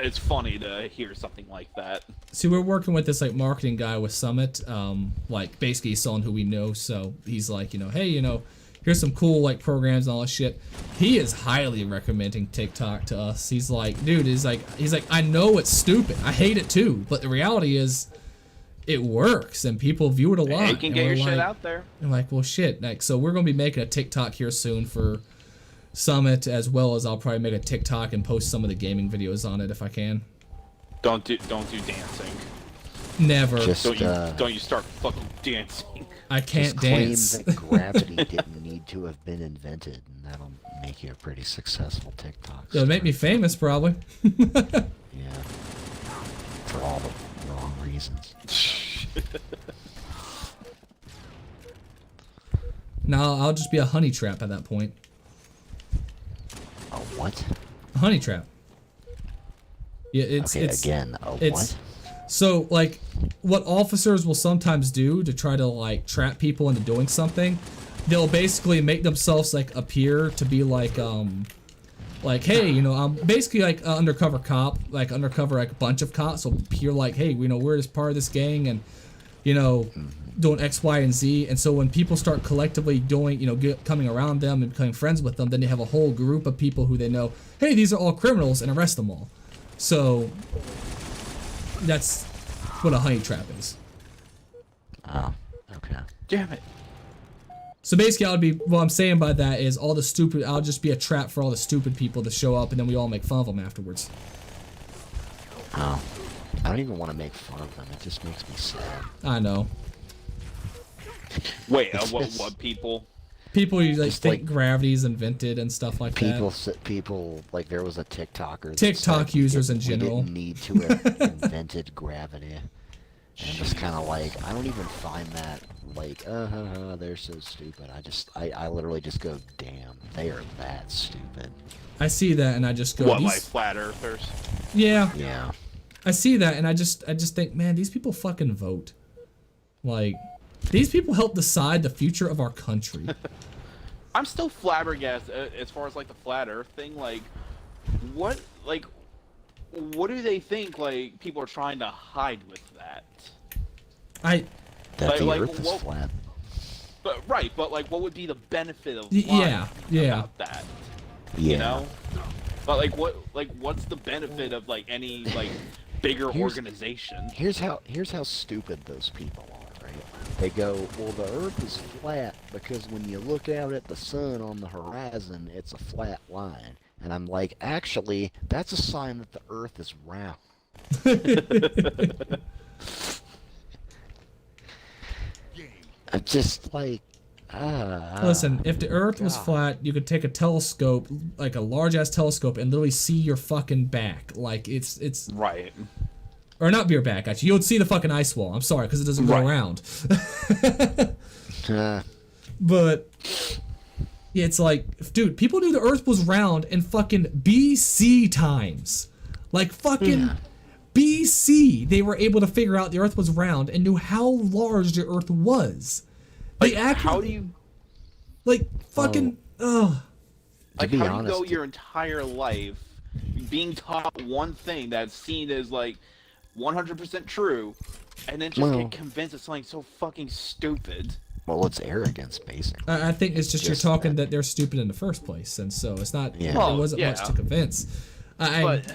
it's funny to hear something like that. we're working with this, like, marketing guy with Summit, like, basically someone who we know, so he's like, hey, here's some cool, like, programs and all this shit. He is highly recommending TikTok to us. He's like, dude, he's like, I know it's stupid. I hate it too, but the reality is, it works and people view it a lot. You can And get we're your shit like- out there. I'm like, well, shit. Like, so we're gonna be making a TikTok here soon for Summit, as well as I'll probably make a TikTok and post some of the gaming videos on it if I can. Don't do dancing. Never. Just Don't you start fucking dancing. I can't just claim dance. that gravity didn't need to have been invented, and that'll make you a pretty successful TikTok. It'll make me famous, probably. Yeah. For all the wrong reasons. No, I'll just be a honey trap at that point. A what? A honey trap. Yeah, it's Okay, again, it's what? so, like, what officers will sometimes do to try to, like, trap people into doing something, they'll basically make themselves, like, appear to be like hey, I'm basically like an undercover cop, like a bunch of cops will appear like, hey, we're just part of this gang and doing X, Y, and Z. And so when people start collectively doing, coming around them and becoming friends with them, then they have a whole group of people who they know, hey, these are all criminals, and arrest them all. So that's what a honey trap is. Oh, okay. Damn it. So basically, what I'm saying by that is I'll just be a trap for all the stupid people to show up, and then we all make fun of them afterwards. Oh. I don't even want to make fun of them. It just makes me sad. I know. Wait, what people? People you Just think like- gravity's invented and stuff like that. People, like there was a TikToker. that TikTok said we users in didn't- general. We didn't need to have invented gravity. And I'm just kind of like, I don't even find that like, they're so stupid. I literally just go, damn, they are that stupid. I see that and I just go, What, like flat earthers? yeah. Yeah. I see that and I just think, man, these people fucking vote. Like, these people help decide the future of our country. I'm still flabbergasted as far as like the flat Earth thing. Like, what do they think? Like, people are trying to hide with that. That the like, Earth is well- flat. But right, but like, what would be the benefit of Yeah, lying yeah. about that? Yeah. You know? But what's the benefit of like any like bigger Here's- organization? Here's how stupid those people are, right? They go, well, the Earth is flat because when you look out at the sun on the horizon, it's a flat line. And I'm like, actually, that's a sign that the Earth is round. I'm just like, Listen, if the Earth was flat, you could take a telescope, like a large-ass telescope, and literally see your fucking back. Like, it's... Right. Or not your back, actually. You would see the fucking ice wall. I'm sorry, because it doesn't go around. But... yeah, it's like, dude, people knew the Earth was round in fucking BC times. Like, fucking BC, they were able to figure out the Earth was round and knew how large the Earth was. Like, how do you... Like, fucking... ugh. Like, how do you go your entire life being taught one thing that's seen as, like, 100% true, and then just get convinced it's something so fucking stupid? Well, it's arrogance, basically. I think it's just you're talking that they're stupid in the first place, and so it's not... Yeah. There wasn't much to convince. But...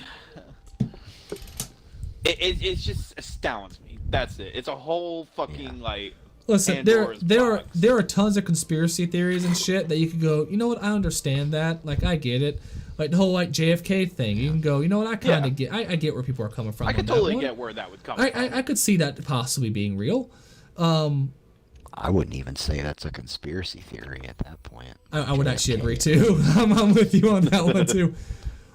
it just astounds me. That's it. It's a whole fucking, like... Listen, there are tons of conspiracy theories and shit that you could go, you know what, I understand that. Like, I get it. Like, the whole, like, JFK thing. You can go, you know what, I kind of get... I get where people are coming from. I could totally get where that would come from. I could see that possibly being real. I wouldn't even say that's a conspiracy theory at that point. I would actually agree, too. I'm with you on that one, too.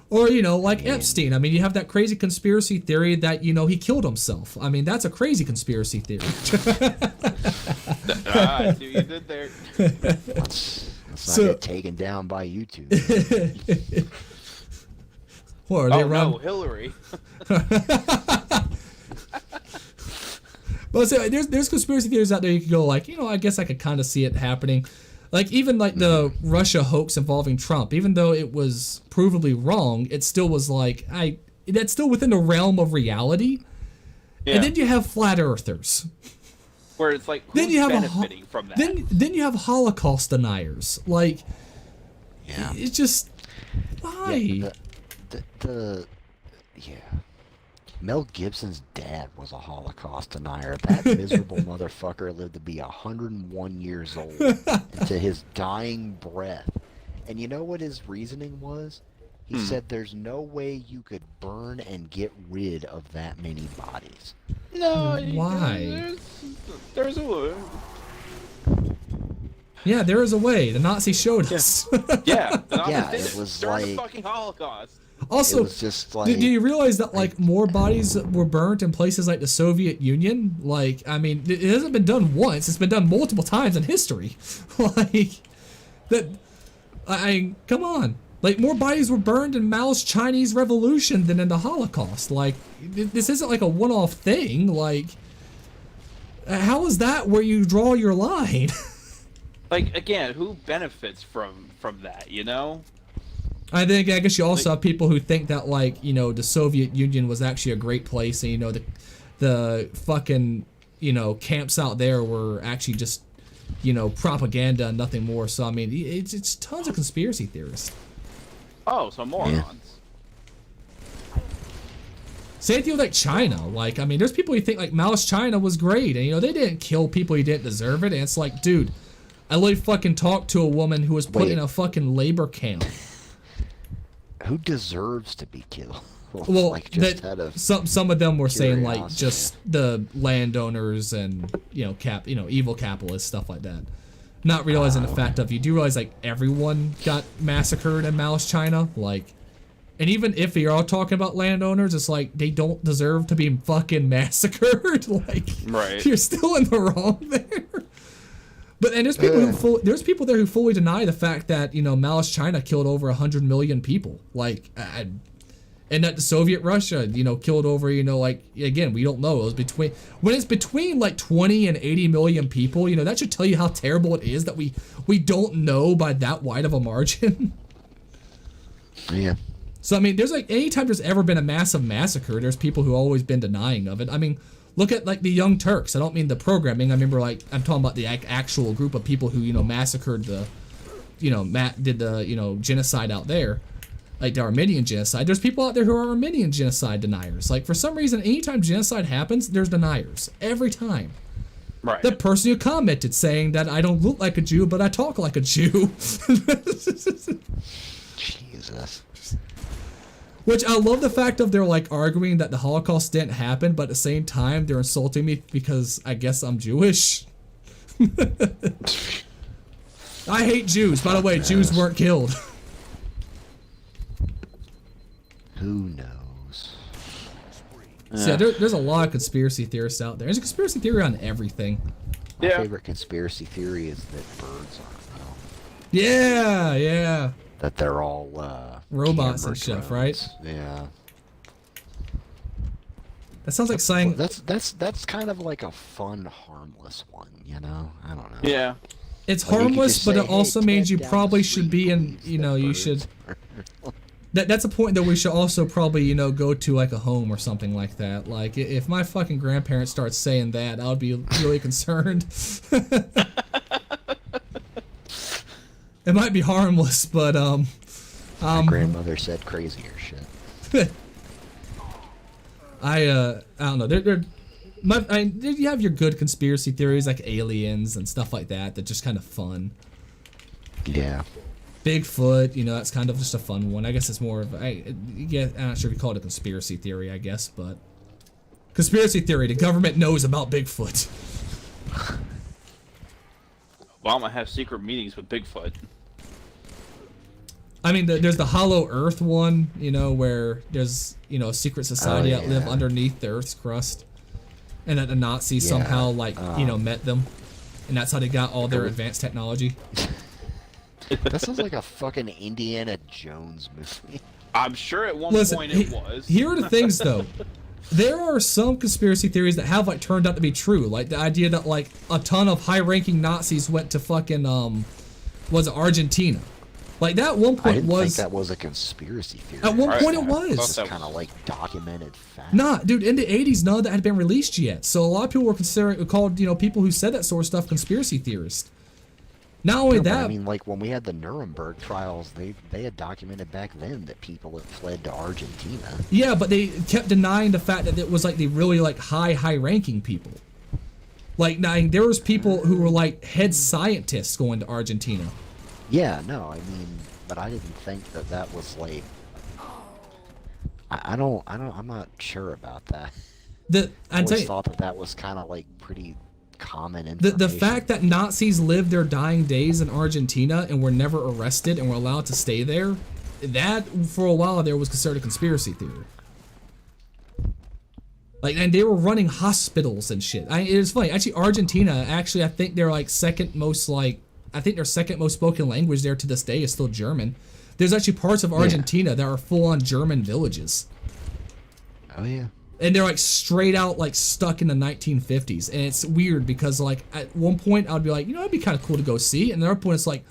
Or, you know, like Epstein. I mean, you have that crazy conspiracy theory that, you know, he killed himself. I mean, that's a crazy conspiracy theory. I see what you did there. Let's not get taken down by YouTube. What, are they no, Hillary. Well, so there's conspiracy theories out there you could go like, you know, I guess I could kind of see it happening. Like, even like the Russia hoax involving Trump, even though it was provably wrong, it still was like, that's still within the realm of reality. Yeah. And then you have flat earthers. Where it's like, who's benefiting from that? Then you have Holocaust deniers. Like, it's just, why? Yeah, Mel Gibson's dad was a Holocaust denier. That miserable motherfucker lived to be 101 years old to his dying breath. And you know what his reasoning was? He said there's no way you could burn and get rid of that many bodies. No, why? There's a way. Yeah, there is a way. The Nazis showed us. Yeah, the Nazis it was during like the fucking Holocaust. Also, it was just like, do you realize that like more bodies were burnt in places like the Soviet Union? Like, I mean, it hasn't been done once; it's been done multiple times in history. Like that. Come on. Like, more bodies were burned in Mao's Chinese Revolution than in the Holocaust. Like, this isn't like a one-off thing. Like, how is that where you draw your line? Like, again, who benefits from that? You know. I guess you also have people who think that, like, you know, the Soviet Union was actually a great place, and, you know, the fucking, you know, camps out there were actually just, you know, propaganda and nothing more. So, I mean, it's tons of conspiracy theorists. Oh, so morons. Yeah. Same thing with, like, China. Like, I mean, there's people who think, like, Mao's China was great, and, you know, they didn't kill people who didn't deserve it, and it's like, dude, I literally fucking talked to a woman who was put in a fucking labor camp. Who deserves to be killed? Well, like, just out of some of them were saying, like, curiosity. just the landowners and, you know, evil capitalists, stuff like that. Not realizing the fact of, you do realize, like, everyone got massacred in Mao's China, like, and even if you're all talking about landowners, it's like, they don't deserve to be fucking massacred. Like, right. You're still in the wrong there. But and there's people there who fully deny the fact that, you know, Mao's China killed over 100 million people, like, and that the Soviet Russia, you know, killed over, you know, like, again, we don't know. It was when it's between like 20 and 80 million people, you know, that should tell you how terrible it is that we don't know by that wide of a margin. Yeah. So I mean, there's like, anytime there's ever been a massive massacre, there's people who always been denying of it. I mean, look at, like, the Young Turks. I don't mean the programming. I remember, like, I'm talking about the actual group of people who, you know, massacred the, you know, did the, you know, genocide out there. Like, the Armenian genocide. There's people out there who are Armenian genocide deniers. Like, for some reason, anytime genocide happens, there's deniers. Every time. Right. The person who commented saying that I don't look like a Jew, but I talk like a Jew. Jesus. Jesus. Which I love the fact of they're like arguing that the Holocaust didn't happen, but at the same time they're insulting me because I guess I'm Jewish. I hate Jews. By the way, Jews weren't killed. Who knows? So yeah, there's a lot of conspiracy theorists out there. There's a conspiracy theory on everything. My favorite conspiracy theory is that birds aren't real. Yeah, yeah. That they're all robots camera and stuff, drones. right? Yeah. That sounds like saying That's kind of like a fun, harmless one, you know? I don't know. Yeah. it's Like, you could harmless, just but say, it also "Hey, means you Ted, down probably the should street be in, believes you that know, you birds should. are real." That's a point that we should also probably, you know, go to like a home or something like that. Like if my fucking grandparents start saying that, I would be really concerned. It might be harmless, but My grandmother said crazier shit. I don't know. You have your good conspiracy theories like aliens and stuff like that. They're just kind of fun. Yeah. Bigfoot, you know, that's kind of just a fun one. I guess it's more of yeah, I'm not sure if you call it a conspiracy theory, I guess, but conspiracy theory, the government knows about Bigfoot. Obama has secret meetings with Bigfoot. I mean, there's the Hollow Earth one, you know, where there's, you know, a secret society that live underneath the Earth's crust, and that the Nazis somehow, like, you know, met them, and that's how they got all their advanced technology. That sounds like a fucking Indiana Jones movie. I'm sure at one Listen, point it was. Here are the things, though. There are some conspiracy theories that have, like, turned out to be true. Like, the idea that, like, a ton of high-ranking Nazis went to fucking, was it Argentina? Like, that at one point I didn't was... think that was a conspiracy theory. At one point it It's was. just kind of like documented fact. Nah, dude, in the 80s, none of that had been released yet. So a lot of people were called, you know, people who said that sort of stuff conspiracy theorists. Not only No, but that... I mean, like, when we had the Nuremberg trials, they had documented back then that people had fled to Argentina. Yeah, but they kept denying the fact that it was, like, the really, like, high-ranking people. Like, there was people who were, like, head scientists going to Argentina. Yeah, no, I mean, but I didn't think that that was, like... I'm not sure about that. I always thought that that was kind of, like, pretty common information. The fact that Nazis lived their dying days in Argentina and were never arrested and were allowed to stay there, that, for a while there, was considered a conspiracy theory. Like, and they were running hospitals and shit. It was funny. Actually, Argentina, I think they're, like, second most, like... I think their second most spoken language there to this day is still German. There's actually parts of Argentina that are full-on German villages. Oh, yeah. And they're, like, straight out, like, stuck in the 1950s. And it's weird because, like, at one point I would be like, you know, it'd be kind of cool to go see. And another point it's like,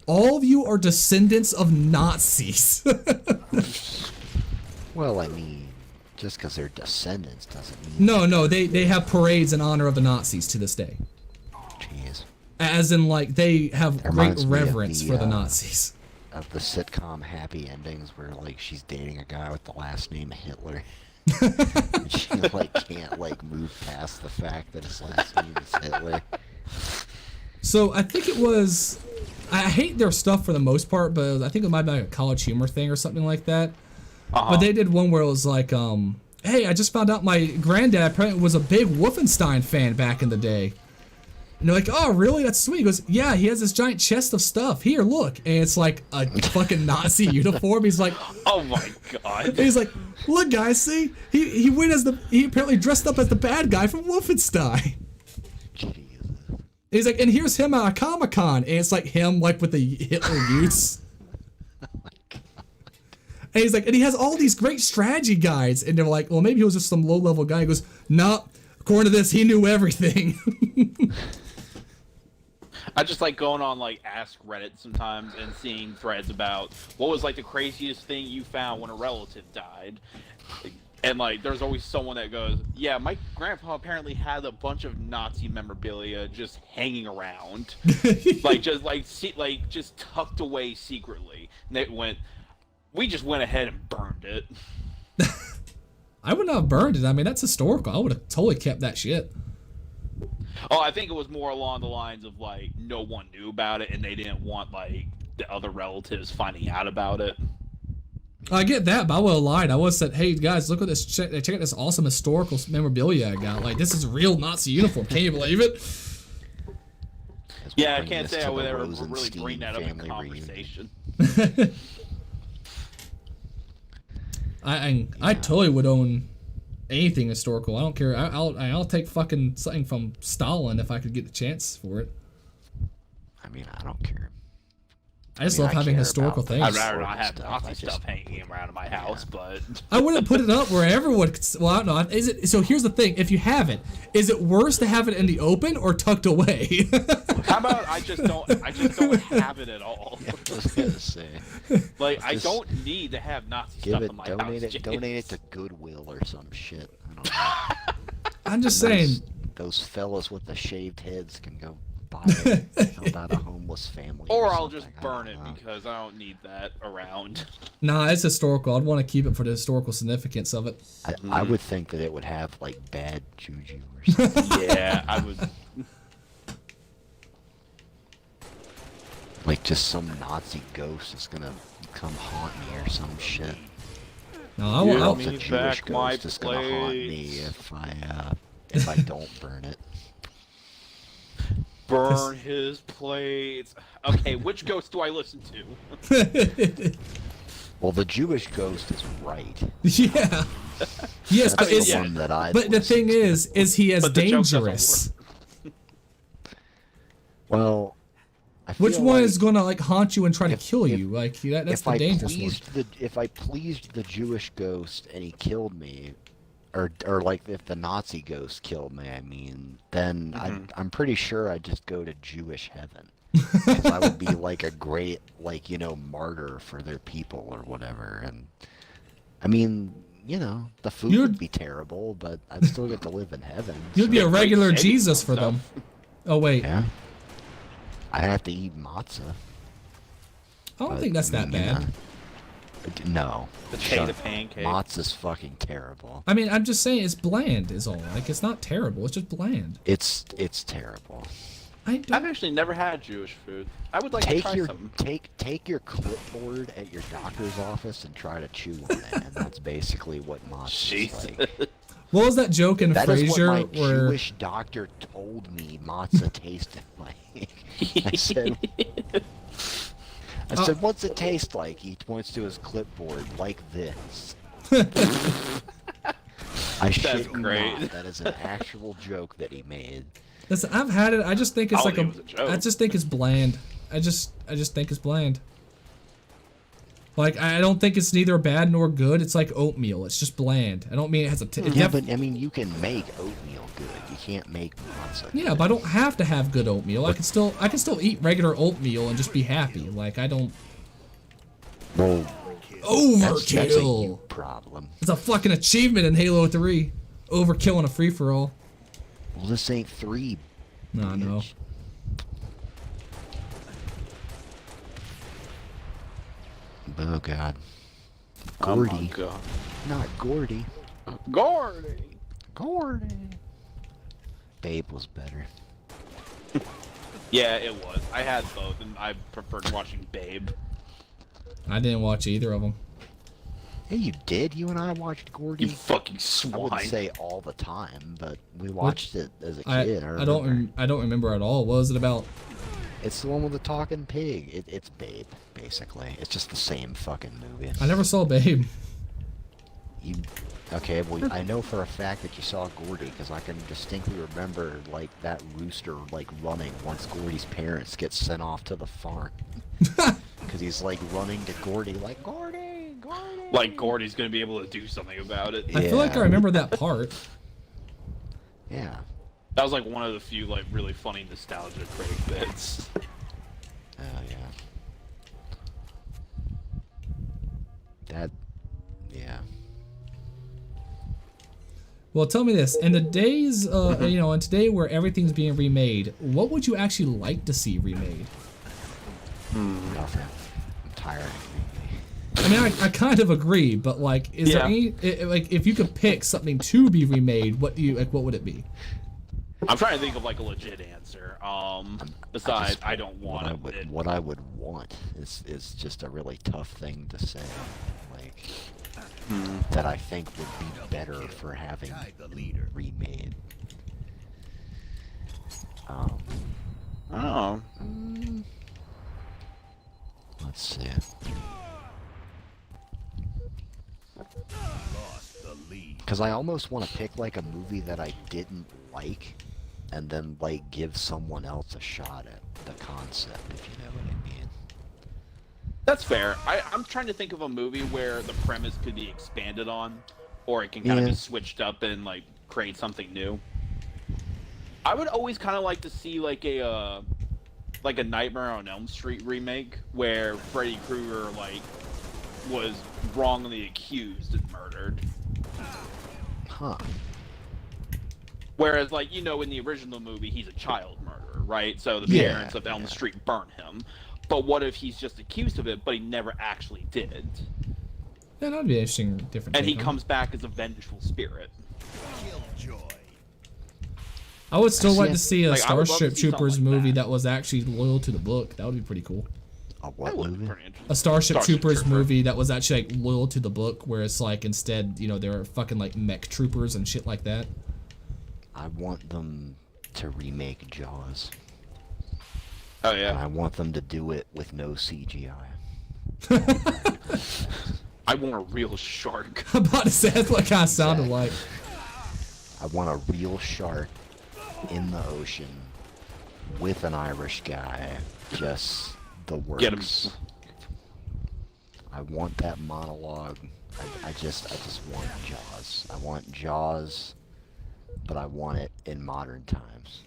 all of you are descendants of Nazis. Well, I mean, just because they're descendants doesn't mean... No, they have parades in honor of the Nazis to this day. Jeez. As in, like, they have great reminds me of reverence for the Nazis. Of the sitcom Happy Endings where, like, she's dating a guy with the last name Hitler. And she, like, can't, like, move past the fact that his last name is Hitler. So, I think it was... I hate their stuff for the most part, but I think it might be like a College Humor thing or something like that. But they did one where it was like, hey, I just found out my granddad apparently was a big Wolfenstein fan back in the day. And they're like, oh, really? That's sweet. He goes, yeah, he has this giant chest of stuff. Here, look. And it's like a fucking Nazi uniform. He's like, oh my god. He's like, look, guys, see? He went as he apparently dressed up as the bad guy from Wolfenstein. Jesus. He's like, and here's him at a Comic-Con. And it's like him, like, with the Hitler Youths. Oh my god. And he's like, and he has all these great strategy guides. And they're like, well, maybe he was just some low-level guy. He goes, no, according to this, he knew everything. I just like going on like Ask Reddit sometimes and seeing threads about what was like the craziest thing you found when a relative died. And like there's always someone that goes, yeah, my grandpa apparently had a bunch of Nazi memorabilia just hanging around. just tucked away secretly. And we just went ahead and burned it. I would not have burned it. I mean, that's historical. I would have totally kept that shit. Oh, I think it was more along the lines of like no one knew about it and they didn't want like the other relatives finding out about it. I get that, but I would have lied. I would have said, "Hey guys, look at this! Check out this awesome historical memorabilia I got. Like, this is a real Nazi uniform. Can you believe it?" Yeah, I can't say I would ever really bring that up in conversation. I totally would own anything historical. I don't care. I'll take fucking something from Stalin if I could get the chance for it. I mean, I don't care. I just love having historical things. I'd rather not have Nazi stuff hanging around in my house, but I wouldn't put it up where everyone could. Well, I don't know. Is it? So here's the thing: if you have it, is it worse to have it in the open or tucked away? how about I just don't have it at all? Yeah, I was gonna say. Like, I don't need to have Nazi stuff in my house. Donate it to Goodwill or some shit. I don't know. I'm just saying. Those fellas with the shaved heads can go buy it. Help out a homeless family. Or I'll just burn it because I don't need that around. Nah, it's historical. I'd want to keep it for the historical significance of it. I would think that it would have like bad juju or something. Yeah, I would. Like just some Nazi ghost is gonna come haunt me or some shit. No, I want. Well, the Jewish ghost is gonna haunt me if I don't burn it. Burn his plates. Okay, which ghost do I listen to? Well, the Jewish ghost is right. Yeah. Yes, but That's the one that I. But the thing is he as But the joke doesn't dangerous? Well, I feel Which one like is gonna like haunt you and try to kill you? Like that's the dangerous one. If I pleased the Jewish ghost and he killed me, or like if the Nazi ghost killed me, I mean, then I'm pretty sure I'd just go to Jewish heaven. Because I would be like a great, like, you know, martyr for their people or whatever. And I mean, you know, the food would be terrible, but I'd still get to live in heaven. You'd be a regular Great Jesus saving for them. Oh wait, Yeah. I have to eat matzah. I don't think that's that bad. No. Potato Shut up. pancake. Matzah's fucking terrible. I mean, I'm just saying it's bland is all. Like it's not terrible. It's just bland. It's terrible. I've actually never had Jewish food. I would like to try something. Take your clipboard at your doctor's office and try to chew on it, and that's basically what matzah is like. What was that joke in That is what Frasier my where Jewish doctor told me matzah tasted like. I said, what's it taste like? He points to his clipboard, like this. I shit you not, that is an actual joke that he made. listen, I've had it. I just think it's like think it was a joke. I just think it's bland. I just think it's bland. Like I don't think it's neither bad nor good. It's like oatmeal. It's just bland. I don't mean it has a. Yeah, but I mean you can make oatmeal good. You can't make matzah. Yeah, but I don't have to have good oatmeal. I can still eat regular oatmeal and just be happy. Like I don't. Well, that's a Overkill. you problem. It's a fucking achievement in Halo 3. Overkill in a free for all. Well, this ain't 3. No, no. bitch. Oh god. Gordy. Oh my God. Not Gordy. Gordy. Gordy. Babe was better. Yeah, it was. I had both, and I preferred watching Babe. I didn't watch either of them. Hey, you did? You and I watched Gordy? You fucking I swine. wouldn't say all the time, but we watched it as a I kid. I don't remember at all. What was it about? It's the one with the talking pig. It's Babe, basically. It's just the same fucking movie. I never saw Babe. Okay, well, I know for a fact that you saw Gordy, because I can distinctly remember, like, that rooster, like, running once Gordy's parents get sent off to the farm. Because he's, like, running to Gordy, like, Gordy, Gordy! Like Gordy's gonna be able to do something about it. I feel like I remember that part. Yeah. That was like one of the few like really funny nostalgia Craig bits. Oh, yeah. Yeah. Well, tell me this: in the days, in today where everything's being remade, what would you actually like to see remade? Nothing. I'm tired of I mean, I kind of agree, but like, is there any like if you could pick something to be remade, what would it be? I'm trying to think of like a legit answer. Besides, I don't want it. What I would want is just a really tough thing to say, like that I think would be better for having remade. Oh. Let's see. Lost the lead. Because I almost want to pick like a movie that I didn't like, and then like give someone else a shot at the concept, if you know what I mean. That's fair. I'm trying to think of a movie where the premise could be expanded on, or it can kind of be switched up and like create something new. I would always kind of like to see like a Nightmare on Elm Street remake where Freddy Krueger like was wrongly accused and murdered. Huh. Whereas, like, you know, in the original movie, he's a child murderer, right? So the parents of Elm Street burn him. But what if he's just accused of it, but he never actually did? Yeah, that'd be interesting. Different. And he take on comes back as a vengeful spirit. Killjoy. I would still like See, to see a like, I would love to Starship see something Troopers like movie that. that was actually loyal to the book. That would be pretty cool. A what That would be movie? pretty interesting. A Starship Troopers Trooper. movie that was actually like loyal to the book, where it's like instead, you know, there are fucking like mech troopers and shit like that. I want them to remake Jaws. Oh, And yeah. I want them to do it with no CGI. I want a real shark. I'm about to say that's what it kind of sounded like. I want a real shark in the ocean with an Irish guy. Just the works. Get him. I want that monologue. I just want Jaws. I want Jaws, but I want it in modern times.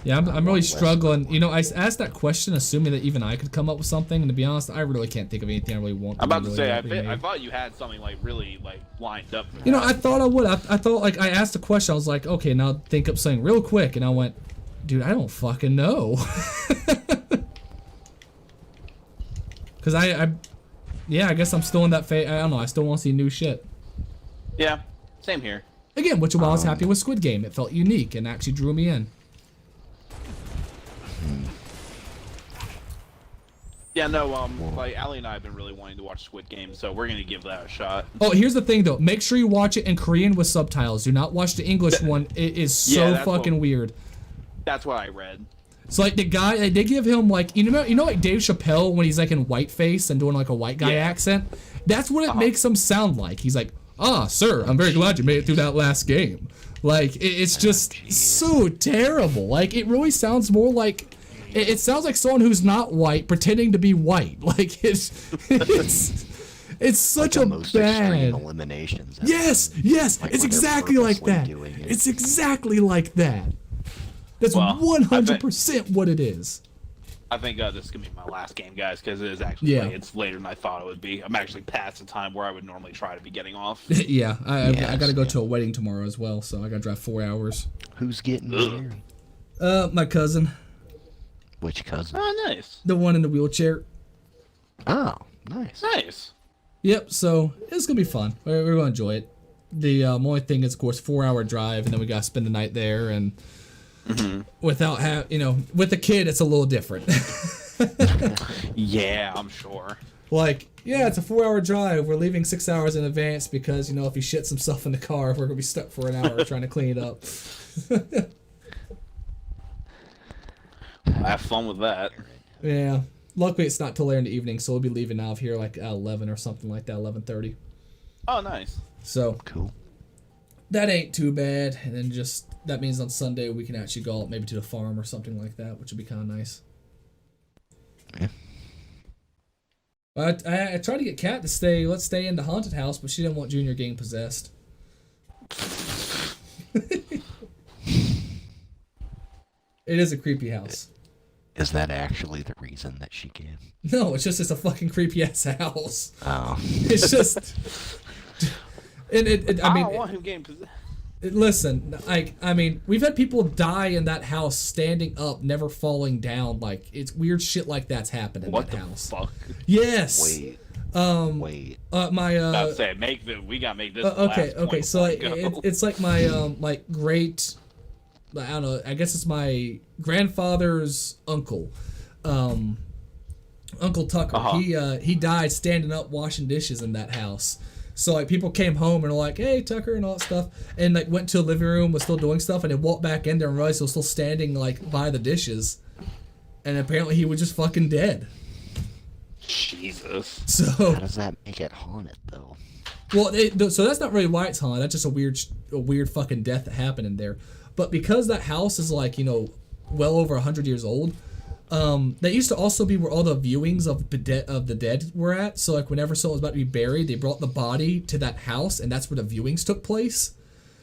Yeah, I'm really want struggling. You know, I asked that question assuming that even I could come up with something, and to be honest, I really can't think of anything I really want. I'm about to really say, want I remade. thought you had something, like, really, like, lined up. For You know, that. I thought I would. I thought, like, I asked a question. I was like, okay, now think up something real quick. And I went, dude, I don't fucking know. Because yeah, I guess I'm still in that phase. I don't know. I still want to see new shit. Yeah, same here. Again, which is why I was happy with Squid Game. It felt unique and actually drew me in. Yeah, no, like, Allie and I have been really wanting to watch Squid Game, so we're gonna give that a shot. Oh, here's the thing, though. Make sure you watch it in Korean with subtitles. Do not watch the English one. It is so that's fucking what- weird. That's what I read. So like the guy, like, they give him like you know like Dave Chappelle when he's like in whiteface and doing like a white guy Yeah. accent. That's what it makes him sound like. He's like, "Ah, sir, I'm very glad you made it through that last game." Like it's just so terrible. Like it really sounds more like it sounds like someone who's not white pretending to be white. Like it's such The a most extreme bad. eliminations. ever. Yes, Like it's when they're exactly like purposely that. doing it. It's exactly like that. That's Well, 100% what it is. I think this is gonna be my last game, guys, because it is actually Yeah. late. It's later than I thought it would be. I'm actually past the time where I would normally try to be getting off. Yeah, I Yes, got to go yeah. to a wedding tomorrow as well, so I got to drive 4 hours. Who's getting married? My cousin, Which cousin? Oh, nice, the one in the wheelchair. Oh, nice. nice. Yep, so it's going to be fun. We're going to enjoy it. The only thing is, of course, 4-hour drive, and then we got to spend the night there, and without with the kid, it's a little different. Yeah, I'm sure. Like, yeah, it's a 4-hour drive. We're leaving 6 hours in advance because, if he shits himself in the car, we're going to be stuck for an hour trying to clean it up. Have fun with that. Yeah. Luckily, it's not till later in the evening, so we'll be leaving out of here like at 11 or something like that, 11:30. Oh, nice. So Cool. that ain't too bad. And then that means on Sunday we can actually go out maybe to the farm or something like that, which would be kind of nice. Yeah. I tried to get Kat to let's stay in the haunted house, but she didn't want Junior getting possessed. It is a creepy house. Is that actually the reason that she came? No, it's a fucking creepy ass house. Oh. It's just, and I mean, don't want him getting possessed. listen, we've had people die in that house standing up, never falling down. Like it's weird shit like that's happened in What that the house. fuck? Yes. Wait. Wait. I would say we gotta make this. The Okay, last okay. point So before we go. it's like my like great, I don't know. I guess it's my grandfather's uncle, Uncle Tucker. He died standing up washing dishes in that house. So like people came home and were like, "Hey, Tucker," and all that stuff, and like went to the living room, was still doing stuff, and they walked back in there and realized he was still standing like by the dishes, and apparently he was just fucking dead. Jesus. So How does that make it haunted though? well, so that's not really why it's haunted. That's just a weird fucking death that happened in there. But because that house is like well over 100 years old. That used to also be where all the viewings of the dead were at. So like whenever someone was about to be buried, they brought the body to that house, and that's where the viewings took place.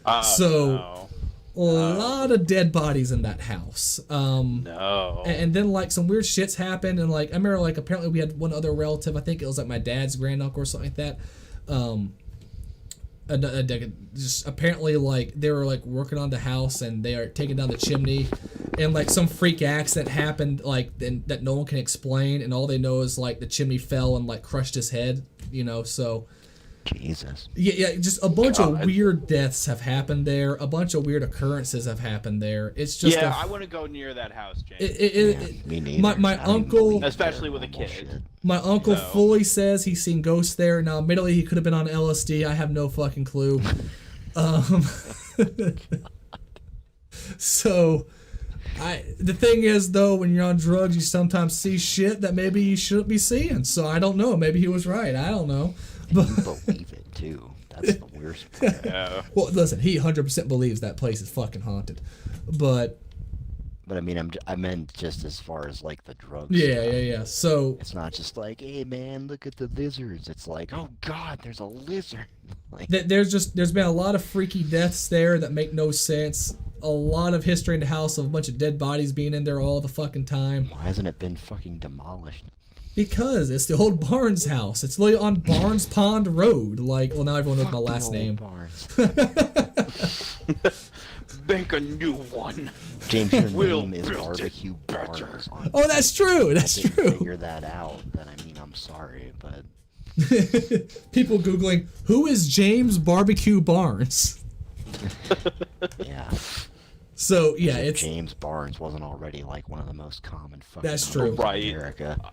A lot of dead bodies in that house. No. And then like some weird shits happened, and like I remember like apparently we had one other relative. I think it was like my dad's granduncle or something like that. Just apparently like they were like working on the house and they are taking down the chimney, and like some freak accident happened like that no one can explain, and all they know is like the chimney fell and like crushed his head, so Jesus. yeah, just a bunch of weird deaths have happened there, a bunch of weird occurrences have happened there. It's just I wouldn't go near that house, James. Me neither. My uncle, especially with a kid. Shit. my uncle fully says he's seen ghosts there. Now, admittedly, he could have been on LSD. I have no fucking clue. So, the thing is, though, when you're on drugs, you sometimes see shit that maybe you shouldn't be seeing. So, I don't know. Maybe he was right. I don't know. You believe it, too. That's the worst part. Yeah. Well, listen, he 100% believes that place is fucking haunted. But I mean, I meant just as far as, like, the drugs. yeah. So, It's not just like, hey, man, look at the lizards. It's like, oh, God, there's a lizard. Like, there's been a lot of freaky deaths there that make no sense. A lot of history in the house of a bunch of dead bodies being in there all the fucking time. why hasn't it been fucking demolished? Because it's the old Barnes house. It's literally on Barnes Pond Road. Like, well, now everyone knows my last Fucking name. Barnes. Make a new one. James, your We'll name is build it Barbecue better. Barnes. on- Oh, that's true. That's If you true. figure that out, then I mean, I'm sorry, but People Googling, who is James Barbecue Barnes? yeah. So, yeah, If it's... James Barnes wasn't already like one of the most common fucking That's names true. in Right. America.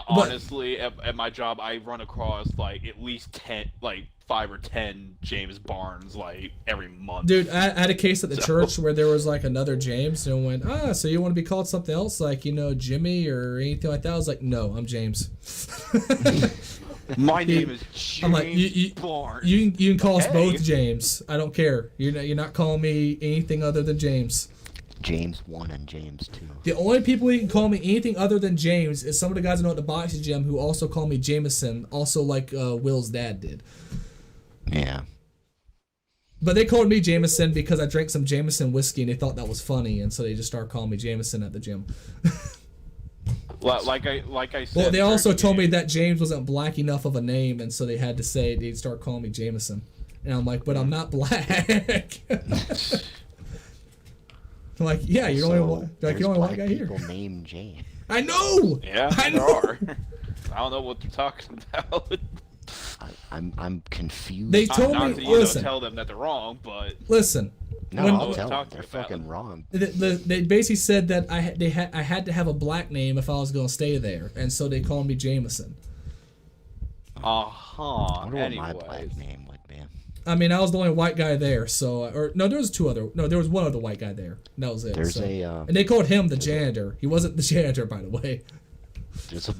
Honestly, at my job, I run across like at least 5 or 10 James Barnes like every month. Dude, I had a case at the church where there was like another James, and went, so you want to be called something else, like, Jimmy or anything like that? I was like, no, I'm James. My name is James I'm like, Barnes. you can call us Hey. both James. I don't care. You're not calling me anything other than James. James 1 and James 2. The only people who can call me anything other than James is some of the guys I know at the boxing gym who also call me Jameson, also like Will's dad did. Yeah. But they called me Jameson because I drank some Jameson whiskey and they thought that was funny, and so they just started calling me Jameson at the gym. Like I said. Well, they also during the told me game- that James wasn't black enough of a name, and so they'd start calling me Jameson. And I'm like, but I'm not black. Like, yeah, you're the only there's only white black guy here. people named James. I know. Yeah, I there know. are. I don't know what they're talking about. I'm confused. They told Not me, to, listen. tell them that they're wrong, but Listen. No, when- I'll tell them. talking They're about. fucking wrong. They basically said that I had to have a black name if I was going to stay there, and so they called me Jameson. I wonder what my Anyways. black name would be. I mean, I was the only white guy there, so there was one other white guy there. That was it. There's so. a And they called him the janitor. He wasn't the janitor, by the way. there's a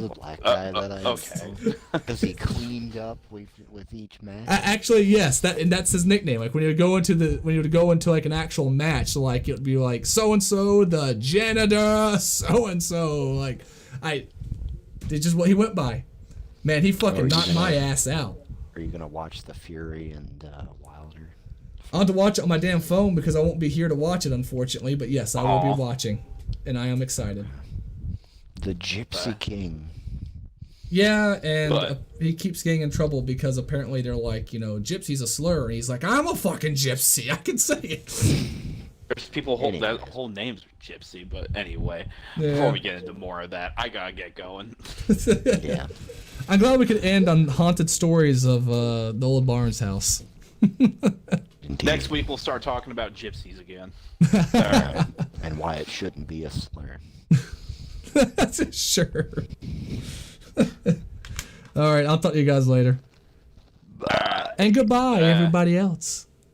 black guy that I okay. because he cleaned up with each match. Actually, yes, that's his nickname. Like when you would go into like an actual match, like it would be like so and so the janitor, so and so. Like it's just what he went by. Man, he fucking knocked my ass out. Are you gonna watch the Fury and Wilder? I'll have to watch it on my damn phone because I won't be here to watch it, unfortunately. But yes, I will be watching, and I am excited. The Gypsy King. Yeah, and But- he keeps getting in trouble because apparently they're like, gypsy's a slur, and he's like, I'm a fucking gypsy. I can say it. There's people that whole names are Gypsy, but anyway, Yeah. before we get into more of that, I gotta get going. Yeah. I'm glad we could end on haunted stories of the old Barnes house. Indeed. Next week we'll start talking about gypsies again. Alright. And why it shouldn't be a slur. Sure. All right, I'll talk to you guys later. And goodbye, everybody else.